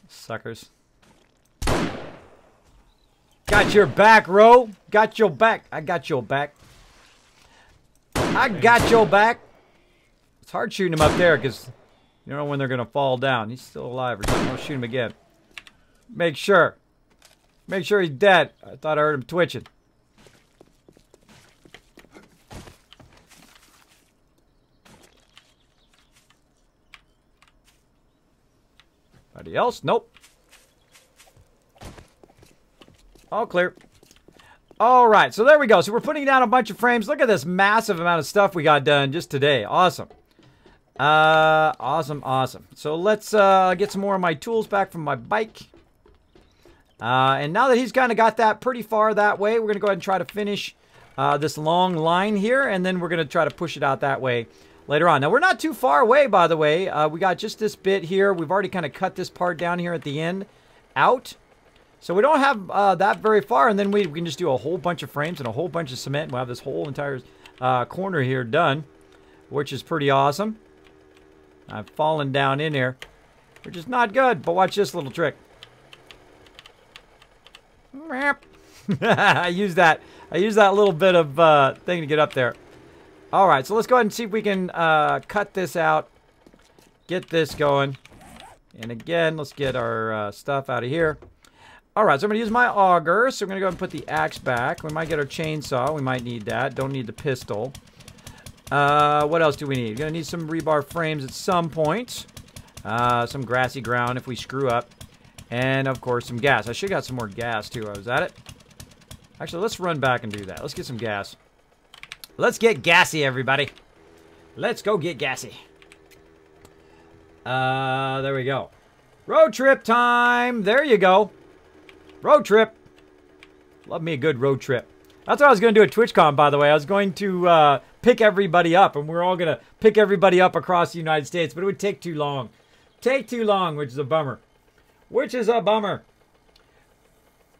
Suckers. Got your back, Ro. Got your back. I got your back. I got your back. It's hard shooting him up there because you don't know when they're going to fall down. He's still alive or something. I'll shoot him again. Make sure. Make sure he's dead. I thought I heard him twitching. Anybody else? Nope. All clear. All right, so there we go. So we're putting down a bunch of frames. Look at this massive amount of stuff we got done just today. Awesome. Awesome. So let's get some more of my tools back from my bike. And now that he's kind of got that pretty far that way, we're going to go ahead and try to finish this long line here, and then we're going to try to push it out that way later on. Now, we're not too far away, by the way. We got just this bit here. We've already kind of cut this part down here at the end out. So we don't have that very far, and then we can just do a whole bunch of frames and a whole bunch of cement. We'll have this whole entire corner here done, which is pretty awesome. I've fallen down in here, which is not good, but watch this little trick. I use that little bit of thing to get up there. All right, so let's go ahead and see if we can cut this out, get this going. And again, let's get our stuff out of here. All right, so I'm going to use my auger. So we're going to go ahead and put the axe back. We might get our chainsaw. We might need that. Don't need the pistol. What else do we need? We're going to need some rebar frames at some point. Some grassy ground if we screw up. And, of course, some gas. I should have got some more gas, too. I was at it. Actually, let's run back and do that. Let's get some gas. Let's get gassy, everybody. Let's go get gassy. There we go. Road trip time. There you go. Road trip. Love me a good road trip. That's what I was going to do at TwitchCon, by the way. I was going to pick everybody up, and we're all going to pick everybody up across the United States, but it would take too long. Take too long, which is a bummer. Which is a bummer.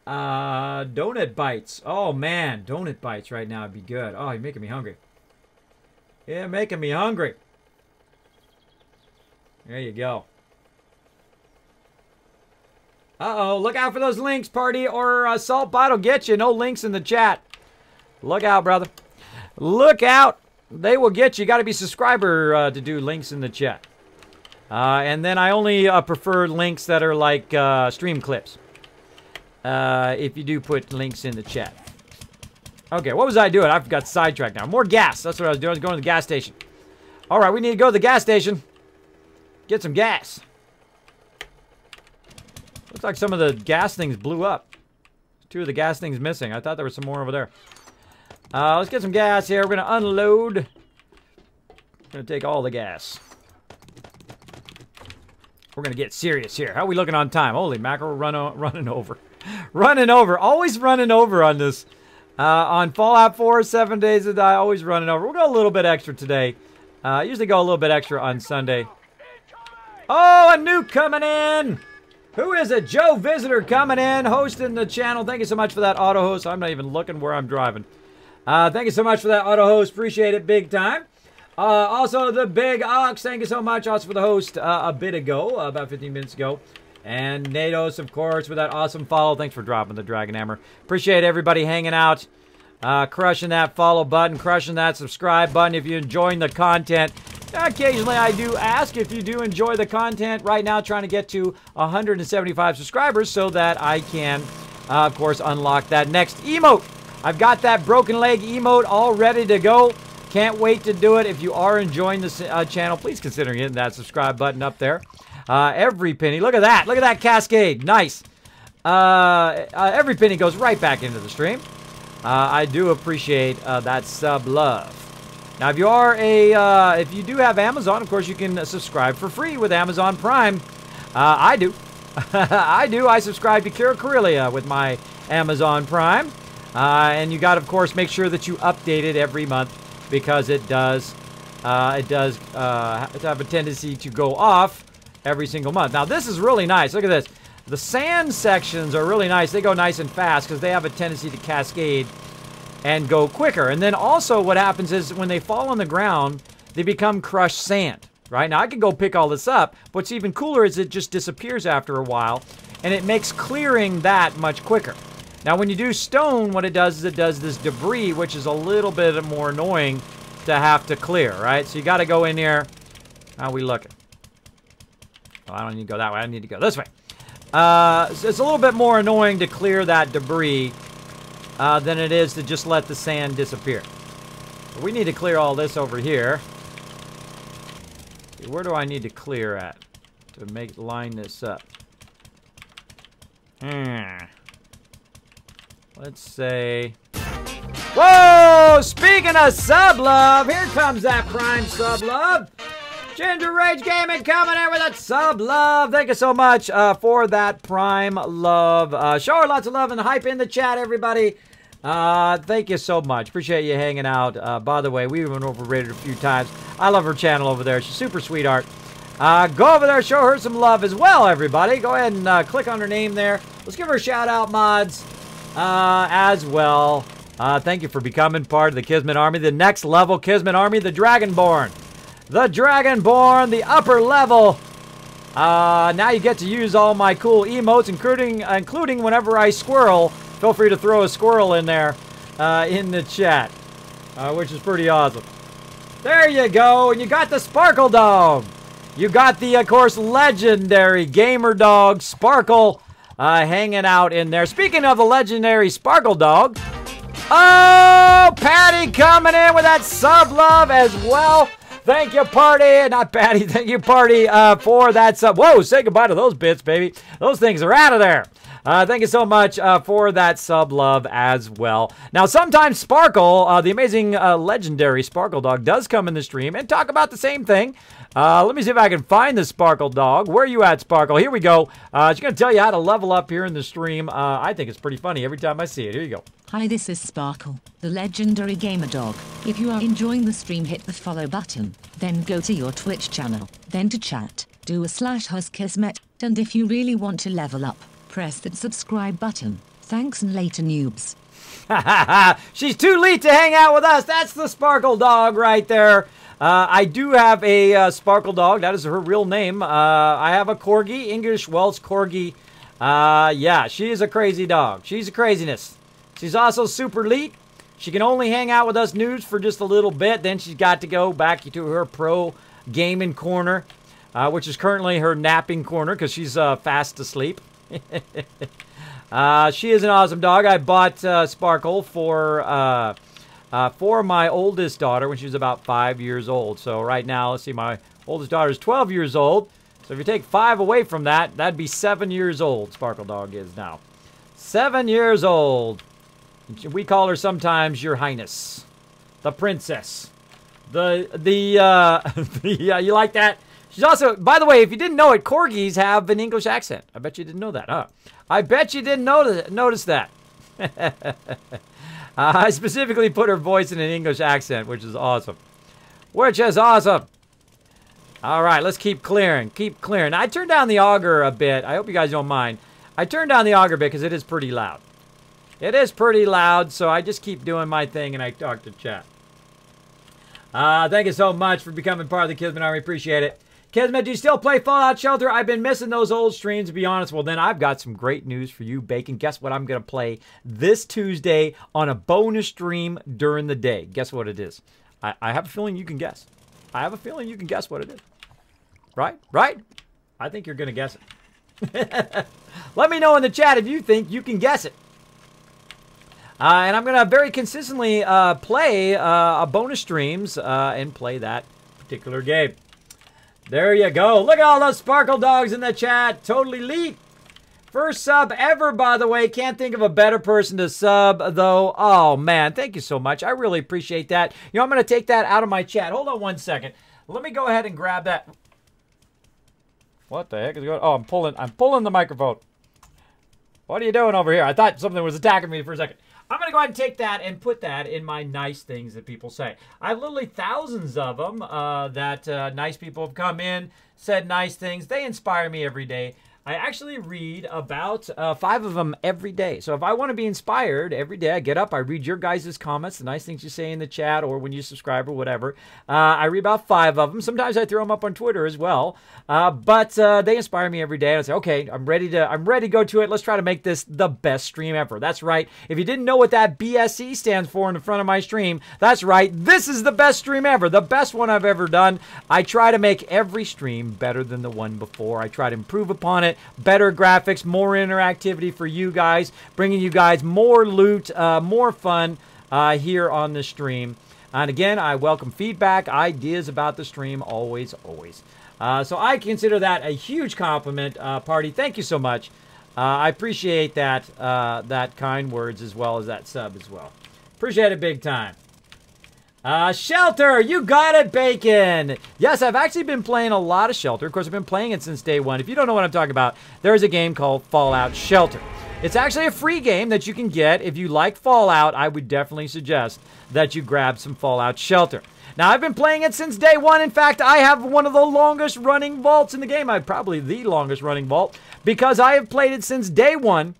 Donut bites. Oh, man. Donut bites right now would be good. Oh, you're making me hungry. Yeah, making me hungry. There you go. Uh-oh. Look out for those links, party, or Saltbot will get you. No links in the chat. Look out, brother. Look out. They will get you. You got to be a subscriber to do links in the chat. And then I only prefer links that are like stream clips. If you do put links in the chat. Okay, what was I doing? I've got sidetracked now. More gas. That's what I was doing. I was going to the gas station. All right, we need to go to the gas station. Get some gas. Looks like some of the gas things blew up. 2 of the gas things missing. I thought there was some more over there. Let's get some gas here. We're going to unload. We're going to take all the gas. We're going to get serious here. How are we looking on time? Holy mackerel, running over. Running over. Always running over on this. On Fallout 4, 7 Days to Die, always running over. We'll go a little bit extra today. Usually go a little bit extra on Sunday. Oh, a nuke coming in! Who is it? Joe Visitor coming in, hosting the channel. Thank you so much for that auto host. I'm not even looking where I'm driving. Thank you so much for that auto host. Appreciate it big time. Also, the Big Ox. Thank you so much also for the host a bit ago, about 15 minutes ago. And Nados, of course, with that awesome follow. Thanks for dropping the Dragon Hammer. Appreciate everybody hanging out. Crushing that follow button, crushing that subscribe button if you're enjoying the content. Occasionally I do ask if you do enjoy the content. Right now trying to get to 175 subscribers so that I can, of course, unlock that next emote. I've got that broken leg emote all ready to go. Can't wait to do it. If you are enjoying this channel, please consider hitting that subscribe button up there. Every penny, look at that cascade, nice. Every penny goes right back into the stream. I do appreciate that sub love. Now, if you are if you do have Amazon, of course, you can subscribe for free with Amazon Prime. I do. I do. I subscribe to Kira Corellia with my Amazon Prime. And you got to, of course, make sure that you update it every month because it does have a tendency to go off every single month. Now, this is really nice. Look at this. The sand sections are really nice. They go nice and fast because they have a tendency to cascade and go quicker. And then also what happens is when they fall on the ground, they become crushed sand, right? Now, I could go pick all this up. What's even cooler is it just disappears after a while, and it makes clearing that much quicker. Now, when you do stone, what it does is it does this debris, which is a little bit more annoying to have to clear, right? So you got to go in here. How are we looking? Oh, I don't need to go that way. I need to go this way. So it's a little bit more annoying to clear that debris than it is to just let the sand disappear. So we need to clear all this over here. Where do I need to clear at to line this up? Let's say... Whoa! Speaking of sub love, here comes that prime sub love. Ginger Rage Gaming coming in with that sub love. Thank you so much for that prime love. Show her lots of love and hype in the chat, everybody. Thank you so much. Appreciate you hanging out. By the way, we've been overrated a few times. I love her channel over there. She's super sweetheart. Go over there, show her some love as well, everybody. Go ahead and click on her name there. Let's give her a shout out, mods, as well. Thank you for becoming part of the Kismet Army. The next level Kismet Army, the Dragonborn. The Dragonborn, the upper level. Now you get to use all my cool emotes, including whenever I squirrel. Feel free to throw a squirrel in there in the chat, which is pretty awesome. There you go, and you got the Sparkle Dog. You got the, of course, legendary Gamer Dog Sparkle hanging out in there. Speaking of the legendary Sparkle Dog, oh, Patty coming in with that sub love as well. Thank you, Party. Not Patty. Thank you, Party, for that sub. Whoa, say goodbye to those bits, baby. Those things are out of there. Thank you so much for that sub love as well. Now, sometimes Sparkle, the amazing legendary Sparkle Dog, does come in the stream and talk about the same thing. Let me see if I can find the Sparkle Dog. Where are you at, Sparkle? Here we go. She's going to tell you how to level up here in the stream. I think it's pretty funny every time I see it. Here you go. Hi, this is Sparkle, the legendary gamer dog. If you are enjoying the stream, hit the follow button. Then go to your Twitch channel. Then to chat, do a /HusKismet. And if you really want to level up, press that subscribe button. Thanks and later, noobs. She's too late to hang out with us. That's the Sparkle Dog right there. I do have a Sparkle Dog. That is her real name. I have a Corgi, English Welsh Corgi. Yeah, she is a crazy dog. She's a craziness. She's also super elite. She can only hang out with us noobs for just a little bit. Then she's got to go back to her pro gaming corner, which is currently her napping corner because she's fast asleep. She is an awesome dog. I bought Sparkle for my oldest daughter when she was about 5 years old. So right now, let's see, my oldest daughter is 12 years old. So if you take 5 away from that, that'd be 7 years old. Sparkle Dog is now 7 years old. We call her sometimes Your Highness, the princess, you like that? She's also, by the way, if you didn't know it, corgis have an English accent. I bet you didn't know that, huh? I bet you didn't notice that. I specifically put her voice in an English accent, which is awesome. Which is awesome. All right, let's keep clearing. Keep clearing. I turned down the auger a bit. I hope you guys don't mind. I turned down the auger a bit because it is pretty loud. It is pretty loud, so I just keep doing my thing and I talk to chat. Thank you so much for becoming part of the Kismet Army. Appreciate it. Kismet, do you still play Fallout Shelter? I've been missing those old streams, to be honest. Well, then I've got some great news for you, Bacon. Guess what I'm going to play this Tuesday on a bonus stream during the day. Guess what it is? I have a feeling you can guess. I have a feeling you can guess what it is. Right? Right? I think you're going to guess it. Let me know in the chat if you think you can guess it. And I'm going to very consistently play bonus streams and play that particular game. There you go. Look at all those sparkle dogs in the chat. Totally elite. First sub ever, by the way. Can't think of a better person to sub, though. Oh, man. Thank you so much. I really appreciate that. You know, I'm going to take that out of my chat. Hold on one second. Let me go ahead and grab that. What the heck is going on? Oh, I'm pulling the microphone. What are you doing over here? I thought something was attacking me for a second. I'm going to go ahead and take that and put that in my nice things that people say. I have literally thousands of them that nice people have come in, said nice things. They inspire me every day. I actually read about 5 of them every day. So if I want to be inspired every day, I get up, I read your guys' comments, the nice things you say in the chat or when you subscribe or whatever. I read about 5 of them. Sometimes I throw them up on Twitter as well. But they inspire me every day. And I say, okay, I'm ready to go to it. Let's try to make this the best stream ever. That's right. If you didn't know what that BSE stands for in the front of my stream, that's right. This is the best stream ever. The best one I've ever done. I try to make every stream better than the one before. I try to improve upon it. Better graphics, more interactivity for you guys, bringing you guys more loot, more fun here on the stream. And again, I welcome feedback, ideas about the stream, always, always. So I consider that a huge compliment, Party. Thank you so much. I appreciate that, that kind words as well as that sub as well. Appreciate it big time. Shelter, you got it, Bacon. Yes, I've actually been playing a lot of Shelter. Of course, I've been playing it since day one. If you don't know what I'm talking about, there's a game called Fallout Shelter. It's actually a free game that you can get. If you like Fallout, I would definitely suggest that you grab some Fallout Shelter. Now, I've been playing it since day one. In fact, I have one of the longest running vaults in the game. Probably the longest running vault because I have played it since day one.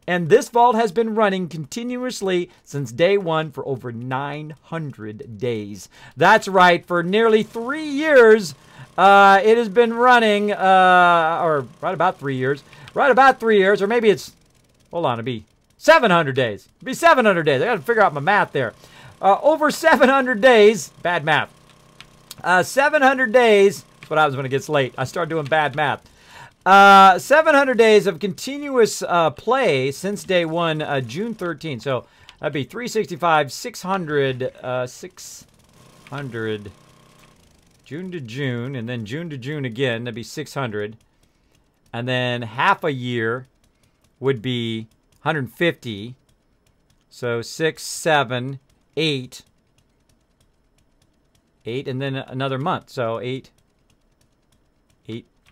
And this vault has been running continuously since day one for over 900 days. That's right, for nearly 3 years, it has been running, or right about 3 years. Right about 3 years, or maybe it's, hold on, it'd be 700 days. It'd be 700 days. I got to figure out my math there. Over 700 days, bad math. 700 days, that's what happens when it gets late. I start doing bad math. 700 days of continuous play since day one, June 13th. So that'd be 365, 600, 600, June to June, and then June to June again. That'd be 600. And then half a year would be 150. So 6, 7, 8. 8, and then another month. So 8.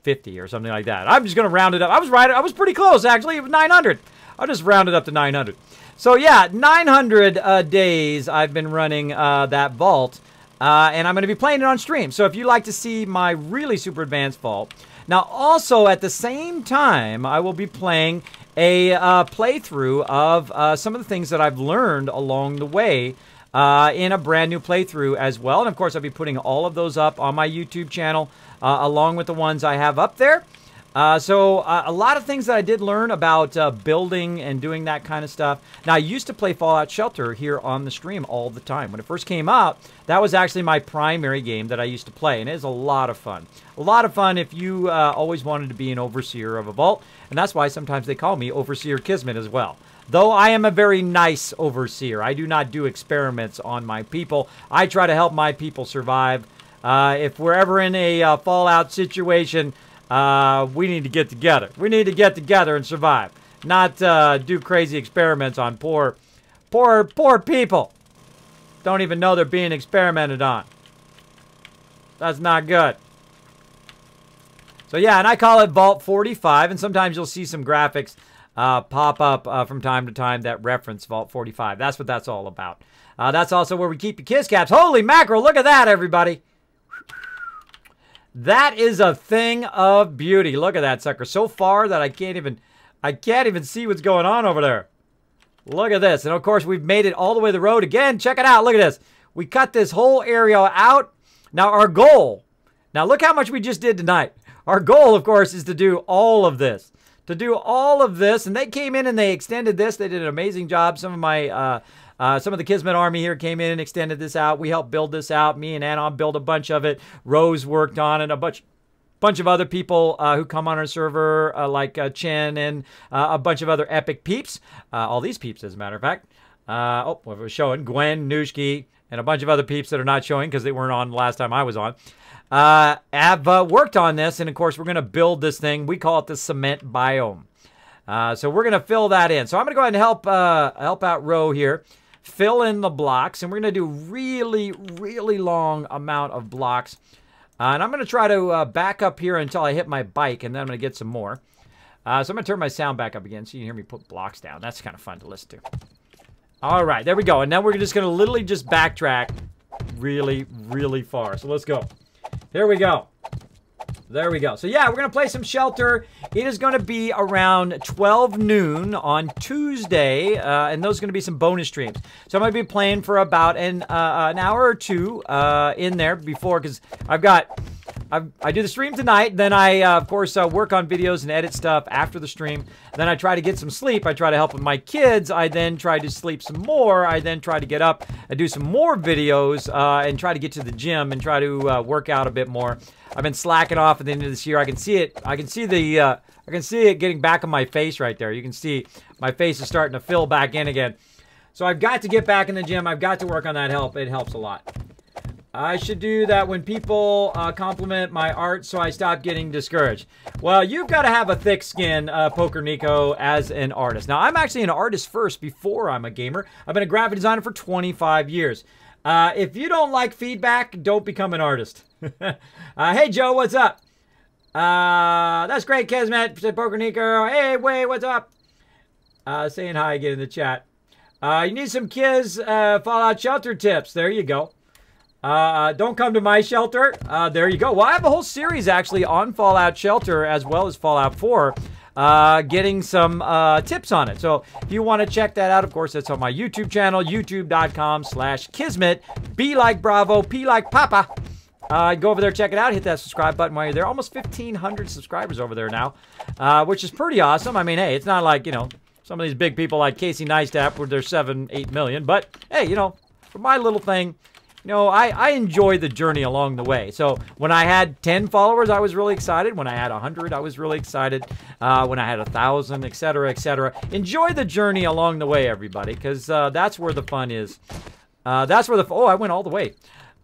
50 or something like that. I'm just going to round it up. I was right. I was pretty close, actually. It was 900. I'll just round it up to 900. So, yeah, 900 days I've been running that vault. And I'm going to be playing it on stream. So, if you like to see my really super advanced vault. Now, also, at the same time, I will be playing a playthrough of some of the things that I've learned along the way in a brand new playthrough as well. And, of course, I'll be putting all of those up on my YouTube channel. Along with the ones I have up there. So a lot of things that I did learn about building and doing that kind of stuff. Now, I used to play Fallout Shelter here on the stream all the time. When it first came out, that was actually my primary game that I used to play. And it is a lot of fun. A lot of fun if you always wanted to be an overseer of a vault. And that's why sometimes they call me Overseer Kismet as well. Though I am a very nice overseer. I do not do experiments on my people. I try to help my people survive. If we're ever in a Fallout situation, we need to get together. We need to get together and survive. Not do crazy experiments on poor people. Don't even know they're being experimented on. That's not good. So yeah, and I call it Vault 45, and sometimes you'll see some graphics pop up from time to time that reference Vault 45. That's what that's all about. That's also where we keep your kiss caps. Holy mackerel, look at that, everybody. That is a thing of beauty. Look at that sucker. So far that I can't even see what's going on over there. Look at this. And of course, we've made it all the way to the road again. Check it out. Look at this. We cut this whole area out. Now our goal, now look how much we just did tonight. Our goal, of course, is to do all of this. To do all of this. And they came in and they extended this. They did an amazing job. Some of the Kismet Army here came in and extended this out. We helped build this out. Me and Anon built a bunch of it. Rose worked on it. A bunch of other people who come on our server, like Chen and a bunch of other epic peeps. All these peeps, as a matter of fact. Oh, it was showing. Gwen, Nushki, and a bunch of other peeps that are not showing because they weren't on the last time I was on. Have worked on this, and of course, we're going to build this thing. We call it the cement biome. So we're going to fill that in. So I'm going to go ahead and help out Ro here. Fill in the blocks, and we're going to do really, really long amount of blocks. And I'm going to try to back up here until I hit my bike, and then I'm going to get some more. So I'm going to turn my sound back up again so you can hear me put blocks down. That's kind of fun to listen to. All right, there we go. And now we're just going to literally just backtrack really, really far. So let's go. Here we go. There we go. So yeah, we're going to play some Shelter. It is going to be around 12 noon on Tuesday, and those are going to be some bonus streams. So I'm going to be playing for about an hour or two in there before, because I do the stream tonight, then I, of course, work on videos and edit stuff after the stream. Then I try to get some sleep. I try to help with my kids. I then try to sleep some more. I then try to get up and do some more videos and try to get to the gym and try to work out a bit more. I've been slacking off at the end of this year. I can see it. I can see it getting back on my face right there. You can see my face is starting to fill back in again. So I've got to get back in the gym. I've got to work on that help. It helps a lot. I should do that when people compliment my art so I stop getting discouraged. Well, you've got to have a thick skin, Poker Nico, as an artist. Now, I'm actually an artist first before I'm a gamer. I've been a graphic designer for 25 years. If you don't like feedback, don't become an artist. Hey, Joe, what's up? That's great, Kismet, said Poker Nico. Hey, wait, what's up? Saying hi again in the chat. You need some Fallout Shelter tips. There you go. Don't come to my shelter. There you go. Well, I have a whole series actually on Fallout Shelter as well as Fallout 4, getting some tips on it. So if you want to check that out, of course, that's on my YouTube channel, youtube.com/Kismet. B like Bravo, P like Papa. Go over there, check it out. Hit that subscribe button while you're there. Almost 1,500 subscribers over there now, which is pretty awesome. I mean, hey, it's not like, you know, some of these big people like Casey Neistat with their 7-8 million. But, hey, you know, for my little thing, you know, I enjoy the journey along the way. So when I had 10 followers, I was really excited. When I had 100, I was really excited. When I had 1,000, etc., etc. Enjoy the journey along the way, everybody, because that's where the fun is. That's where the oh, I went all the way.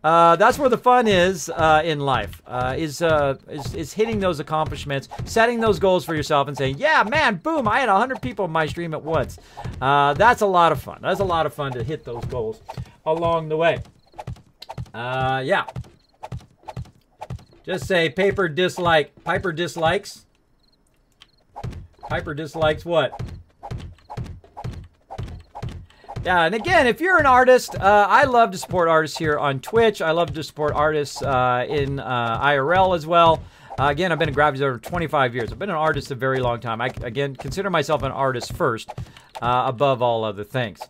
That's where the fun is in life. Is hitting those accomplishments, setting those goals for yourself, and saying, "Yeah, man, boom! I had 100 people in my stream at once." That's a lot of fun. That's a lot of fun to hit those goals along the way. Yeah. Just say Piper dislikes. Piper dislikes what? Yeah, and again, if you're an artist, I love to support artists here on Twitch. I love to support artists in IRL as well. Again, I've been a graphic designer for 25 years. I've been an artist a very long time. I, again, consider myself an artist first, above all other things.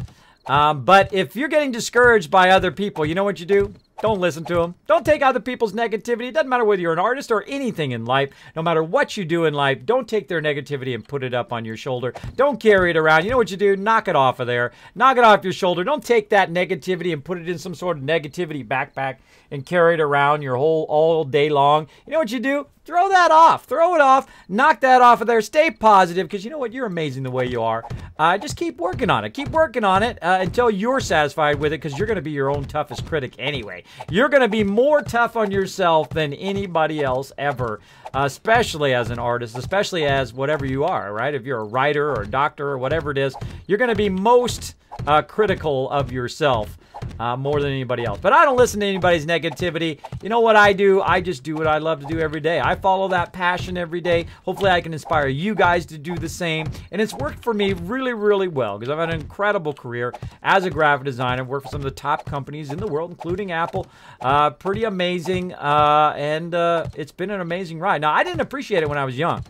But if you're getting discouraged by other people, you know what you do? Don't listen to them. Don't take other people's negativity. It doesn't matter whether you're an artist or anything in life. No matter what you do in life, don't take their negativity and put it up on your shoulder. Don't carry it around. You know what you do? Knock it off of there. Knock it off your shoulder. Don't take that negativity and put it in some sort of negativity backpack and carry it around your all day long. You know what you do? Throw that off. Throw it off. Knock that off of there. Stay positive, because you know what? You're amazing the way you are. Just keep working on it. Keep working on it until you're satisfied with it, because you're going to be your own toughest critic anyway. You're going to be more tough on yourself than anybody else ever, especially as an artist, especially as whatever you are, right? If you're a writer or a doctor or whatever it is, you're going to be most critical of yourself more than anybody else. But I don't listen to anybody's negativity. You know what I do? I just do what I love to do every day. I follow that passion every day. Hopefully I can inspire you guys to do the same. And it's worked for me really, really well because I've had an incredible career as a graphic designer. I've worked for some of the top companies in the world, including Apple. Pretty amazing. And it's been an amazing ride. Now, I didn't appreciate it when I was young.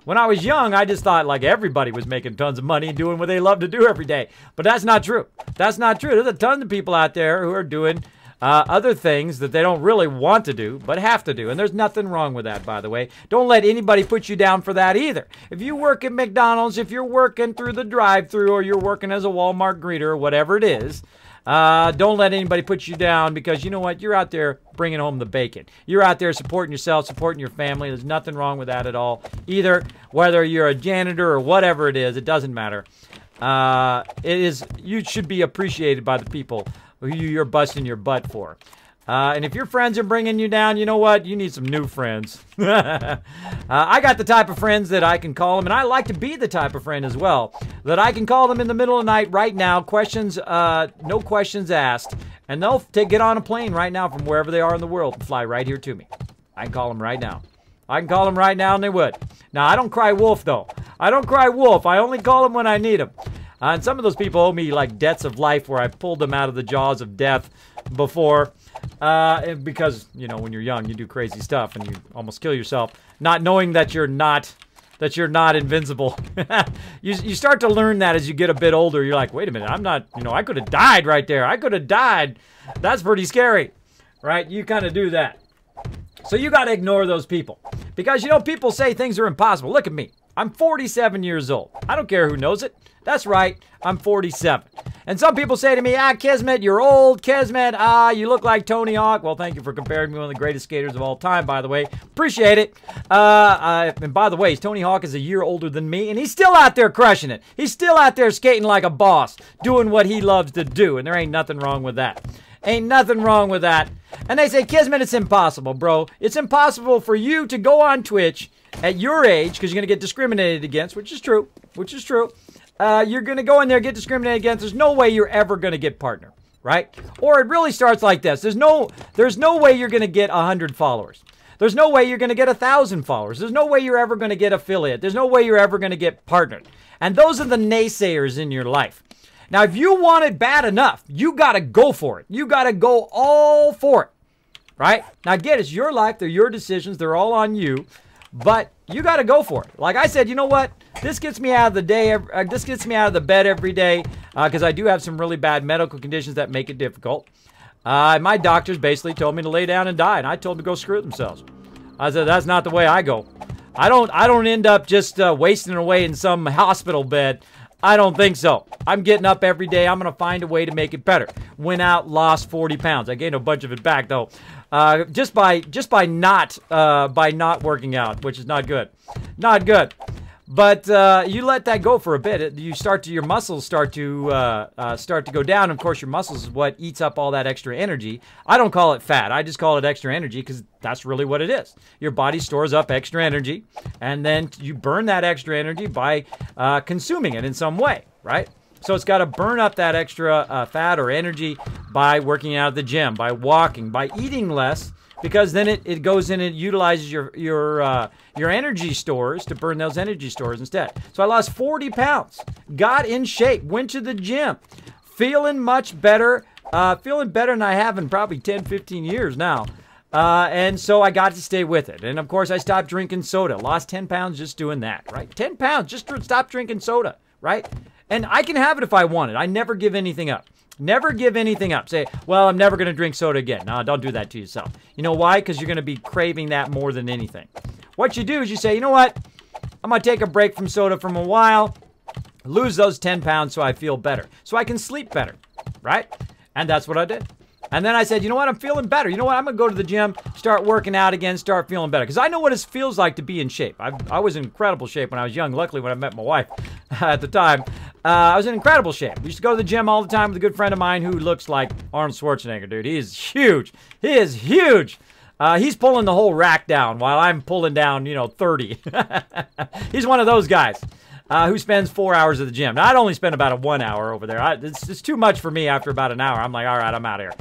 When I was young, I just thought like everybody was making tons of money and doing what they love to do every day. But that's not true. That's not true. There's a ton of people out there who are doing other things that they don't really want to do, but have to do. And there's nothing wrong with that, by the way. Don't let anybody put you down for that either. If you work at McDonald's, if you're working through the drive-thru, or you're working as a Walmart greeter, or whatever it is, don't let anybody put you down because you know what? You're out there bringing home the bacon. You're out there supporting yourself, supporting your family. There's nothing wrong with that at all. Either whether you're a janitor or whatever it is, it doesn't matter. You should be appreciated by the people who you're busting your butt for. And if your friends are bringing you down, you know what? You need some new friends. I got the type of friends that I can call them, and I like to be the type of friend as well, that I can call them in the middle of the night right now, no questions asked, and they'll get on a plane right now from wherever they are in the world and fly right here to me. I can call them right now. I can call them right now, and they would. Now, I don't cry wolf, though. I don't cry wolf. I only call them when I need them. And some of those people owe me like debts of life where I pulled them out of the jaws of death before. Because, you know, when you're young, you do crazy stuff and you almost kill yourself, not knowing that you're not invincible. You start to learn that as you get a bit older. You're like, wait a minute, I'm not, you know, I could have died right there. I could have died. That's pretty scary, right? You kind of do that. So you got to ignore those people because, you know, people say things are impossible. Look at me. I'm 47 years old. I don't care who knows it. That's right. I'm 47. And some people say to me, Kismet, you're old. Kismet, you look like Tony Hawk. Well, thank you for comparing me to one of the greatest skaters of all time, by the way. Appreciate it. And by the way, Tony Hawk is a year older than me, and he's still out there crushing it. He's still out there skating like a boss, doing what he loves to do, and there ain't nothing wrong with that. Ain't nothing wrong with that. And they say, Kismet, it's impossible, bro. It's impossible for you to go on Twitch at your age, because you're going to get discriminated against, which is true, you're going to go in there and get discriminated against. There's no way you're ever going to get partner, right? Or it really starts like this. There's no way you're going to get 100 followers. There's no way you're going to get 1,000 followers. There's no way you're ever going to get affiliate. There's no way you're ever going to get partnered. And those are the naysayers in your life. Now, if you want it bad enough, you got to go for it. You got to go all for it, right? Now, again, it's your life. They're your decisions. They're all on you. But you got to go for it. Like I said, you know what? This gets me out of the day. This gets me out of the bed every day because I do have some really bad medical conditions that make it difficult. My doctors basically told me to lay down and die, and I told them to go screw themselves. I said that's not the way I go. I don't end up just wasting away in some hospital bed. I don't think so. I'm getting up every day. I'm going to find a way to make it better. Went out, lost 40 pounds. I gained a bunch of it back though. Just by not working out, which is not good. Not good. But you let that go for a bit. Your muscles start to go down. Of course, your muscles is what eats up all that extra energy. I don't call it fat. I just call it extra energy because that's really what it is. Your body stores up extra energy, and then you burn that extra energy by consuming it in some way, right? So it's got to burn up that extra fat or energy by working out at the gym, by walking, by eating less, because then it goes in and utilizes your energy stores to burn those energy stores instead. So I lost 40 pounds, got in shape, went to the gym, feeling much better, feeling better than I have in probably 10, 15 years now. And so I got to stay with it. And of course I stopped drinking soda, lost 10 pounds just doing that, right? 10 pounds, just stop drinking soda, right? And I can have it if I want it. I never give anything up. Never give anything up. Say, well, I'm never going to drink soda again. No, don't do that to yourself. You know why? Because you're going to be craving that more than anything. What you do is you say, you know what? I'm going to take a break from soda for a while, lose those 10 pounds so I feel better, so I can sleep better, right? And that's what I did. And then I said, you know what? I'm feeling better. You know what? I'm going to go to the gym, start working out again, start feeling better. Because I know what it feels like to be in shape. I was in incredible shape when I was young. Luckily, when I met my wife at the time, I was in incredible shape. We used to go to the gym all the time with a good friend of mine who looks like Arnold Schwarzenegger, dude. He is huge. He is huge. He's pulling the whole rack down while I'm pulling down, 30. He's one of those guys. who spends 4 hours at the gym. Now, I'd only spend about 1 hour over there. It's too much for me after about an hour. I'm like, all right, I'm out of here.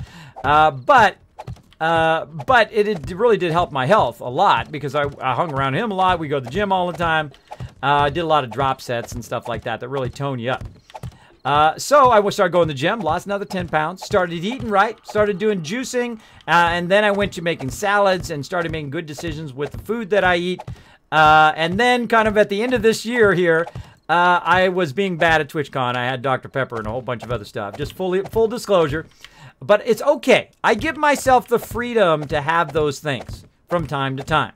But it really did help my health a lot because I hung around him a lot. We go to the gym all the time. Did a lot of drop sets and stuff like that really tone you up. So I started going to the gym, lost another 10 pounds, started eating right, started doing juicing, and then I went to making salads and started making good decisions with the food that I eat. And then kind of at the end of this year here, I was being bad at TwitchCon. I had Dr. Pepper and a whole bunch of other stuff. Just full disclosure. But it's okay. I give myself the freedom to have those things from time to time.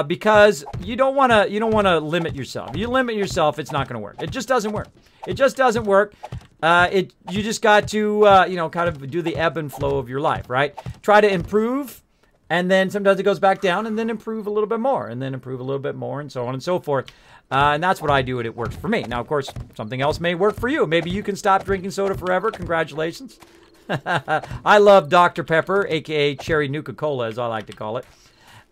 Because you don't want to limit yourself. If you limit yourself, it's not going to work. It just doesn't work. It just doesn't work. You just got to, kind of do the ebb and flow of your life, right? Try to improve, and then sometimes it goes back down, and then improve a little bit more, and then improve a little bit more, and so on and so forth. And that's what I do, and it works for me. Now, of course, something else may work for you. Maybe you can stop drinking soda forever. Congratulations. I love Dr. Pepper, a.k.a. Cherry Nuka-Cola, as I like to call it.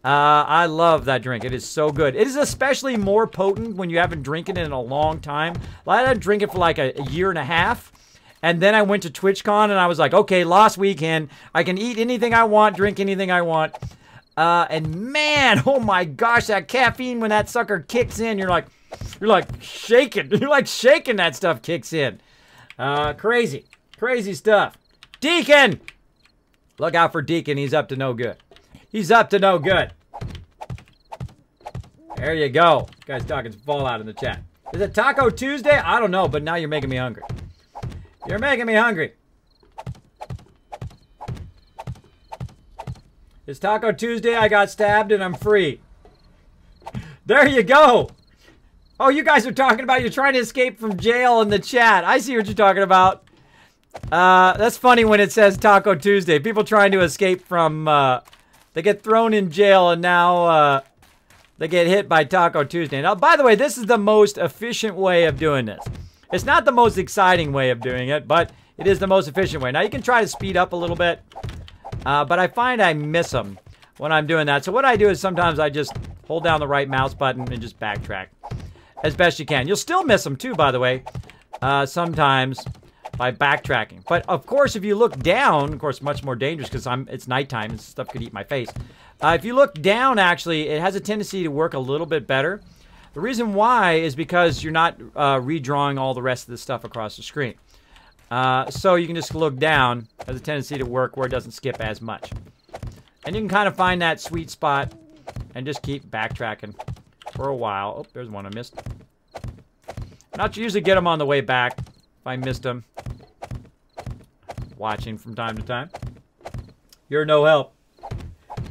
I love that drink. It is so good. It is especially more potent when you haven't drinking it in a long time. I didn't drink it for like a year and a half. And then I went to TwitchCon and I was like, okay, last weekend, I can eat anything I want, drink anything I want. And man, oh my gosh, that caffeine, when that sucker kicks in, you're like shaking. You're like shaking, that stuff kicks in. Crazy stuff. Deacon! Look out for Deacon. He's up to no good. He's up to no good. There you go. This guy's talking Fallout in the chat. Is it Taco Tuesday? I don't know, but now you're making me hungry. You're making me hungry. It's Taco Tuesday. I got stabbed and I'm free. There you go. Oh, you guys are talking about you're trying to escape from jail in the chat. I see what you're talking about. That's funny when it says Taco Tuesday. People trying to escape from... they get thrown in jail and now they get hit by Taco Tuesday. Now, by the way, this is the most efficient way of doing this. It's not the most exciting way of doing it, but it is the most efficient way. Now, you can try to speed up a little bit, but I find I miss them when I'm doing that. So what I do is sometimes I just hold down the right mouse button and just backtrack as best you can. You'll still miss them too, by the way, sometimes by backtracking. But of course, if you look down, of course, much more dangerous because it's nighttime and stuff could eat my face. If you look down, actually, it has a tendency to work a little bit better. The reason why is because you're not redrawing all the rest of the stuff across the screen. So you can just look down. It has a tendency to work where it doesn't skip as much. And you can kind of find that sweet spot and just keep backtracking for a while. Oh, there's one I missed. Not usually get them on the way back if I missed them. Watching from time to time. You're no help.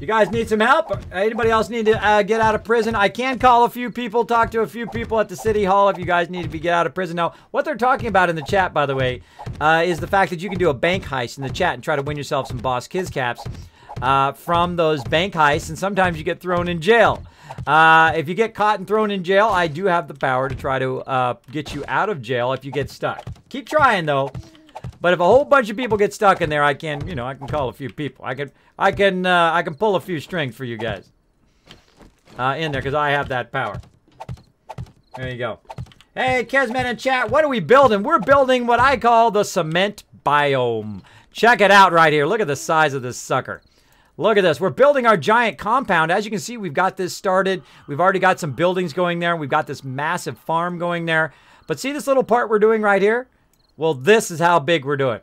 You guys need some help? Anybody else need to get out of prison? I can call a few people, talk to a few people at the city hall if you guys need to get out of prison. Now, what they're talking about in the chat, by the way, is the fact that you can do a bank heist in the chat and try to win yourself some Boss Kids caps from those bank heists, and sometimes you get thrown in jail. If you get caught and thrown in jail, I do have the power to try to get you out of jail if you get stuck. Keep trying, though. But if a whole bunch of people get stuck in there, I can call a few people. I can pull a few strings for you guys in there because I have that power. There you go. Hey, Kismet in chat, what are we building? We're building what I call the cement biome. Check it out right here. Look at the size of this sucker. Look at this. We're building our giant compound. As you can see, we've got this started. We've already got some buildings going there. We've got this massive farm going there. But see this little part we're doing right here? Well, this is how big we're doing.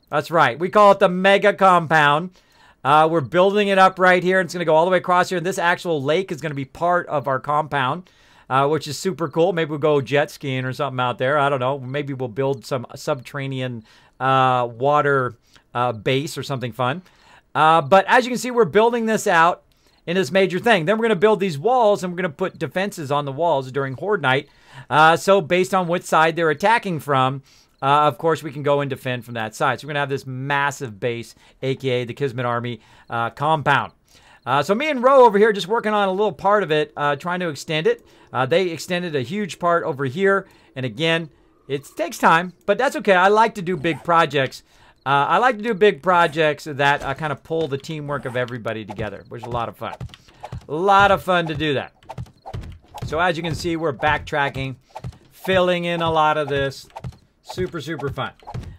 That's right. We call it the mega compound. We're building it up right here. It's going to go all the way across here. And this actual lake is going to be part of our compound, which is super cool. Maybe we'll go jet skiing or something out there. I don't know. Maybe we'll build some subterranean water base or something fun. But as you can see, we're building this out in this major thing. Then we're going to build these walls, and we're going to put defenses on the walls during Horde Night. So based on which side they're attacking from, of course, we can go and defend from that side. So we're going to have this massive base, a.k.a. the Kismet Army compound. So me and Ro over here just working on a little part of it, trying to extend it. They extended a huge part over here. And again, it takes time, but that's okay. I like to do big projects. I like to do big projects that kind of pull the teamwork of everybody together, which is a lot of fun. A lot of fun to do that. So as you can see, we're backtracking filling in a lot of this. Super, super fun.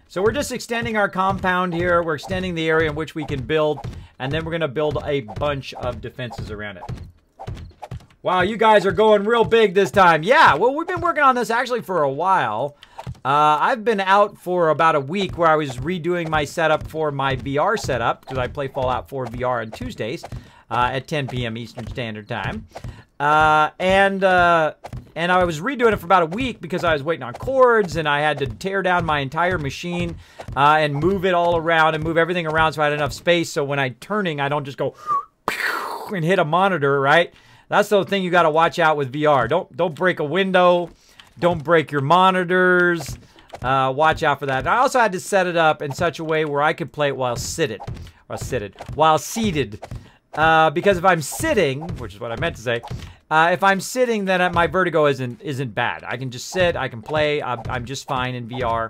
So we're just extending our compound here. We're extending the area in which we can build. And then we're going to build a bunch of defenses around it. Wow, you guys are going real big this time. Yeah, well, we've been working on this actually for a while. I've been out for about a week where I was redoing my setup for my VR setup, because I play Fallout 4 VR on Tuesdays at 10 p.m. Eastern Standard Time. And I was redoing it for about a week because I was waiting on cords, and I had to tear down my entire machine and move it all around and move everything around so I had enough space so when I'm turning, I don't just go and hit a monitor, right? That's the thing you got to watch out with VR. Don't break a window. Don't break your monitors. Watch out for that. And I also had to set it up in such a way where I could play it while seated. Because if I'm sitting, which is what I meant to say, if I'm sitting, then my vertigo isn't bad. I can just sit, I can play, I'm just fine in VR.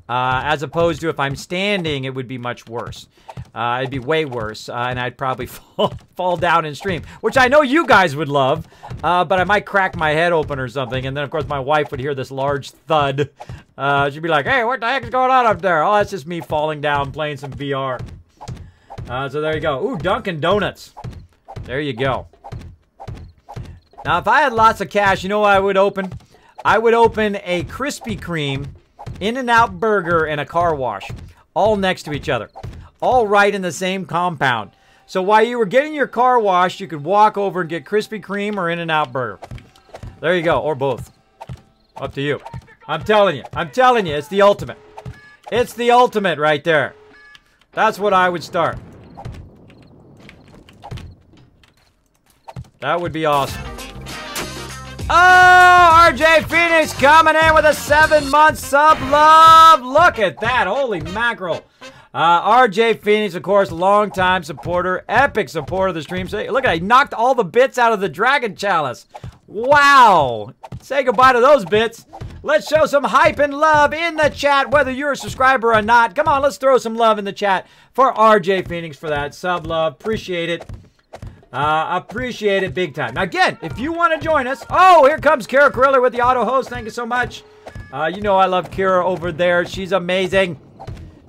As opposed to if I'm standing, it would be much worse. It'd be way worse, and I'd probably fall down in stream, which I know you guys would love, but I might crack my head open or something, and then of course my wife would hear this large thud. She'd be like, hey, what the heck is going on up there? Oh, that's just me falling down playing some VR. So there you go. Ooh, Dunkin' Donuts. There you go. Now, if I had lots of cash, you know what I would open? I would open a Krispy Kreme, In-N-Out Burger, and a car wash. All next to each other. All right in the same compound. So while you were getting your car wash, you could walk over and get Krispy Kreme or In-N-Out Burger. There you go. Or both. Up to you. I'm telling you. It's the ultimate. It's the ultimate right there. That's what I would start. That would be awesome. Oh, RJ Phoenix coming in with a 7-month sub love. Look at that. Holy mackerel. RJ Phoenix, of course, longtime supporter, epic supporter of the stream. Look at that. He knocked all the bits out of the Dragon Chalice. Wow. Say goodbye to those bits. Let's show some hype and love in the chat, whether you're a subscriber or not. Come on, let's throw some love in the chat for RJ Phoenix for that sub love. Appreciate it. Appreciate it big time. Now, again, if you want to join us. Oh, here comes Kara Carilla with the auto host. Thank you so much. You know I love Kara over there. She's amazing.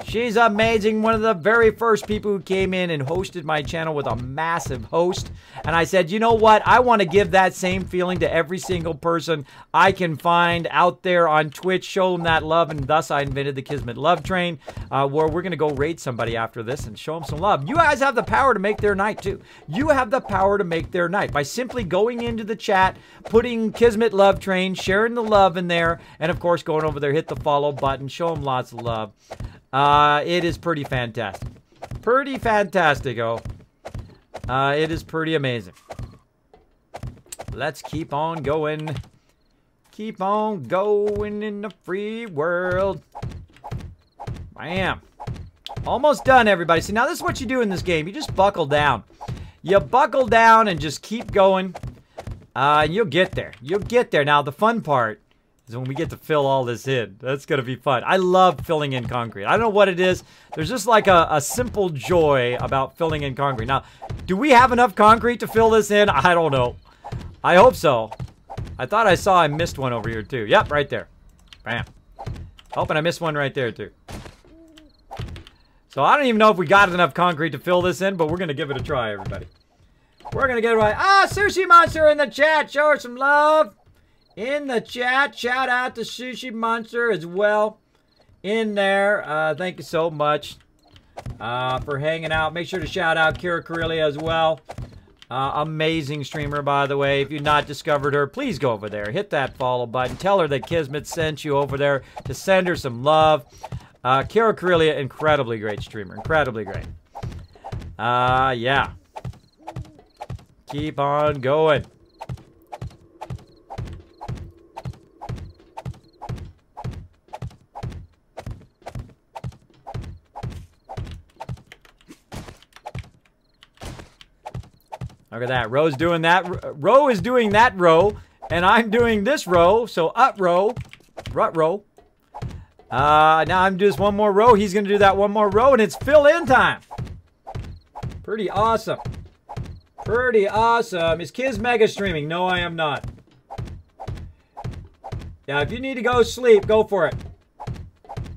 She's amazing. One of the very first people who came in and hosted my channel with a massive host. And I said, you know what? I want to give that same feeling to every single person I can find out there on Twitch. Show them that love. And thus I invented the Kismet Love Train, where we're going to go raid somebody after this and show them some love. You guys have the power to make their night too. You have the power to make their night by simply going into the chat, putting Kismet Love Train, sharing the love in there, and of course going over there, hit the follow button, show them lots of love. It is pretty fantastic. Pretty fantastic, oh. It is pretty amazing. Let's keep on going. Keep on going in the free world. Bam. Almost done, everybody. See, now this is what you do in this game. You just buckle down. You buckle down and just keep going. And you'll get there. You'll get there. Now, the fun part is when we get to fill all this in. That's going to be fun. I love filling in concrete. I don't know what it is. There's just like a simple joy about filling in concrete. Now, do we have enough concrete to fill this in? I don't know. I hope so. I thought I missed one over here too. Yep, right there. Bam. Oh, and I missed one right there too. So I don't even know if we got enough concrete to fill this in, but we're going to give it a try, everybody. We're going to get it right. Ah, Sushi Monster in the chat. Show her some love. In the chat, shout out to Sushi Monster as well. In there, thank you so much for hanging out. Make sure to shout out Kira Corellia as well. Amazing streamer, by the way. If you've not discovered her, please go over there. Hit that follow button. Tell her that Kismet sent you over there to send her some love. Kira Corellia, incredibly great streamer. Incredibly great. Yeah. Keep on going. Look at that. Ro's doing that. Ro is doing that row. And I'm doing this row. So up row. Rut row. Now I'm just one more row. He's going to do that one more row. And it's fill in time. Pretty awesome. Pretty awesome. Is Kiz Mega streaming? No, I am not. Yeah, if you need to go sleep, go for it.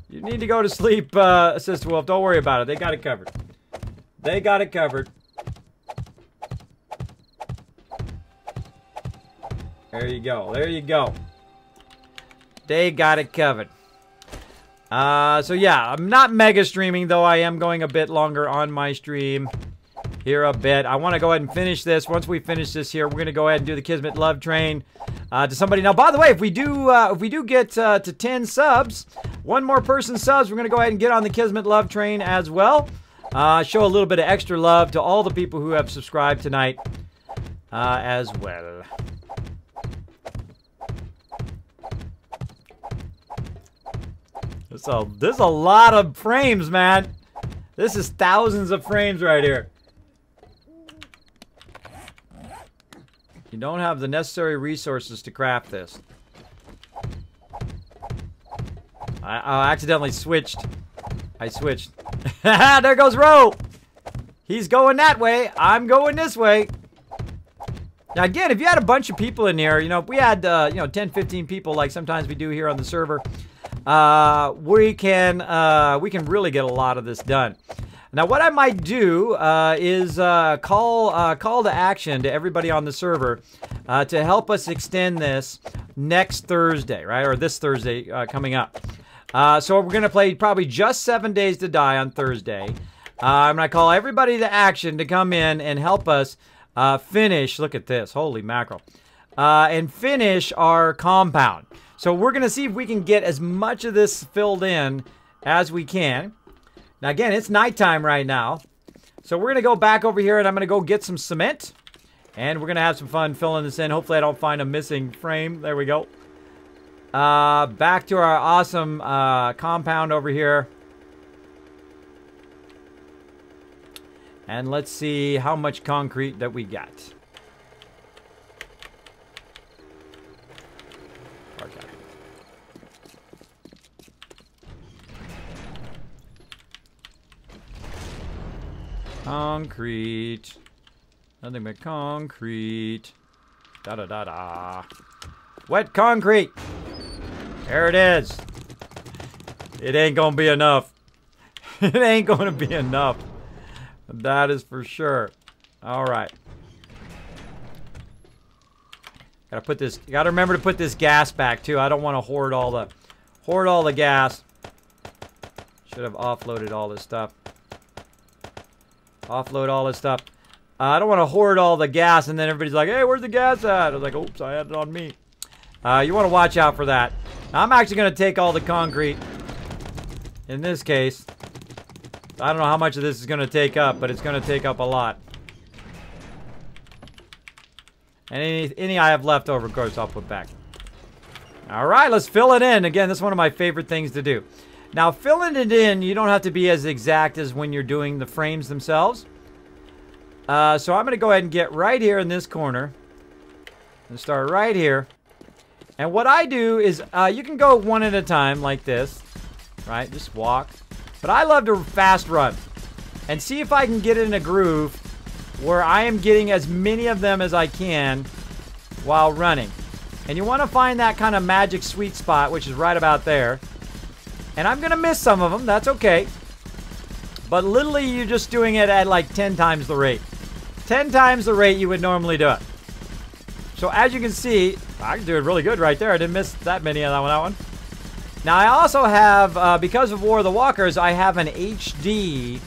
You need to go to sleep, Assist Wolf. Don't worry about it. They got it covered. They got it covered. There you go. There you go. They got it covered. So yeah, I'm not mega streaming, though I am going a bit longer on my stream here a bit. I want to go ahead and finish this. Once we finish this here, we're going to go ahead and do the Kismet Love Train to somebody. Now, by the way, if we do get to 10 subs, one more person subs, we're going to go ahead and get on the Kismet Love Train as well. Show a little bit of extra love to all the people who have subscribed tonight as well. This is a lot of frames, man. This is thousands of frames right here. You don't have the necessary resources to craft this. I accidentally switched. I switched. There goes Ro. He's going that way. I'm going this way. Now, again, if you had a bunch of people in here, you know, if we had, 10, 15 people like sometimes we do here on the server, we can really get a lot of this done. Now, what I might do is call to action to everybody on the server to help us extend this next Thursday, right? Or this Thursday coming up. So we're going to play probably just 7 Days to Die on Thursday. I'm going to call everybody to action to come in and help us finish. Look at this. Holy mackerel. And finish our compound. So we're going to see if we can get as much of this filled in as we can. Now, again, it's nighttime right now. So we're going to go back over here, and I'm going to go get some cement. And we're going to have some fun filling this in. Hopefully I don't find a missing frame. There we go. Back to our awesome compound over here. And let's see how much concrete that we got. Okay. Concrete. Nothing but concrete. Da-da-da-da. Wet concrete. There it is. It ain't gonna be enough. It ain't gonna be enough. That is for sure. All right. Gotta remember to put this gas back too. I don't want to hoard all the gas. Should have offloaded all this stuff. Offload all this stuff. I don't want to hoard all the gas and then everybody's like, hey, where's the gas at? I was like, oops, I had it on me. You want to watch out for that. Now, I'm actually going to take all the concrete. In this case, I don't know how much of this is going to take up, but it's going to take up a lot. And any I have left over, of course, I'll put back. All right, let's fill it in. Again, this is one of my favorite things to do. Now, filling it in, you don't have to be as exact as when you're doing the frames themselves. So I'm going to go ahead and get right here in this corner. And start right here. And what I do is, you can go one at a time like this. Right? Just walk. But I love to fast run. And see if I can get in a groove where I am getting as many of them as I can while running. And you want to find that kind of magic sweet spot, which is right about there. And I'm going to miss some of them. That's okay. But literally, you're just doing it at like 10 times the rate. 10 times the rate you would normally do it. So as you can see, I can do it really good right there. I didn't miss that many on that one. Now, I also have, because of War of the Walkers, I have an HD...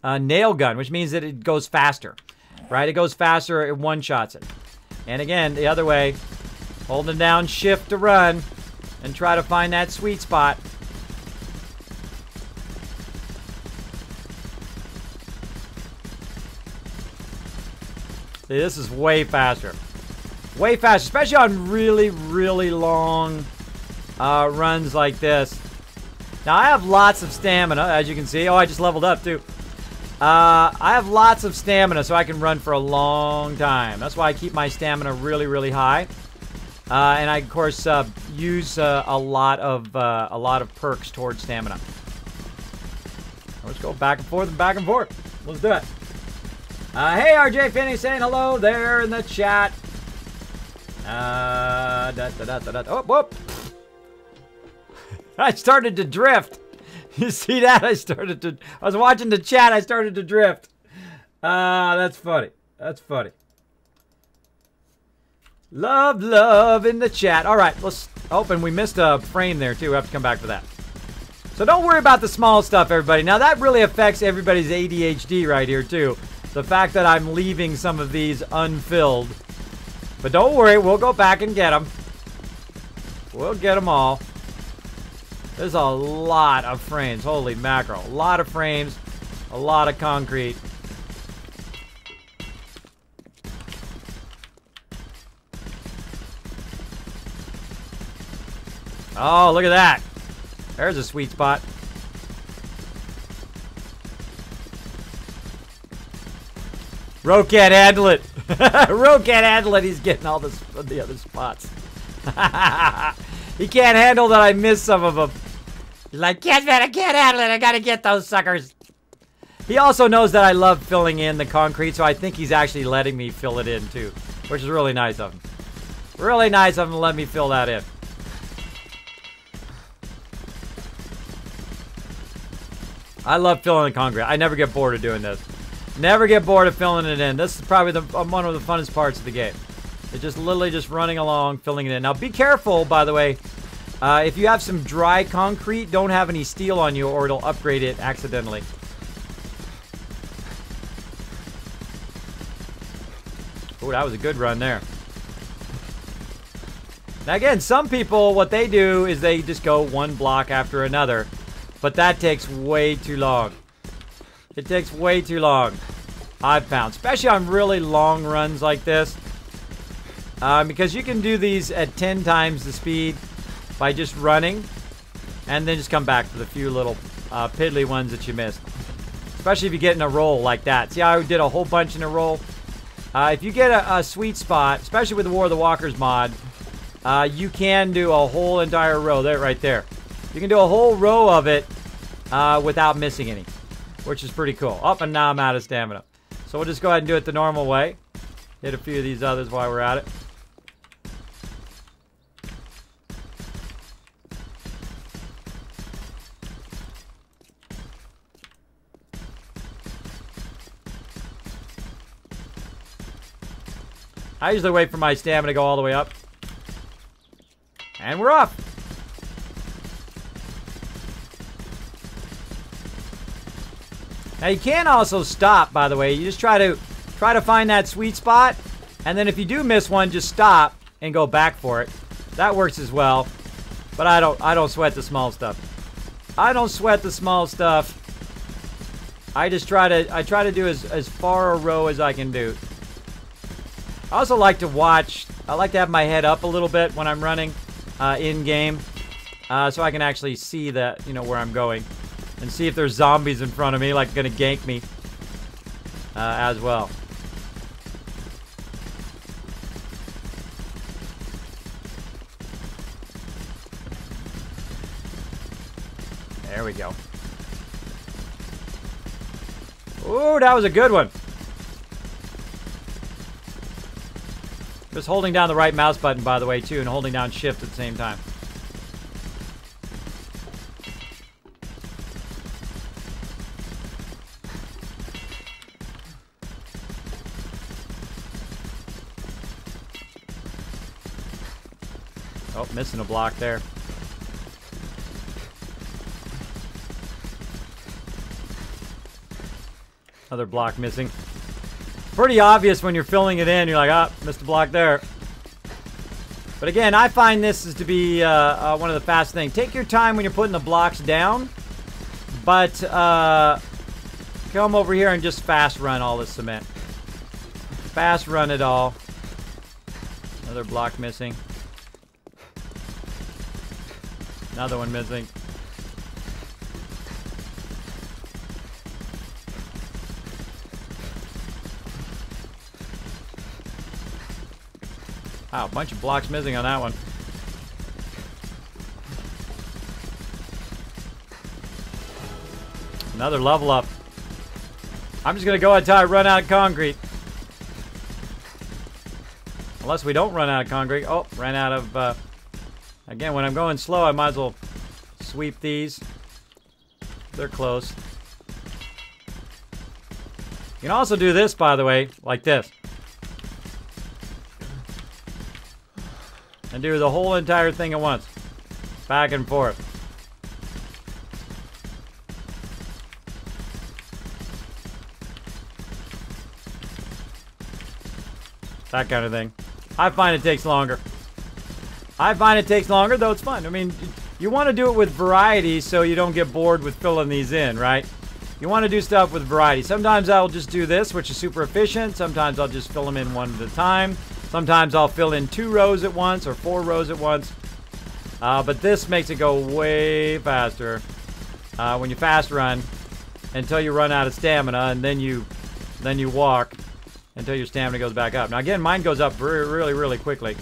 nail gun, which means that it goes faster. Right? It goes faster, it one-shots it. And again, the other way, holding down shift to run and try to find that sweet spot. See, this is way faster. Way faster, especially on really, really long runs like this. Now, I have lots of stamina, as you can see. Oh, I just leveled up, too. I have lots of stamina, so I can run for a long time. That's why I keep my stamina really, really high. And I, of course, use a lot of perks towards stamina. Let's go back and forth and back and forth. Let's do it. Hey, RJ Finney saying hello there in the chat. Oh, whoop. I started to drift. You see that? I was watching the chat. I started to drift. That's funny. That's funny. Love in the chat. All right, let's. Oh, and we missed a frame there too. We have to come back for that. So don't worry about the small stuff, everybody. Now that really affects everybody's ADHD right here too. The fact that I'm leaving some of these unfilled. But don't worry, we'll go back and get them. We'll get them all. There's a lot of frames. Holy mackerel. A lot of frames. A lot of concrete. Oh, look at that. There's a sweet spot. Ro can't handle it. Ro can't handle it. He's getting all the other spots. He can't handle that I missed some of them. He's like, Kismet, I can't handle it. I gotta get those suckers. He also knows that I love filling in the concrete, so I think he's actually letting me fill it in too, which is really nice of him. Really nice of him to let me fill that in. I love filling the concrete. I never get bored of doing this. Never get bored of filling it in. This is probably one of the funnest parts of the game. It's just literally just running along, filling it in. Now be careful, by the way. If you have some dry concrete, don't have any steel on you or it'll upgrade it accidentally. Oh, that was a good run there. Now again, some people, what they do is they just go one block after another. But that takes way too long. It takes way too long, I've found. Especially on really long runs like this. Because you can do these at 10 times the speed by just running. And then just come back for the few little piddly ones that you missed. Especially if you get in a roll like that. See how I did a whole bunch in a roll? If you get a sweet spot, especially with the War of the Walkers mod, you can do a whole entire row. There, right there. You can do a whole row of it without missing any, which is pretty cool. Oh, and now I'm out of stamina. So we'll just go ahead and do it the normal way. Hit a few of these others while we're at it. I usually wait for my stamina to go all the way up. And we're off. Now you can also stop, by the way. You just try to find that sweet spot, and then if you do miss one, just stop and go back for it. That works as well. But I don't sweat the small stuff. I don't sweat the small stuff. I just try to do as far a row as I can do. I also like to watch. I like to have my head up a little bit when I'm running in game, so I can actually see that, you know, where I'm going. And see if there's zombies in front of me, like gonna gank me as well. There we go. Ooh, that was a good one. Just holding down the right mouse button, by the way, too, and holding down shift at the same time. Oh, missing a block there. Another block missing. Pretty obvious when you're filling it in. You're like, ah, missed a block there. But again, I find this is to be one of the fast things. Take your time when you're putting the blocks down. But come over here and just fast run all this cement. Fast run it all. Another block missing. Another one missing. Wow, a bunch of blocks missing on that one. Another level up. I'm just going to go until I run out of concrete. Unless we don't run out of concrete. Oh, ran out of... again, when I'm going slow, I might as well sweep these. They're close. You can also do this, by the way, like this. And do the whole entire thing at once. Back and forth. That kind of thing. I find it takes longer. Though it's fun. I mean, you want to do it with variety so you don't get bored with filling these in, right? You want to do stuff with variety. Sometimes I'll just do this, which is super efficient. Sometimes I'll just fill them in one at a time. Sometimes I'll fill in 2 rows at once or 4 rows at once. But this makes it go way faster when you fast run until you run out of stamina, and then you walk until your stamina goes back up. Now again, mine goes up really quickly.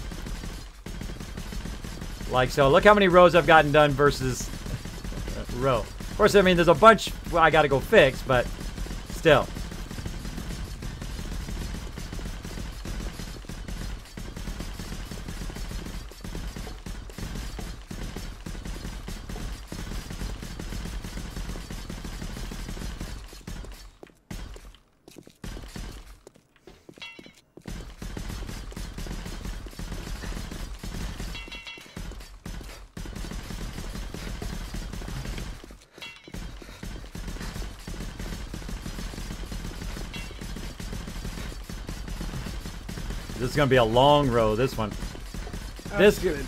Like so. Look how many rows I've gotten done versus row. Of course, I mean, there's a bunch I got to go fix, but still. This is going to be a long row, this one. This good.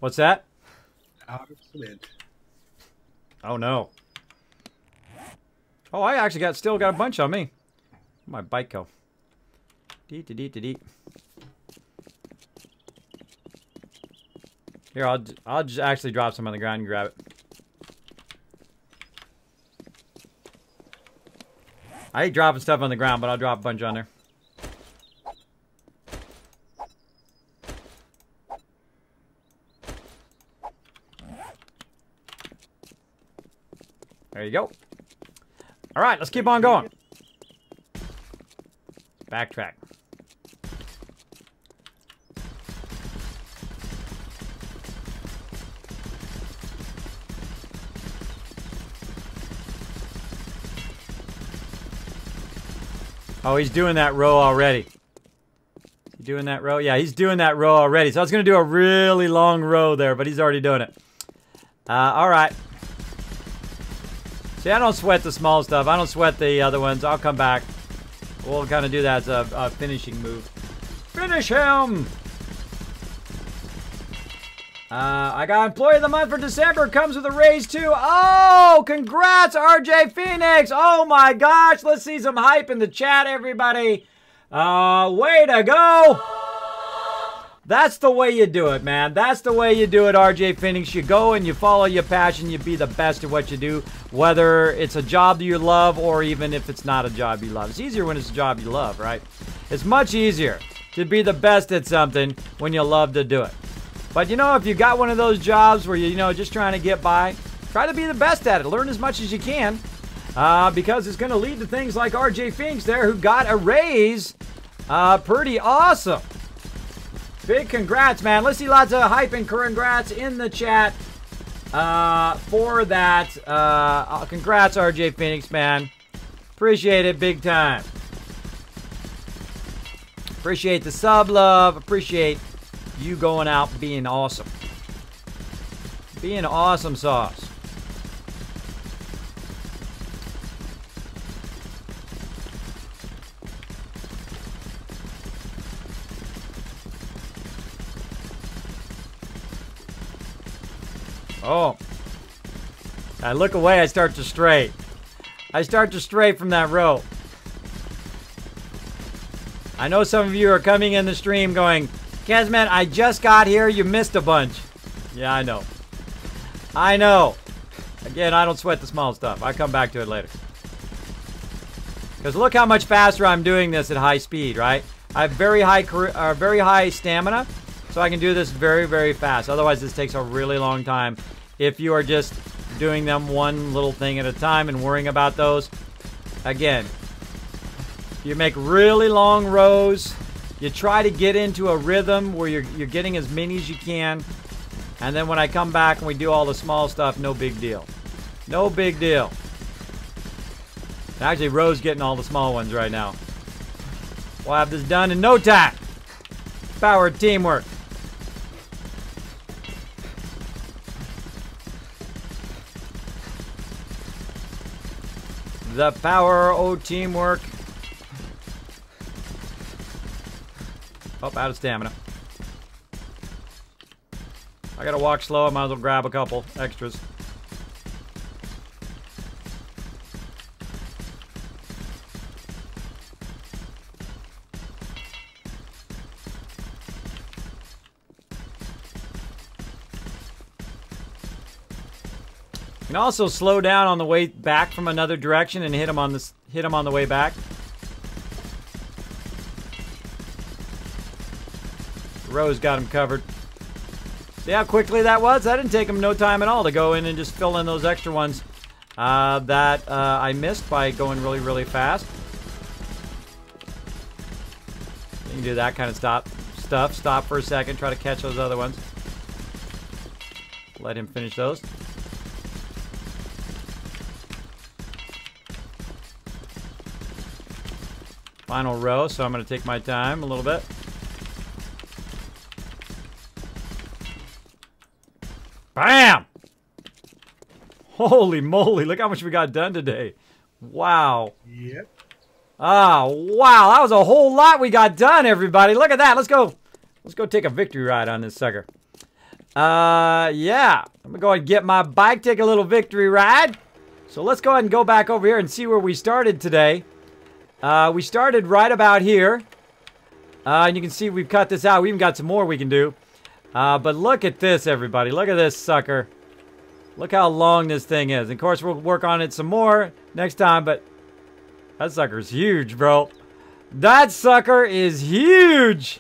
What's that? Out of cement. Oh no. Oh, I actually still got a bunch on me. Where'd my bike go? Deet. Here, I'll just actually drop some on the ground and grab it. I hate dropping stuff on the ground, but I'll drop a bunch on there. There you go. All right, let's keep on going. Backtrack. Oh, he's doing that row already. Is he doing that row? Yeah, he's doing that row already. So I was going to do a really long row there, but he's already doing it. All right. See, I don't sweat the small stuff. I don't sweat the other ones. I'll come back. We'll kind of do that as a finishing move. Finish him! I got Employee of the Month for December. Comes with a raise, too. Oh, congrats, RJ Phoenix. Oh, my gosh. Let's see some hype in the chat, everybody. Way to go. That's the way you do it, man. That's the way you do it, RJ Phoenix. You go and you follow your passion. You be the best at what you do, whether it's a job that you love or even if it's not a job you love. It's easier when it's a job you love, right? It's much easier to be the best at something when you love to do it. But, you know, if you got one of those jobs where you're, you know, just trying to get by, try to be the best at it. Learn as much as you can because it's going to lead to things like RJ Phoenix there who got a raise. Pretty awesome. Big congrats, man. Let's see lots of hype and congrats in the chat for that. Congrats, RJ Phoenix, man. Appreciate it big time. Appreciate the sub love. Appreciate you going out being awesome. Being awesome sauce. Oh. I look away, I start to stray. I start to stray from that row. I know some of you are coming in the stream going, Kismet, I just got here. You missed a bunch. Yeah, I know. I know. Again, I don't sweat the small stuff. I come back to it later. Because look how much faster I'm doing this at high speed, right? I have very high stamina, so I can do this very, very fast. Otherwise, this takes a really long time. If you are just doing them one little thing at a time and worrying about those, again, You make really long rows. You try to get into a rhythm where you're getting as many as you can. And then when I come back and we do all the small stuff, no big deal. No big deal. Actually, Ro's getting all the small ones right now. We'll have this done in no time. Power of teamwork. The power of teamwork. Oh, out of stamina. I gotta walk slow. I might as well grab a couple extras. You can also slow down on the way back from another direction and hit him on the way back. Rose got him covered. See how quickly that was? That didn't take him no time at all to go in and just fill in those extra ones that I missed by going really, really fast. You can do that kind of stuff. Stop for a second. Try to catch those other ones. Let him finish those. Final row, so I'm going to take my time a little bit. Bam! Holy moly, look how much we got done today. Wow. Yep. Oh, wow, that was a whole lot we got done, everybody. Look at that. Let's go take a victory ride on this sucker. Yeah. I'm going to go ahead and get my bike, take a little victory ride. So let's go ahead and go back over here and see where we started today. We started right about here. And you can see we've cut this out. We even got some more we can do. But look at this, everybody. Look at this sucker. Look how long this thing is. And of course, we'll work on it some more next time. But that sucker's huge, bro. That sucker is huge.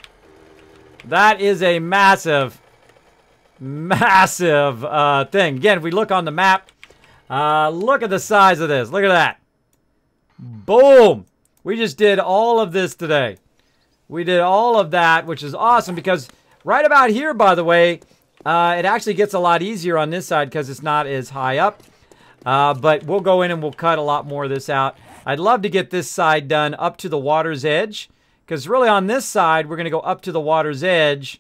That is a massive, massive thing. Again, if we look on the map, look at the size of this. Look at that. Boom. We just did all of this today. We did all of that, which is awesome because right about here, by the way, it actually gets a lot easier on this side because it's not as high up. But we'll go in and we'll cut a lot more of this out. I'd love to get this side done up to the water's edge because really on this side, we're going to go up to the water's edge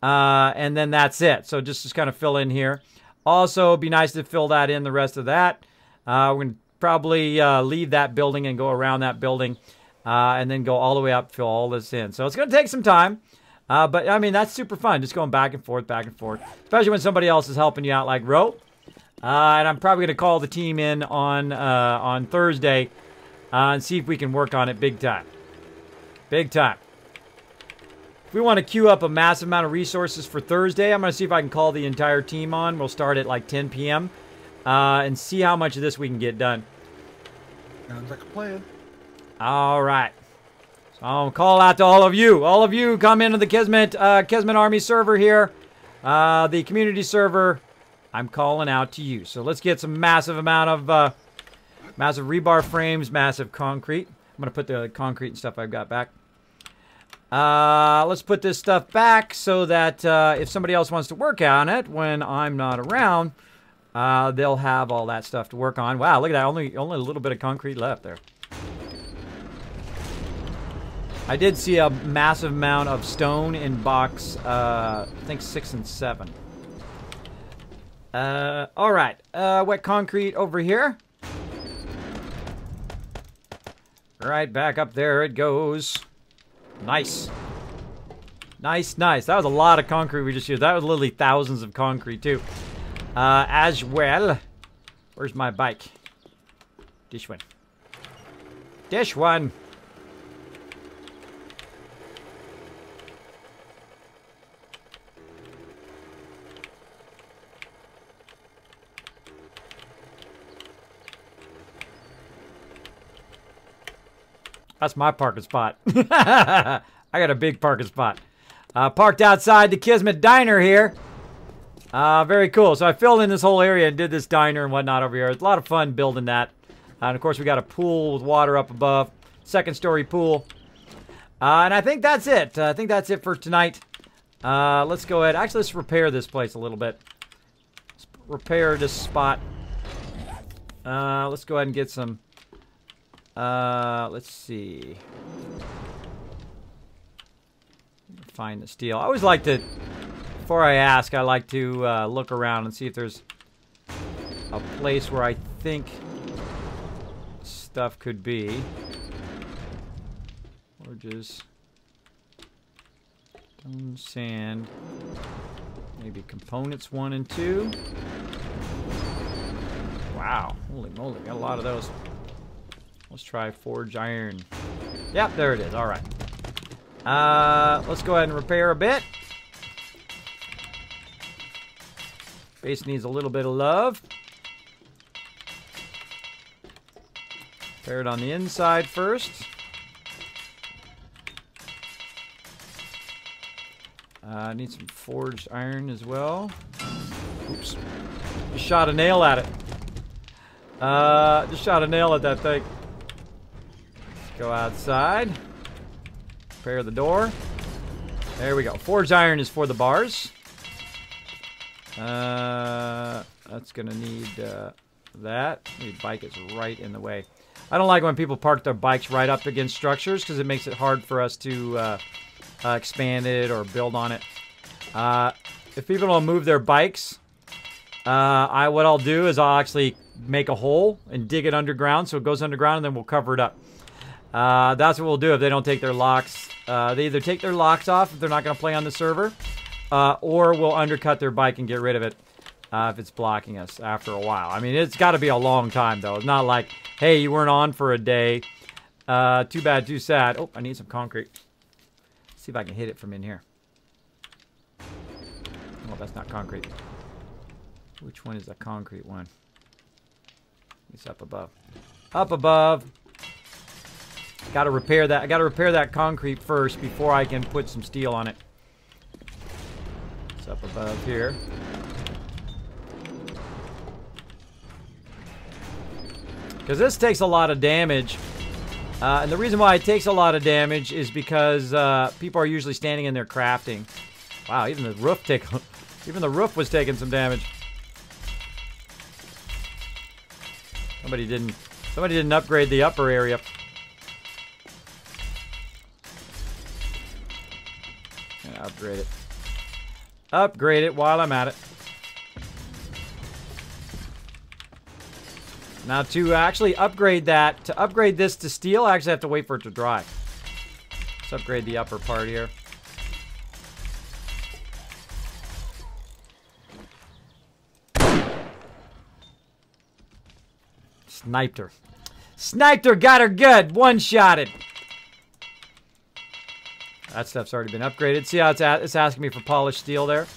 and then that's it. So just kind of fill in here. Also, it'd be nice to fill that in, the rest of that. We're going to probably leave that building and go around that building and then go all the way up, fill all this in. So it's going to take some time. But, I mean, that's super fun. Just going back and forth, especially when somebody else is helping you out like Ro. And I'm probably going to call the team in on Thursday and see if we can work on it big time. Big time. If we want to queue up a massive amount of resources for Thursday, I'm going to see if I can call the entire team on. We'll start at like 10 p.m. And see how much of this we can get done. Sounds like a plan. All right. So I'll call out to all of you. All of you come into the Kismet Army server here. The community server. I'm calling out to you. So let's get some massive amount of massive rebar frames, massive concrete. I'm going to put the concrete and stuff I've got back. Let's put this stuff back so that if somebody else wants to work on it when I'm not around, they'll have all that stuff to work on. Wow, look at that. Only a little bit of concrete left there. I did see a massive amount of stone in box, I think 6 and 7. All right. Wet concrete over here. Right back up there it goes. Nice. Nice, nice. That was a lot of concrete we just used. That was literally thousands of concrete, too. As well. Where's my bike? This one. This one. That's my parking spot. I got a big parking spot. Parked outside the Kismet Diner here. Very cool. So I filled in this whole area and did this diner and whatnot over here. It's a lot of fun building that. And of course we got a pool with water up above. second story pool. And I think that's it. I think that's it for tonight. Let's go ahead. Actually, let's repair this place a little bit. Let's repair this spot. Let's go ahead and get some. Let's see. Find the steel. I always like to, before I ask, I like to look around and see if there's a place where I think stuff could be. Or just stone, sand, maybe components 1 and 2. Wow, holy moly, got a lot of those. Let's try forge iron. Yep, there it is. All right. Let's go ahead and repair a bit. Base needs a little bit of love. Repair it on the inside first. Need some forged iron as well. Oops. Just shot a nail at it. Just shot a nail at that thing. Let's go outside. Repair the door. There we go. Forged iron is for the bars. That's gonna need that. The bike is right in the way. I don't like when people park their bikes right up against structures because it makes it hard for us to expand it or build on it. If people don't move their bikes, what I'll do is I'll actually make a hole and dig it underground so it goes underground, and then we'll cover it up. That's what we'll do if they don't take their locks. They either take their locks off if they're not going to play on the server, or we'll undercut their bike and get rid of it if it's blocking us after a while. I mean, it's got to be a long time, though. It's not like, hey, you weren't on for a day. Too bad, too sad. Oh, I need some concrete. Let's see if I can hit it from in here. Oh, that's not concrete. Which one is the concrete one? It's up above. Up above. Gotta repair that. I gotta repair that concrete first before I can put some steel on it. It's up above here. Because this takes a lot of damage. And the reason why it takes a lot of damage is because people are usually standing in there crafting. Wow, even the roof was taking some damage. Somebody didn't upgrade the upper area. Upgrade it. Upgrade it while I'm at it. Now to actually upgrade that, to upgrade this to steel, I actually have to wait for it to dry. Let's upgrade the upper part here. Sniped her. Sniped her, got her good. One-shotted. That stuff's already been upgraded. See how it's asking me for polished steel there?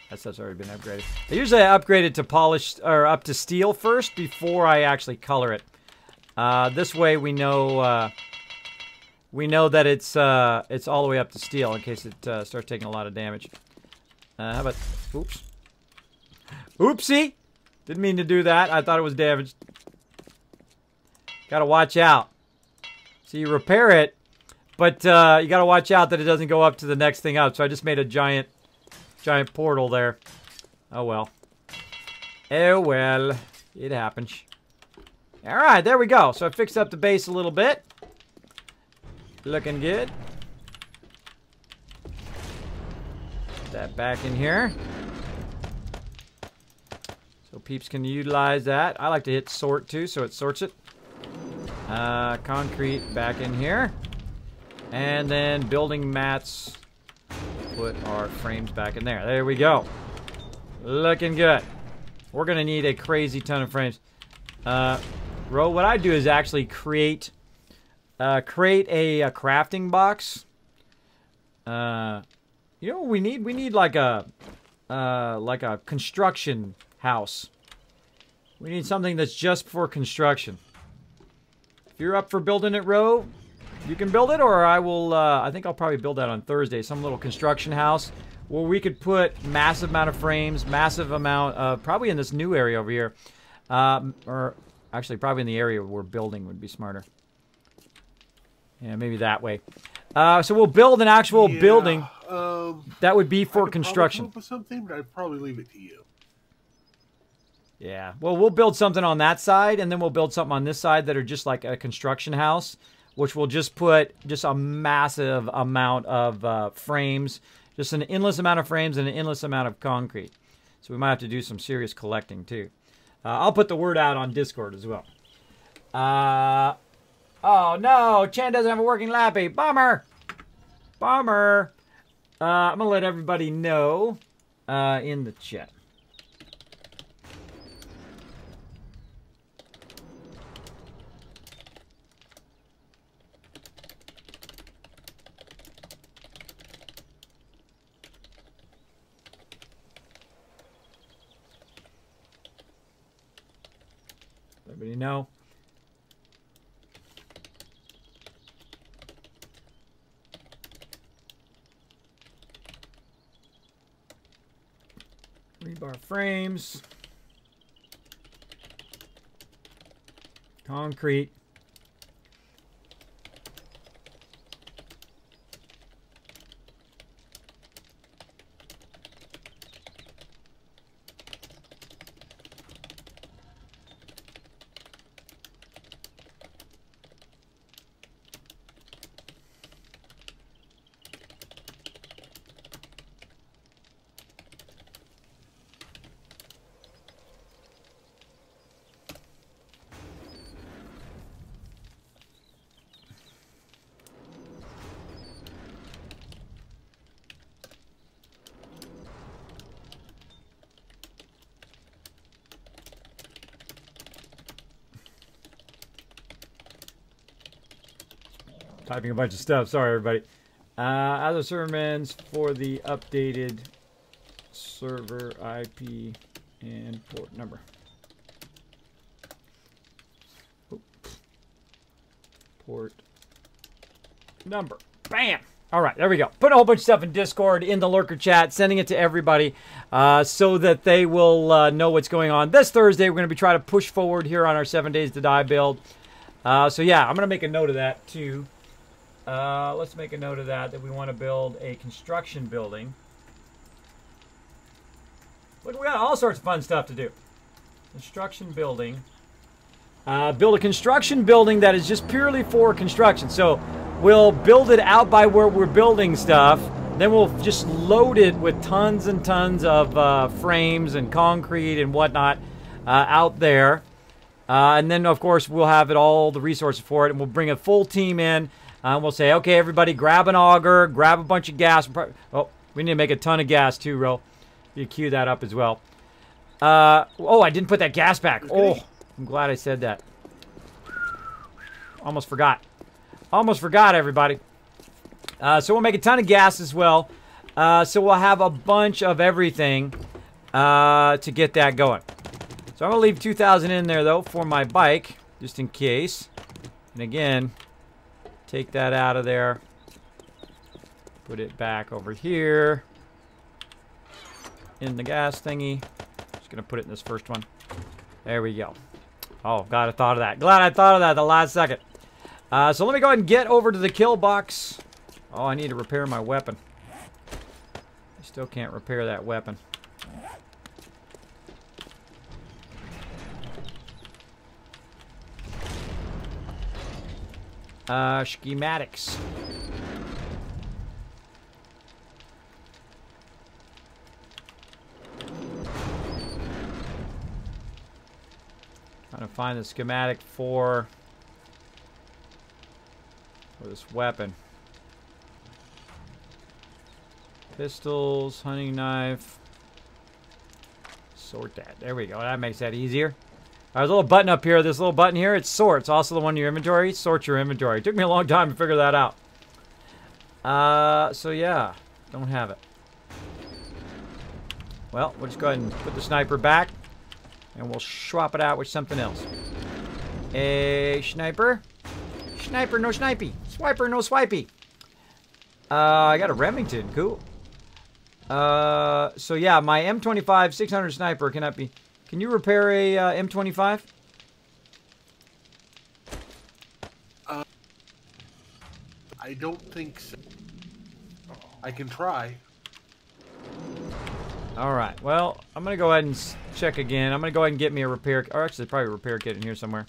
That stuff's already been upgraded. I usually upgrade it to polished or up to steel first before I actually color it. This way we know that it's all the way up to steel in case it starts taking a lot of damage. How about? Oops. Oopsie. Didn't mean to do that. I thought it was damaged. Gotta watch out. So you repair it, but you gotta watch out that it doesn't go up to the next thing up. So I just made a giant portal there. Oh well. Oh well. It happens. Alright, there we go. So I fixed up the base a little bit. Looking good. Put that back in here. So peeps can utilize that. I like to hit sort too, so it sorts it. Concrete back in here. And then building mats. Put our frames back in there. There we go. Looking good. We're going to need a crazy ton of frames. What I do is actually create a crafting box. You know what we need? We need like a construction house. We need something that's just for construction. If you're up for building it, Ro, you can build it, or I will. I think I'll probably build that on Thursday. Some little construction house where we could put massive amount of frames, massive amount of, probably in this new area over here. Or actually probably in the area we're building would be smarter. Yeah, maybe that way. So we'll build an actual building that would be for construction. Come up with something, but I'd probably leave it to you. Yeah, well, we'll build something on that side, and then we'll build something on this side that are just like a construction house, which will just put just a massive amount of frames, just an endless amount of frames and an endless amount of concrete. So we might have to do some serious collecting, too. I'll put the word out on Discord as well. Oh, no, Chan doesn't have a working lappy. Bummer. Bummer. I'm going to let everybody know in the chat. Everybody know? Rebar frames. Concrete. Typing a bunch of stuff. Sorry, everybody. Other sermons for the updated server IP and port number. Oh. Port number. Bam! All right, there we go. Putting a whole bunch of stuff in Discord, in the lurker chat, sending it to everybody so that they will know what's going on. This Thursday, we're going to be trying to push forward here on our 7 Days to Die build. So yeah, I'm going to make a note of that too. Let's make a note of that we want to build a construction building. Look, we got all sorts of fun stuff to do. Construction building. Build a construction building that is just purely for construction. So we'll build it out by where we're building stuff. Then we'll just load it with tons and tons of frames and concrete and whatnot out there. And then, of course, we'll have all the resources for it. And we'll bring a full team in. We'll say, okay, everybody, grab an auger, grab a bunch of gas. Oh, we need to make a ton of gas, too, Ro. You queue that up as well. Oh, I didn't put that gas back. Oh, I'm glad I said that. Almost forgot. Almost forgot, everybody. So we'll make a ton of gas as well. So we'll have a bunch of everything to get that going. So I'm going to leave 2,000 in there, though, for my bike, just in case. And again, take that out of there. Put it back over here in the gas thingy. Just going to put it in this first one. There we go. Oh, glad I thought of that. Glad I thought of that the last second. So let me go ahead and get over to the kill box. Oh, I need to repair my weapon. I still can't repair that weapon. Schematics. Trying to find the schematic for this weapon. Pistols, hunting knife. Sort that. There we go. That makes that easier. There's a little button up here. This little button here, it's sort. It's also the one in your inventory. Sort your inventory. It took me a long time to figure that out. So yeah, don't have it. Well, we'll just go ahead and put the sniper back, and we'll swap it out with something else. A sniper. Sniper, no snipey. Swiper, no swipey. I got a Remington. Cool. So yeah, my M25 600 sniper cannot be. Can you repair a M25? I don't think so. I can try. All right. Well, I'm gonna go ahead and check again. I'm gonna go ahead and get me a repair. Or actually, there's probably a repair kit in here somewhere.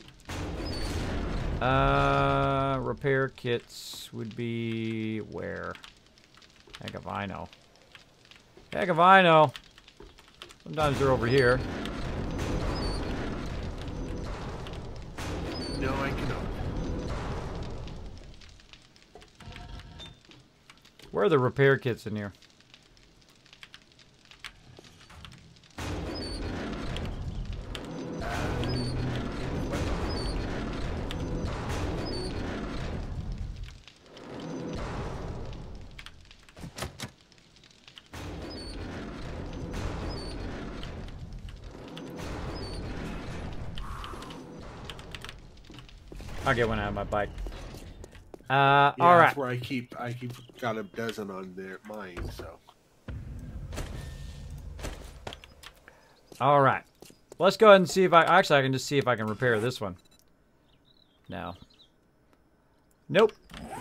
Repair kits would be where? Heck if I know. Heck if I know. Sometimes they're over here. No, I cannot. Where are the repair kits in here? I'll get one out of my bike. Yeah, all right. That's where I keep got a dozen on there, mine. So. All right. Let's go ahead and see if I can just see if I can repair this one. No. Nope.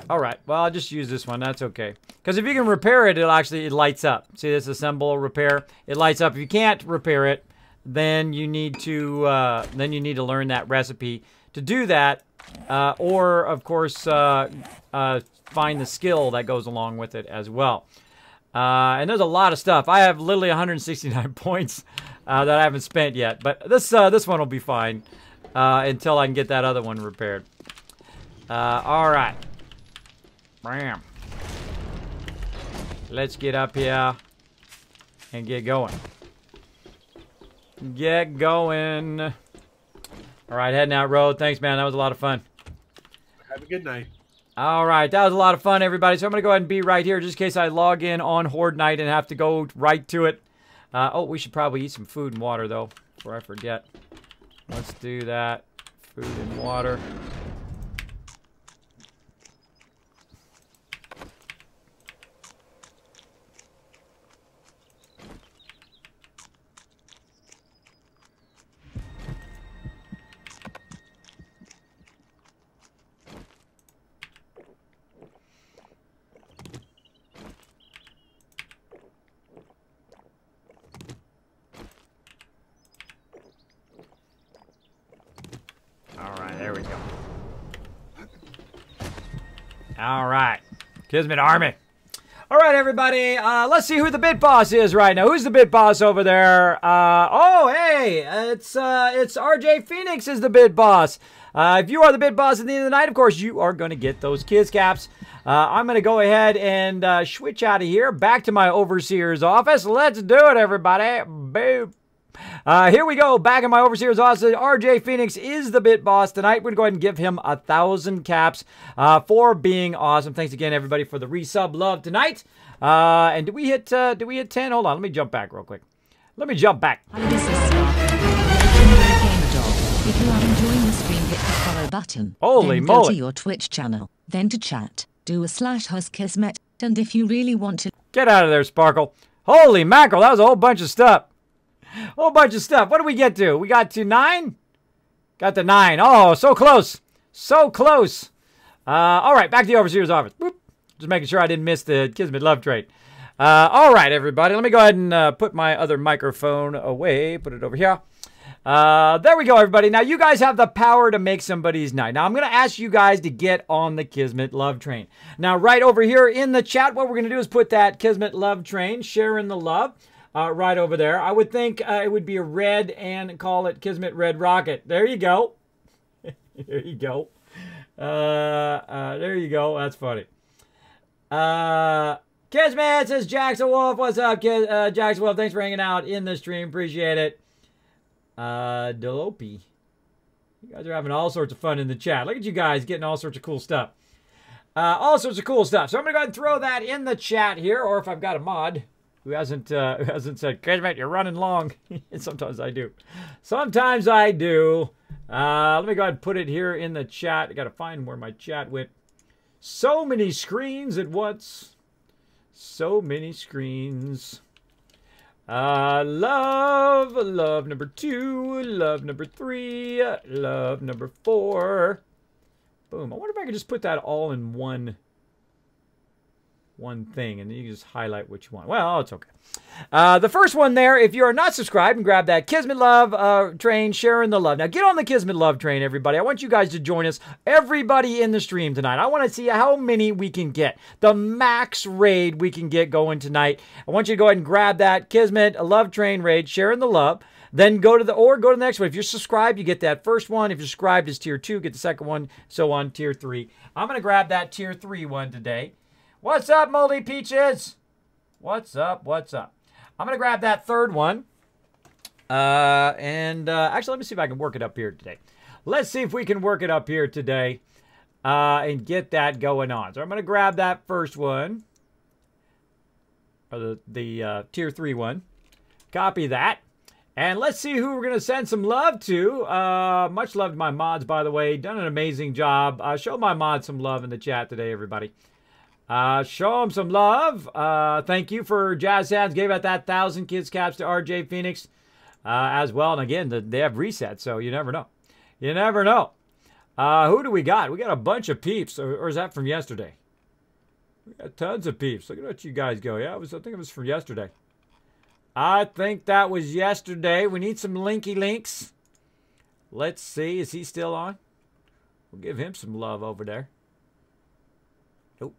All right. Well, I'll just use this one. That's okay. Because if you can repair it, it lights up. See this assemble repair? It lights up. If you can't repair it, then you need to learn that recipe to do that. Or, of course, find the skill that goes along with it as well. And there's a lot of stuff. I have literally 169 points that I haven't spent yet. But this one will be fine until I can get that other one repaired. All right. Bam. Let's get up here and get going. Get going. All right, heading out road. Thanks, man. That was a lot of fun. Have a good night. All right, that was a lot of fun, everybody. So I'm going to go ahead and be right here just in case I log in on Horde Night and have to go right to it. Oh, we should probably eat some food and water, though, before I forget. Let's do that. Food and water. There we go. All right. Kismet Army. All right, everybody. Let's see who the bit boss is right now. Who's the bit boss over there? Oh, hey. It's RJ Phoenix is the bit boss. If you are the bit boss at the end of the night, of course, you are going to get those Kiz caps. I'm going to go ahead and switch out of here. Back to my overseer's office. Let's do it, everybody. Boom. Here we go, back in my overseer's office. RJ Phoenix is the bit boss tonight. We're going to go ahead and give him 1,000 caps for being awesome. Thanks again, everybody, for the resub love tonight. And did we hit 10? Hold on, let me jump back real quick. Let me jump back. Hi, this is Spark, Gamer Dog. If you are enjoying the stream, hit the follow button. Holy then moly. Go to your Twitch channel, then to chat, do a /huskismet, and if you really want to... Get out of there, Sparkle. Holy mackerel, that was a whole bunch of stuff. Whole bunch of stuff. What did we get to? We got to 9? Got to 9. Oh, so close. So close. All right, back to the overseer's office. Boop. Just making sure I didn't miss the Kismet love trait. All right, everybody. Let me go ahead and put my other microphone away. Put it over here. There we go, everybody. Now, you guys have the power to make somebody's night. Now, I'm going to ask you guys to get on the Kismet love train. Now, right over here in the chat, what we're going to do is put that Kismet love train, sharing the love. Right over there. I would think it would be a red and call it Kismet Red Rocket. There you go. There you go. There you go. That's funny. Kismet says Jackson Wolf. What's up, Jackson Wolf? Thanks for hanging out in the stream. Appreciate it. Delopi. You guys are having all sorts of fun in the chat. Look at you guys getting all sorts of cool stuff. All sorts of cool stuff. So I'm going to go ahead and throw that in the chat here, or if I've got a mod who hasn't said, Kismet, you're running long. Sometimes I do. Sometimes I do. Let me go ahead and put it here in the chat. I got to find where my chat went. So many screens at once. So many screens. Love number 2, love number 3, love number 4. Boom. I wonder if I could just put that all in one thing, and you can just highlight what you want. Well, it's okay. The first one there, if you are not subscribed, and grab that Kismet Love train, sharing the love. Now, get on the Kismet Love train, everybody. I want you guys to join us, everybody in the stream tonight. I want to see how many we can get. The max raid we can get going tonight. I want you to go ahead and grab that Kismet Love train raid, sharing the love. Then go to the next one. If you're subscribed, you get that first one. If you're subscribed, it's tier 2. Get the second one, so on, tier 3. I'm going to grab that tier 3 one today. What's up, Moldy Peaches? What's up? What's up? I'm going to grab that third one. Actually, let me see if I can work it up here today. Let's see if we can work it up here today and get that going on. So I'm going to grab that first one, or the tier 3 one. Copy that. And let's see who we're going to send some love to. Much love to my mods, by the way. Done an amazing job. Show my mods some love in the chat today, everybody. Show them some love. Thank you for Jazz Sands. Gave out that 1,000 kids caps to RJ Phoenix as well. And again, they have resets, so you never know. You never know. Who do we got? We got a bunch of peeps. Or is that from yesterday? We got tons of peeps. Look at what you guys go. Yeah, I think it was from yesterday. I think that was yesterday. We need some linky links. Let's see. Is he still on? We'll give him some love over there. Nope.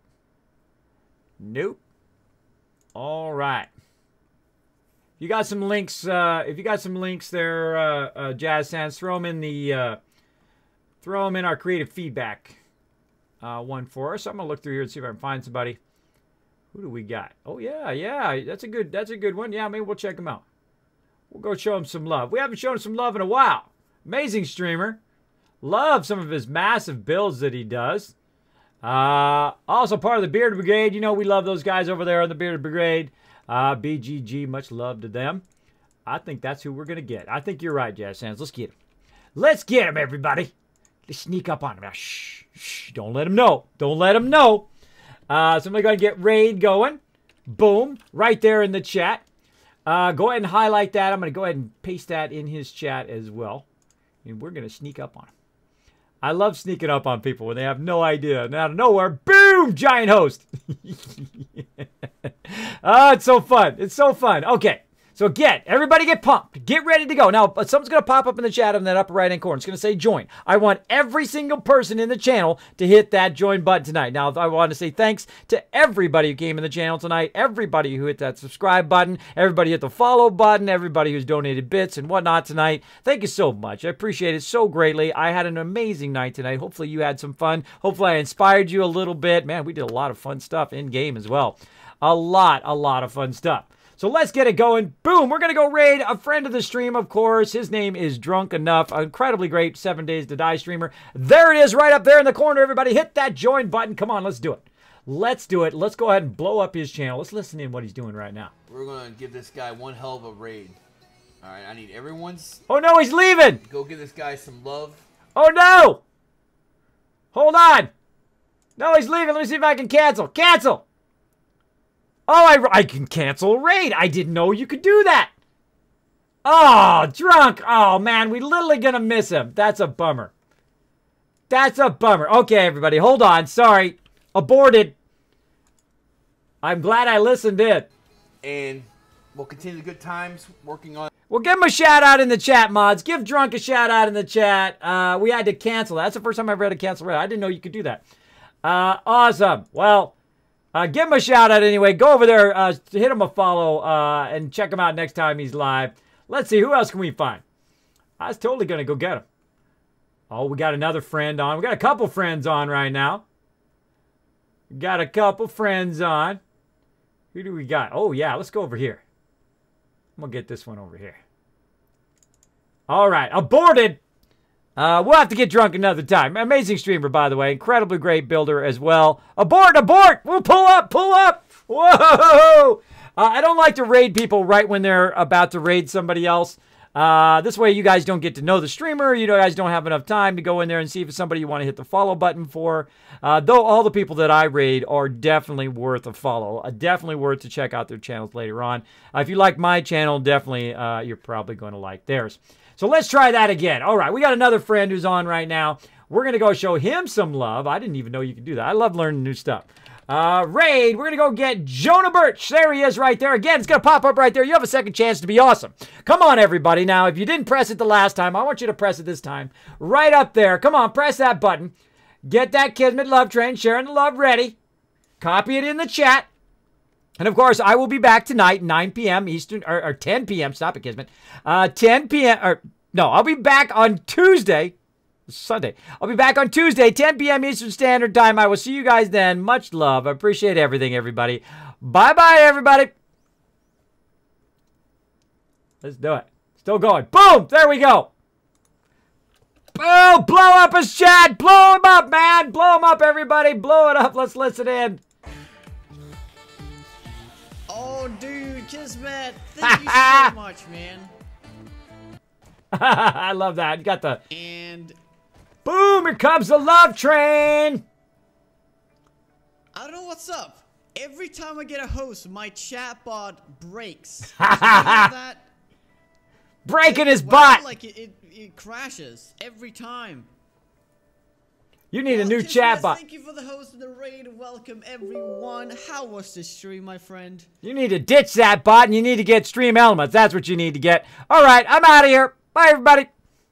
Nope. All right. You got some links. If you got some links there, Jazz Sands, throw them in our creative feedback one for us. I'm gonna look through here and see if I can find somebody. Who do we got? Oh yeah. That's a good one. Yeah, maybe we'll check him out. We'll go show him some love. We haven't shown him some love in a while. Amazing streamer. Love some of his massive builds that he does. Also part of the Bearded Brigade. You know we love those guys over there on the Bearded Brigade. BGG, much love to them. I think that's who we're gonna get. I think you're right, Jazz Sands. Let's get him. Let's get him, everybody. Let's sneak up on him. Now, shh. Don't let him know. Don't let him know. So I'm going to go ahead and get raid going. Boom. Right there in the chat. Go ahead and highlight that. I'm going to go ahead and paste that in his chat as well. And we're going to sneak up on him. I love sneaking up on people when they have no idea. And out of nowhere, boom, giant host. Oh, it's so fun. It's so fun. Okay. So everybody get pumped. Get ready to go. Now, something's going to pop up in the chat in that upper right-hand corner. It's going to say join. I want every single person in the channel to hit that join button tonight. Now, I want to say thanks to everybody who came in the channel tonight, everybody who hit that subscribe button, everybody hit the follow button, everybody who's donated bits and whatnot tonight. Thank you so much. I appreciate it so greatly. I had an amazing night tonight. Hopefully, you had some fun. Hopefully, I inspired you a little bit. Man, we did a lot of fun stuff in-game as well. A lot of fun stuff. So let's get it going. Boom, we're going to go raid a friend of the stream, of course. His name is Drunk Enough, an incredibly great 7 Days to Die streamer. There it is right up there in the corner, everybody. Hit that join button. Come on, let's do it. Let's do it. Let's go ahead and blow up his channel. Let's listen in what he's doing right now. We're going to give this guy one hell of a raid. All right, I need everyone's... Oh, no, he's leaving. Go give this guy some love. Oh, no. Hold on. No, he's leaving. Let me see if I can cancel. Cancel. Oh, I can cancel a raid. I didn't know you could do that. Oh, Drunk. Oh, man, we literally gonna miss him. That's a bummer. That's a bummer. Okay, everybody, hold on. Sorry. Aborted. I'm glad I listened in. And we'll continue the good times working on... Well, give him a shout out in the chat, mods. Give Drunk a shout out in the chat. We had to cancel that. That's the first time I've ever had to cancel raid. I didn't know you could do that. Awesome. Well... give him a shout out anyway. Go over there, hit him a follow, and check him out next time he's live. Let's see, who else can we find? I was totally going to go get him. Oh, we got another friend on. We got a couple friends on right now. We got a couple friends on. Who do we got? Oh, yeah, let's go over here. I'm going to get this one over here. All right, aborted. We'll have to get Drunk another time. Amazing streamer, by the way. Incredibly great builder as well. Abort! Abort! We'll pull up! Pull up! Whoa! I don't like to raid people right when they're about to raid somebody else. This way you guys don't get to know the streamer. You guys don't have enough time to go in there and see if it's somebody you want to hit the follow button for. Though all the people that I raid are definitely worth a follow. Definitely worth to check out their channels later on. If you like my channel, definitely you're probably going to like theirs. So let's try that again. All right, we got another friend who's on right now. We're going to go show him some love. I didn't even know you could do that. I love learning new stuff. Raid, we're going to go get Jonah Birch. There he is right there. Again, it's going to pop up right there. You have a second chance to be awesome. Come on, everybody. Now, if you didn't press it the last time, I want you to press it this time. Right up there. Come on, press that button. Get that Kismet love train, sharing the love ready. Copy it in the chat. And, of course, I will be back tonight, 9 p.m. Eastern, or 10 p.m. Stop it, Kismet. 10 p.m. No, I'll be back on Tuesday. Sunday. I'll be back on Tuesday, 10 p.m. Eastern Standard Time. I will see you guys then. Much love. I appreciate everything, everybody. Bye-bye, everybody. Let's do it. Still going. Boom! There we go. Oh, blow up his chat. Blow him up, man. Blow him up, everybody. Blow it up. Let's listen in. Oh, dude, Kismet. Thank you so much, man. I love that. You got the... And... Boom! Here comes the love train! I don't know what's up. Every time I get a host, my chatbot breaks. That? Breaking his butt! Like it crashes every time. You need a new chatbot. Thank you for the host of the raid. Welcome, everyone. How was this stream, my friend? You need to ditch that bot and you need to get Stream Elements. That's what you need to get. All right, I'm out of here. Bye, everybody.